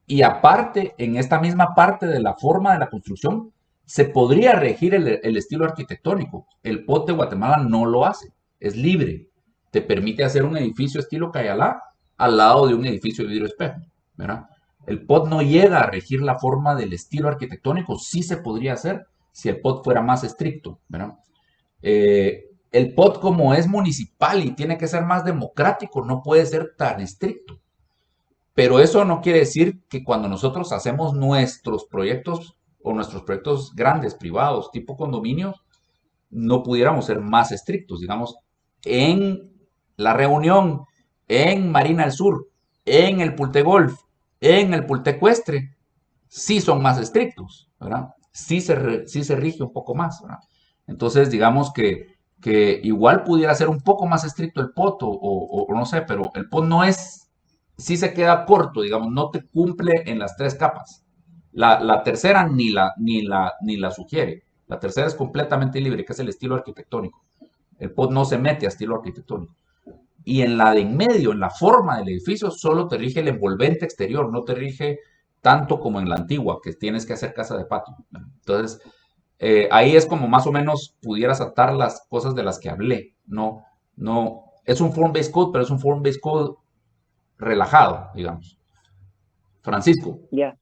Y aparte, en esta misma parte de la forma de la construcción, se podría regir el estilo arquitectónico. El POT de Guatemala no lo hace, es libre. Te permite hacer un edificio estilo Cayalá al lado de un edificio de vidrio espejo, ¿verdad? El POT no llega a regir la forma del estilo arquitectónico, sí se podría hacer si el POT fuera más estricto, ¿verdad? El POT, como es municipal y tiene que ser más democrático, no puede ser tan estricto. Pero eso no quiere decir que cuando nosotros hacemos nuestros proyectos o nuestros proyectos grandes, privados, tipo condominios, no pudiéramos ser más estrictos. Digamos, en La Reunión, en Marina del Sur, en el Pulte Golf, en el Pulte Ecuestre, sí son más estrictos, ¿verdad? Sí se rige un poco más, ¿verdad? Entonces, digamos que igual pudiera ser un poco más estricto el POT o no sé, pero el POT no es, sí se queda corto, digamos, no te cumple en las 3 capas. La tercera ni la sugiere. La tercera es completamente libre, que es el estilo arquitectónico. El POT no se mete a estilo arquitectónico. Y en la de en medio, en la forma del edificio, solo te rige el envolvente exterior, no te rige tanto como en la antigua, que tienes que hacer casa de patio. Entonces, ahí es como más o menos pudieras atar las cosas de las que hablé. No, no, es un form-based code, pero es un form-based code relajado, digamos. Francisco. Ya.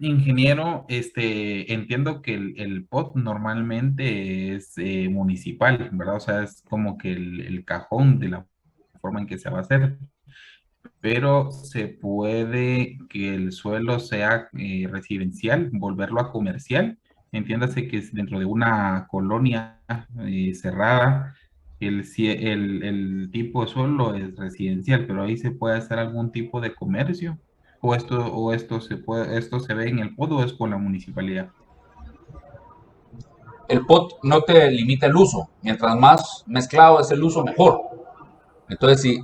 Ingeniero, entiendo que el POT normalmente es municipal, ¿verdad? O sea, es como que el cajón de la forma en que se va a hacer, pero se puede que el suelo sea residencial, volverlo a comercial. Entiéndase que es dentro de una colonia cerrada, el tipo de suelo es residencial, pero ahí se puede hacer algún tipo de comercio. Esto se ve en el POD o es con la municipalidad. El POT no te limita el uso. Mientras más mezclado es el uso, mejor. Entonces,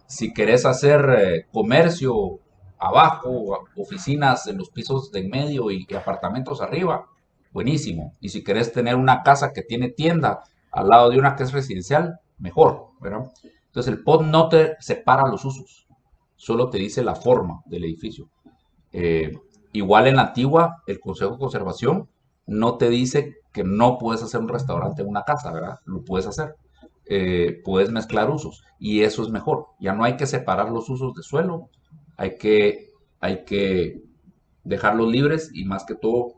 si querés hacer comercio abajo, oficinas en los pisos de en medio y apartamentos arriba, buenísimo. Y si querés tener una casa que tiene tienda al lado de una que es residencial, mejor, ¿verdad? Entonces, el POT no te separa los usos, solo te dice la forma del edificio. Igual en la antigua, el Consejo de Conservación no te dice que no puedes hacer un restaurante en una casa, ¿verdad? Lo puedes hacer. Puedes mezclar usos y eso es mejor. Ya no hay que separar los usos de suelo, hay que dejarlos libres y más que todo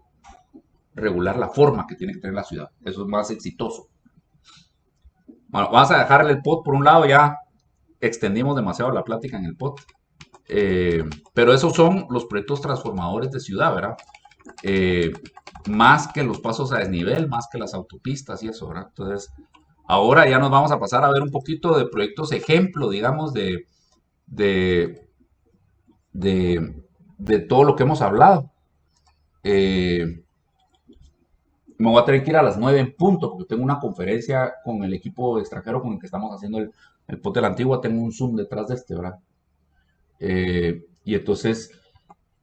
regular la forma que tiene que tener la ciudad. Eso es más exitoso. Bueno, vamos a dejarle el POT por un lado, ya extendimos demasiado la plática en el POT. Pero esos son los proyectos transformadores de ciudad, ¿verdad? Más que los pasos a desnivel, más que las autopistas y eso, ¿verdad? Entonces, ahora ya nos vamos a pasar a ver un poquito de proyectos ejemplo, digamos, de todo lo que hemos hablado. Me voy a tener que ir a las 9 en punto, porque tengo una conferencia con el equipo extranjero con el que estamos haciendo el POT de la Antigua. Tengo un Zoom detrás de este, ¿verdad? Y entonces,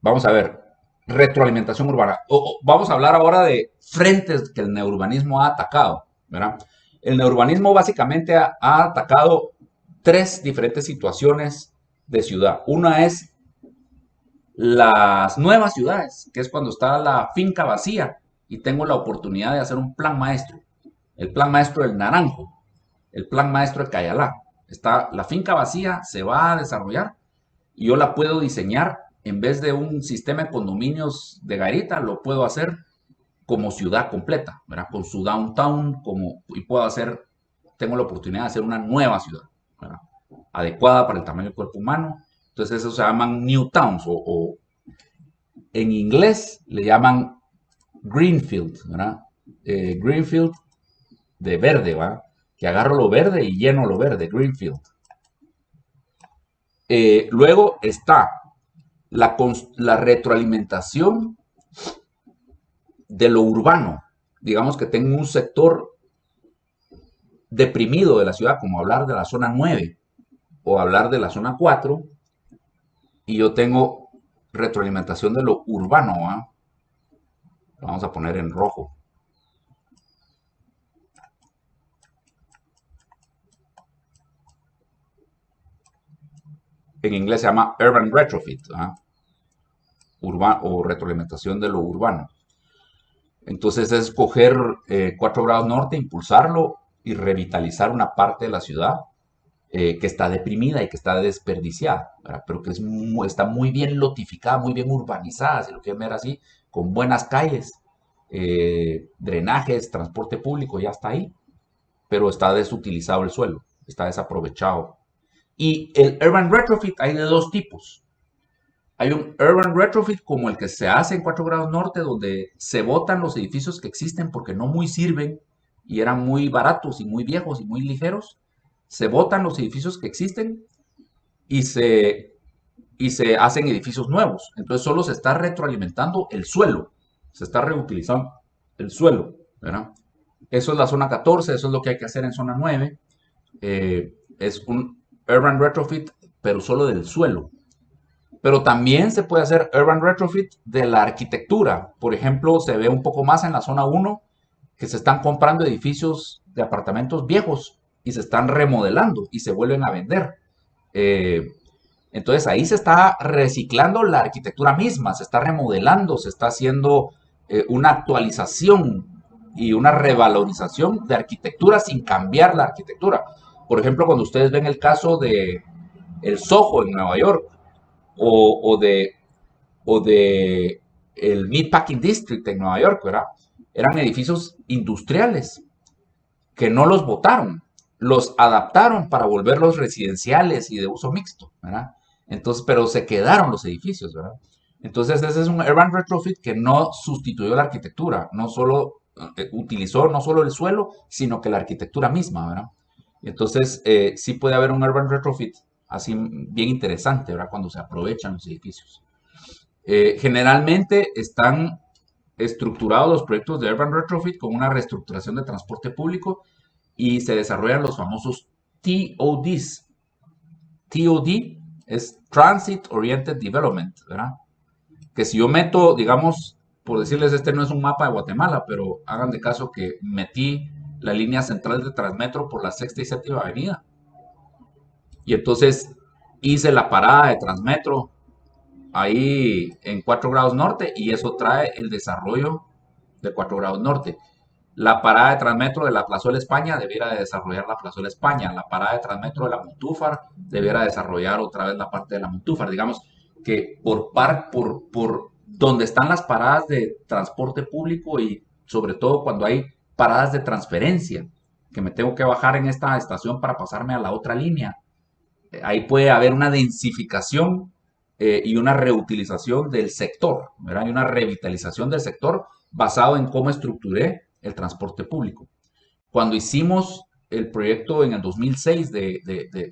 vamos a ver, retroalimentación urbana. Vamos a hablar ahora de frentes que el neurbanismo ha atacado, ¿verdad? El neurbanismo básicamente ha atacado 3 diferentes situaciones de ciudad. Una es las nuevas ciudades, que es cuando está la finca vacía y tengo la oportunidad de hacer un plan maestro. El plan maestro del Naranjo, el plan maestro de Cayalá. Está la finca vacía, se va a desarrollar y yo la puedo diseñar en vez de un sistema de condominios de garita, lo puedo hacer como ciudad completa, ¿verdad? Con su downtown, y puedo hacer, tengo la oportunidad de hacer una nueva ciudad, ¿verdad? Adecuada para el tamaño del cuerpo humano. Entonces, eso se llaman new towns, o en inglés le llaman greenfield, ¿verdad? Greenfield de verde, ¿verdad? Que agarro lo verde y lleno lo verde, greenfield. Luego está la retroalimentación de lo urbano. Digamos que tengo un sector deprimido de la ciudad, como hablar de la zona 9 o hablar de la zona 4, y yo tengo retroalimentación de lo urbano, ¿eh? Lo vamos a poner en rojo. En inglés se llama urban retrofit, ¿eh? O retroalimentación de lo urbano. Entonces es coger 4 grados norte, impulsarlo y revitalizar una parte de la ciudad que está deprimida y que está desperdiciada, ¿verdad? Pero que está muy bien lotificada, muy bien urbanizada, si lo quieren ver así, con buenas calles, drenajes, transporte público, ya está ahí, pero está desutilizado el suelo, está desaprovechado. Y el urban retrofit hay de 2 tipos. Hay un urban retrofit como el que se hace en 4 grados norte, donde se botan los edificios que existen porque no muy sirven y eran muy baratos y muy viejos y muy ligeros. Se botan los edificios que existen y se hacen edificios nuevos. Entonces solo se está retroalimentando el suelo, se está reutilizando el suelo, ¿verdad? Eso es la zona 14, eso es lo que hay que hacer en zona 9. Es un urban retrofit, pero solo del suelo. Pero también se puede hacer urban retrofit de la arquitectura. Por ejemplo, se ve un poco más en la zona 1 que se están comprando edificios de apartamentos viejos y se están remodelando y se vuelven a vender. Entonces ahí se está reciclando la arquitectura misma, se está remodelando, se está haciendo una actualización y una revalorización de arquitectura sin cambiar la arquitectura. Por ejemplo, cuando ustedes ven el caso de el Soho en Nueva York o de el Meatpacking District en Nueva York, ¿verdad? Eran edificios industriales que no los botaron, los adaptaron para volverlos residenciales y de uso mixto, ¿verdad? Entonces, pero se quedaron los edificios, ¿verdad? Entonces, ese es un urban retrofit que no sustituyó la arquitectura, no solo utilizó no solo el suelo, sino que la arquitectura misma, ¿verdad? Entonces, sí puede haber un urban retrofit así bien interesante, ¿verdad? Cuando se aprovechan los edificios. Generalmente están estructurados los proyectos de urban retrofit con una reestructuración de transporte público y se desarrollan los famosos TODs. TOD es Transit Oriented Development, ¿verdad? Que si yo meto, digamos, por decirles, este no es un mapa de Guatemala, pero hagan de caso que metí la línea central de Transmetro por la 6ª y 7ª avenida. Y entonces hice la parada de Transmetro ahí en 4 grados norte y eso trae el desarrollo de 4 grados norte. La parada de Transmetro de la Plazuela España debiera de desarrollar la Plazuela España. La parada de Transmetro de la Montúfar debiera desarrollar otra vez la parte de la Montúfar. Digamos que por donde están las paradas de transporte público y sobre todo cuando hay paradas de transferencia, que me tengo que bajar en esta estación para pasarme a la otra línea. Ahí puede haber una densificación y una reutilización del sector, ¿verdad? Y una revitalización del sector basado en cómo estructuré el transporte público. Cuando hicimos el proyecto en el 2006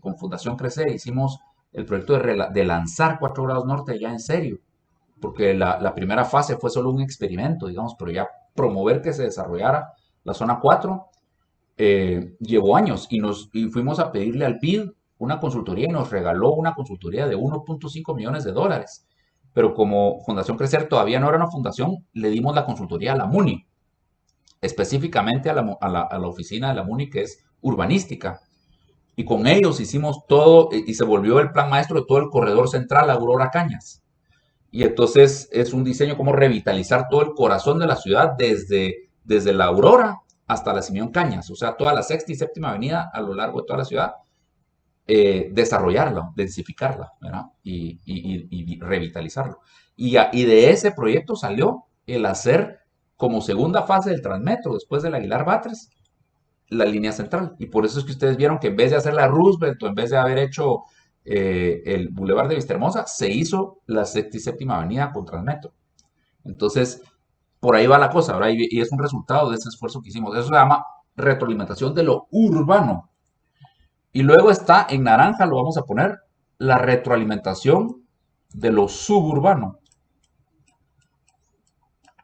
con Fundación Crecer, hicimos el proyecto de lanzar 4 grados norte ya en serio, porque la primera fase fue solo un experimento, digamos, pero ya promover que se desarrollara la zona 4 llevó años y fuimos a pedirle al BID una consultoría y nos regaló una consultoría de $1.5 millones. Pero como Fundación Crecer todavía no era una fundación, le dimos la consultoría a la MUNI, específicamente a la oficina de la MUNI que es urbanística. Y con ellos hicimos todo y se volvió el plan maestro de todo el corredor central Aurora Cañas. Y entonces es un diseño como revitalizar todo el corazón de la ciudad desde la Aurora hasta la Simeón Cañas, o sea, toda la 6ª y 7ª avenida a lo largo de toda la ciudad. Desarrollarla, densificarla, ¿verdad? Y revitalizarlo. Y de ese proyecto salió el hacer como segunda fase del Transmetro, después del Aguilar Batres, la línea central. Y por eso es que ustedes vieron que en vez de hacer la Roosevelt o en vez de haber hecho el Boulevard de Vistahermosa, se hizo la 6ª y 7ª avenida con Transmetro. Entonces, por ahí va la cosa, ¿verdad? Y es un resultado de ese esfuerzo que hicimos. Eso se llama retroalimentación de lo urbano. Y luego está, en naranja lo vamos a poner, la retroalimentación de lo suburbano.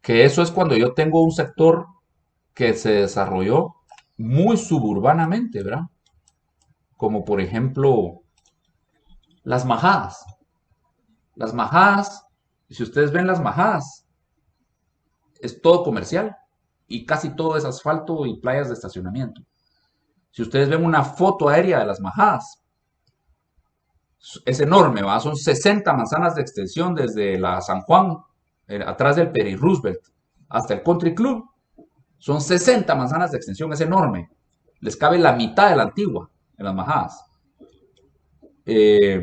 Que eso es cuando yo tengo un sector que se desarrolló muy suburbanamente, ¿verdad? Como por ejemplo, las Majadas. Las Majadas, si ustedes ven las Majadas, es todo comercial y casi todo es asfalto y playas de estacionamiento. Si ustedes ven una foto aérea de las Majadas, es enorme, ¿va? Son 60 manzanas de extensión desde la San Juan, atrás del Peri Roosevelt, hasta el Country Club. Son 60 manzanas de extensión, es enorme. Les cabe la mitad de la Antigua en las Majadas. Les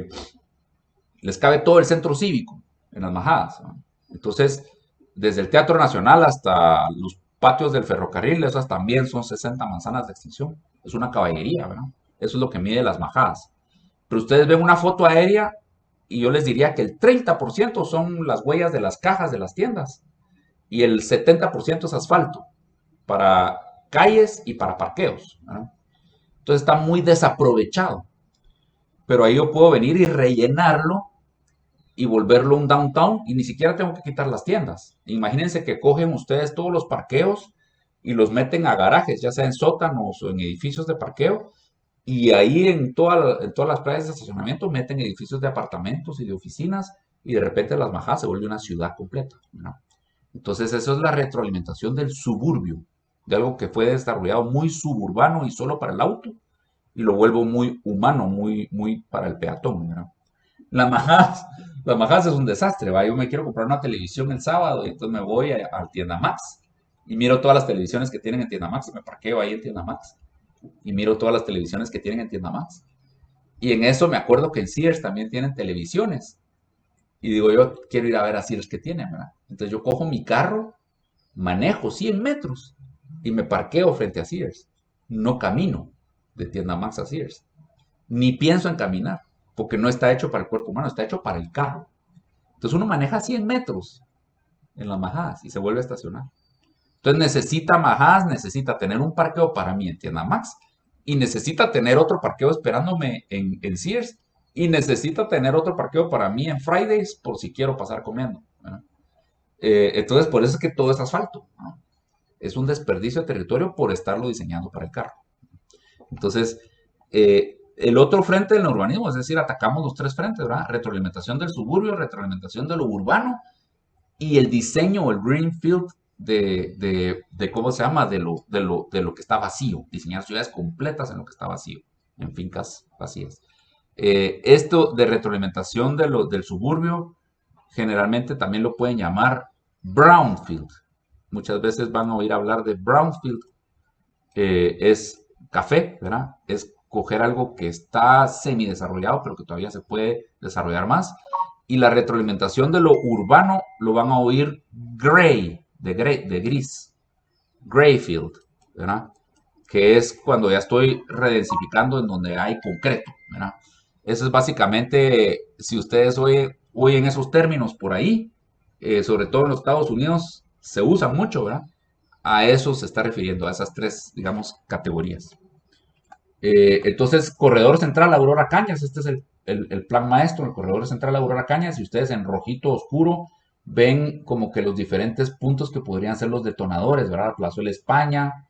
cabe todo el centro cívico en las Majadas, ¿no? Entonces, desde el Teatro Nacional hasta los patios del ferrocarril, esas también son 60 manzanas de extensión. Es una caballería, ¿verdad? Eso es lo que mide las Majadas. Pero ustedes ven una foto aérea y yo les diría que el 30% son las huellas de las cajas de las tiendas y el 70% es asfalto para calles y para parqueos, ¿verdad? Entonces está muy desaprovechado. Pero ahí yo puedo venir y rellenarlo y volverlo un downtown y ni siquiera tengo que quitar las tiendas. Imagínense que cogen ustedes todos los parqueos y los meten a garajes, ya sea en sótanos o en edificios de parqueo, y ahí en todas las playas de estacionamiento meten edificios de apartamentos y de oficinas y de repente Las Majadas se vuelve una ciudad completa, ¿no? Entonces eso es la retroalimentación del suburbio, de algo que fue desarrollado muy suburbano y solo para el auto, y lo vuelvo muy humano, muy para el peatón, ¿no? Las Majadas, Las Majadas es un desastre, ¿va? Yo me quiero comprar una televisión el sábado y entonces me voy a Tienda Max y miro todas las televisiones que tienen en Tienda Max y me parqueo ahí en Tienda Max y miro todas las televisiones que tienen en Tienda Max. Y en eso me acuerdo que en Sears también tienen televisiones. Y digo, yo quiero ir a ver a Sears que tienen, ¿verdad? Entonces yo cojo mi carro, manejo 100 metros y me parqueo frente a Sears. No camino de Tienda Max a Sears. Ni pienso en caminar, porque no está hecho para el cuerpo humano, está hecho para el carro. Entonces uno maneja 100 metros en Las Majadas y se vuelve a estacionar. Entonces necesita Majadas, necesita tener un parqueo para mí en Tienda Max y necesita tener otro parqueo esperándome en Sears y necesita tener otro parqueo para mí en Fridays por si quiero pasar comiendo, ¿verdad? Entonces por eso es que todo es asfalto, ¿no? Es un desperdicio de territorio por estarlo diseñando para el carro. Entonces, el otro frente del urbanismo, es decir, atacamos los tres frentes, ¿verdad? Retroalimentación del suburbio, retroalimentación de lo urbano y el diseño o el greenfield de ¿cómo se llama? De lo que está vacío. Diseñar ciudades completas en lo que está vacío, en fincas vacías. Esto de retroalimentación del suburbio, generalmente también lo pueden llamar brownfield. Muchas veces van a oír hablar de brownfield. Es café, ¿verdad? Es coger algo que está semidesarrollado, pero que todavía se puede desarrollar más. Y la retroalimentación de lo urbano lo van a oír gray, de gris, grayfield, ¿verdad? Que es cuando ya estoy redensificando en donde hay concreto, ¿verdad? Eso es básicamente, si ustedes oyen esos términos por ahí, sobre todo en los Estados Unidos, se usan mucho, ¿verdad? A eso se está refiriendo, a esas tres, digamos, categorías. Entonces, Corredor Central Aurora Cañas, este es el plan maestro, el Corredor Central Aurora Cañas, y ustedes en rojito oscuro ven como que los diferentes puntos que podrían ser los detonadores, ¿verdad? Plazuela España,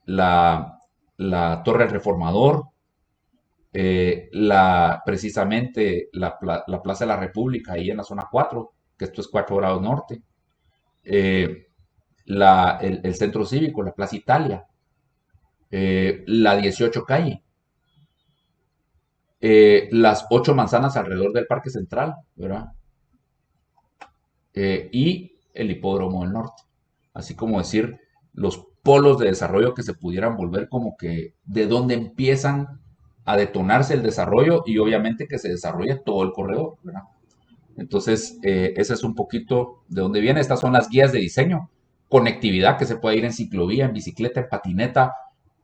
la Torre del Reformador, precisamente la Plaza de la República, ahí en la zona 4, que esto es 4 grados norte, el Centro Cívico, la Plaza Italia, la 18 calle, las 8 manzanas alrededor del Parque Central, ¿verdad? Y el Hipódromo del Norte, así como decir los polos de desarrollo que se pudieran volver como que de donde empiezan a detonarse el desarrollo y obviamente que se desarrolle todo el corredor, ¿verdad? Entonces, ese es un poquito de dónde viene. Estas son las guías de diseño, conectividad que se puede ir en ciclovía, en bicicleta, en patineta,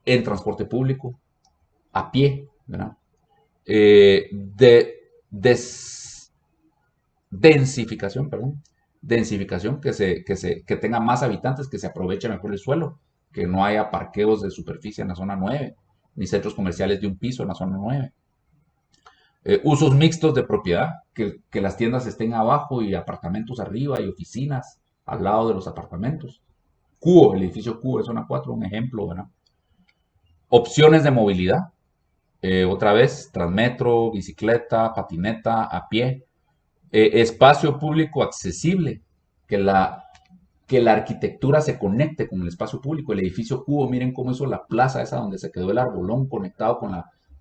en transporte público, a pie, ¿verdad? Densificación, perdón. Densificación, que tenga más habitantes, que se aproveche mejor el suelo, que no haya parqueos de superficie en la zona 9, ni centros comerciales de un piso en la zona 9. Usos mixtos de propiedad, que las tiendas estén abajo y apartamentos arriba y oficinas al lado de los apartamentos. Cubo, el edificio Cubo de zona 4, un ejemplo, ¿verdad? Opciones de movilidad, otra vez, Transmetro, bicicleta, patineta, a pie. Espacio público accesible, que la arquitectura se conecte con el espacio público. El edificio Cubo, miren cómo hizo la plaza esa donde se quedó el arbolón conectado con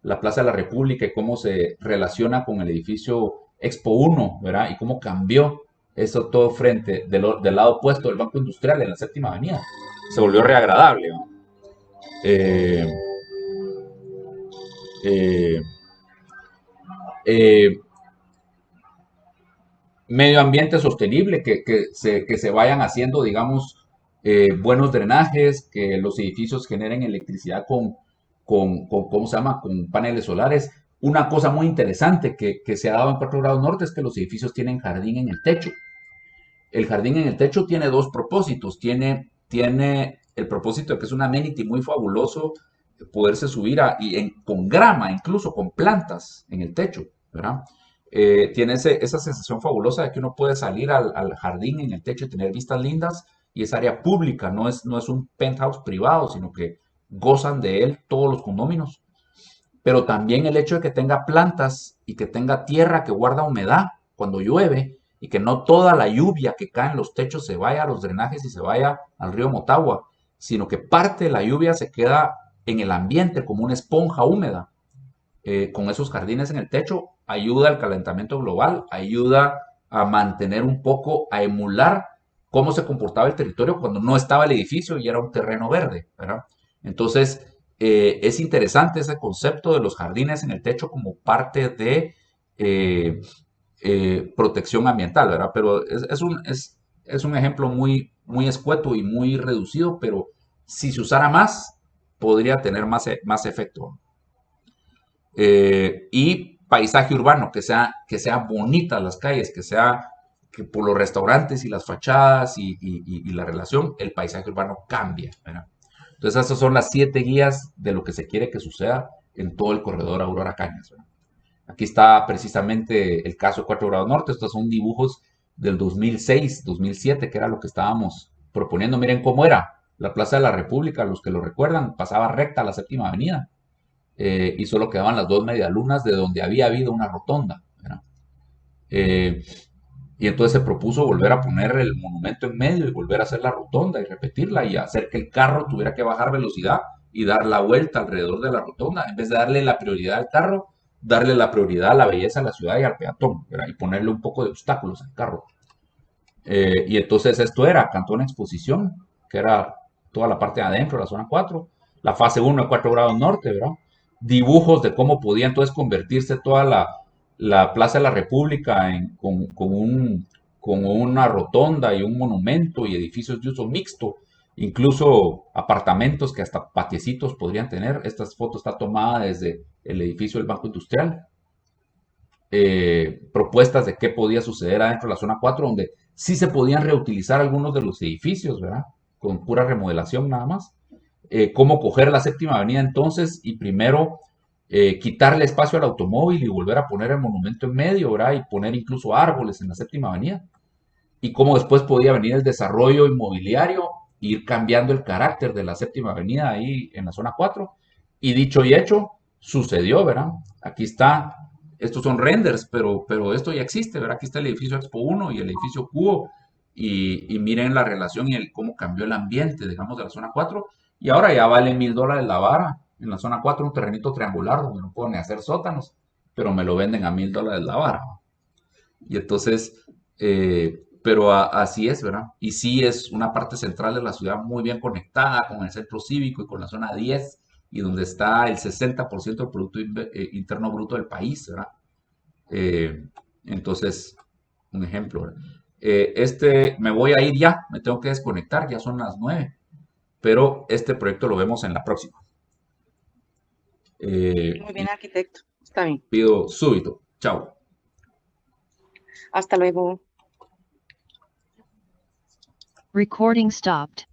la Plaza de la República y cómo se relaciona con el edificio Expo 1, ¿verdad? Y cómo cambió eso todo frente del lado opuesto del Banco Industrial en la Séptima Avenida. Se volvió reagradable, ¿no? Medio ambiente sostenible, que se vayan haciendo, digamos, buenos drenajes, que los edificios generen electricidad ¿cómo se llama? Con paneles solares. Una cosa muy interesante que se ha dado en 4 grados norte es que los edificios tienen jardín en el techo. El jardín en el techo tiene dos propósitos. Tiene el propósito de que es un amenity muy fabuloso, poderse subir con grama, incluso con plantas en el techo, ¿verdad? Tiene esa sensación fabulosa de que uno puede salir al jardín en el techo y tener vistas lindas, y es área pública, no es un penthouse privado, sino que gozan de él todos los condóminos. Pero también el hecho de que tenga plantas y que tenga tierra que guarda humedad cuando llueve y que no toda la lluvia que cae en los techos se vaya a los drenajes y se vaya al río Motagua, sino que parte de la lluvia se queda en el ambiente como una esponja húmeda. Con esos jardines en el techo ayuda al calentamiento global, ayuda a mantener un poco, a emular cómo se comportaba el territorio cuando no estaba el edificio y era un terreno verde, ¿verdad? Entonces, es interesante ese concepto de los jardines en el techo como parte de protección ambiental, ¿verdad? Pero es un ejemplo muy, muy escueto y muy reducido, pero si se usara más, podría tener más efecto. Y paisaje urbano, que sea bonitas las calles, que por los restaurantes y las fachadas y la relación, el paisaje urbano cambia, ¿verdad? Entonces esas son las 7 guías de lo que se quiere que suceda en todo el corredor Aurora Cañas, ¿verdad? Aquí está precisamente el caso 4 grados norte. Estos son dibujos del 2006, 2007, que era lo que estábamos proponiendo. Miren cómo era la Plaza de la República, los que lo recuerdan, pasaba recta a la Séptima Avenida. Y solo quedaban las 2 medialunas de donde había habido una rotonda, ¿verdad? Y entonces se propuso volver a poner el monumento en medio y volver a hacer la rotonda y repetirla y hacer que el carro tuviera que bajar velocidad y dar la vuelta alrededor de la rotonda, en vez de darle la prioridad al carro, darle la prioridad a la belleza de la ciudad y al peatón, ¿verdad? Y ponerle un poco de obstáculos al carro. Y entonces esto era Cantón Exposición, que era toda la parte de adentro, la zona 4, la fase 1 de 4 grados norte, ¿verdad? Dibujos de cómo podía entonces convertirse toda la Plaza de la República con una rotonda y un monumento y edificios de uso mixto, incluso apartamentos que hasta patiecitos podrían tener. Esta foto está tomada desde el edificio del Banco Industrial. Propuestas de qué podía suceder adentro de la zona 4, donde sí se podían reutilizar algunos de los edificios, ¿verdad? Con pura remodelación nada más. Cómo coger la Séptima Avenida entonces y primero quitarle espacio al automóvil y volver a poner el monumento en medio, ¿verdad? Y poner incluso árboles en la Séptima Avenida. Y cómo después podía venir el desarrollo inmobiliario, ir cambiando el carácter de la Séptima Avenida ahí en la zona 4. Y dicho y hecho, sucedió, ¿verdad? Aquí está, estos son renders, pero esto ya existe, ¿verdad? Aquí está el edificio Expo 1 y el edificio Cubo. Y miren la relación y cómo cambió el ambiente, digamos, de la zona 4. Y ahora ya vale $1,000 la vara. En la zona 4, un terrenito triangular donde no puedo ni hacer sótanos, pero me lo venden a $1,000 la vara. Y entonces, pero así es, ¿verdad? Y sí es una parte central de la ciudad muy bien conectada con el centro cívico y con la zona 10, y donde está el 60% del Producto Interno Bruto del país, ¿verdad? Entonces, un ejemplo, ¿verdad? Me voy a ir ya, me tengo que desconectar, ya son las 9, pero este proyecto lo vemos en la próxima. Muy bien, arquitecto. Está bien. Pido súbito. Chao. Hasta luego. Recording stopped.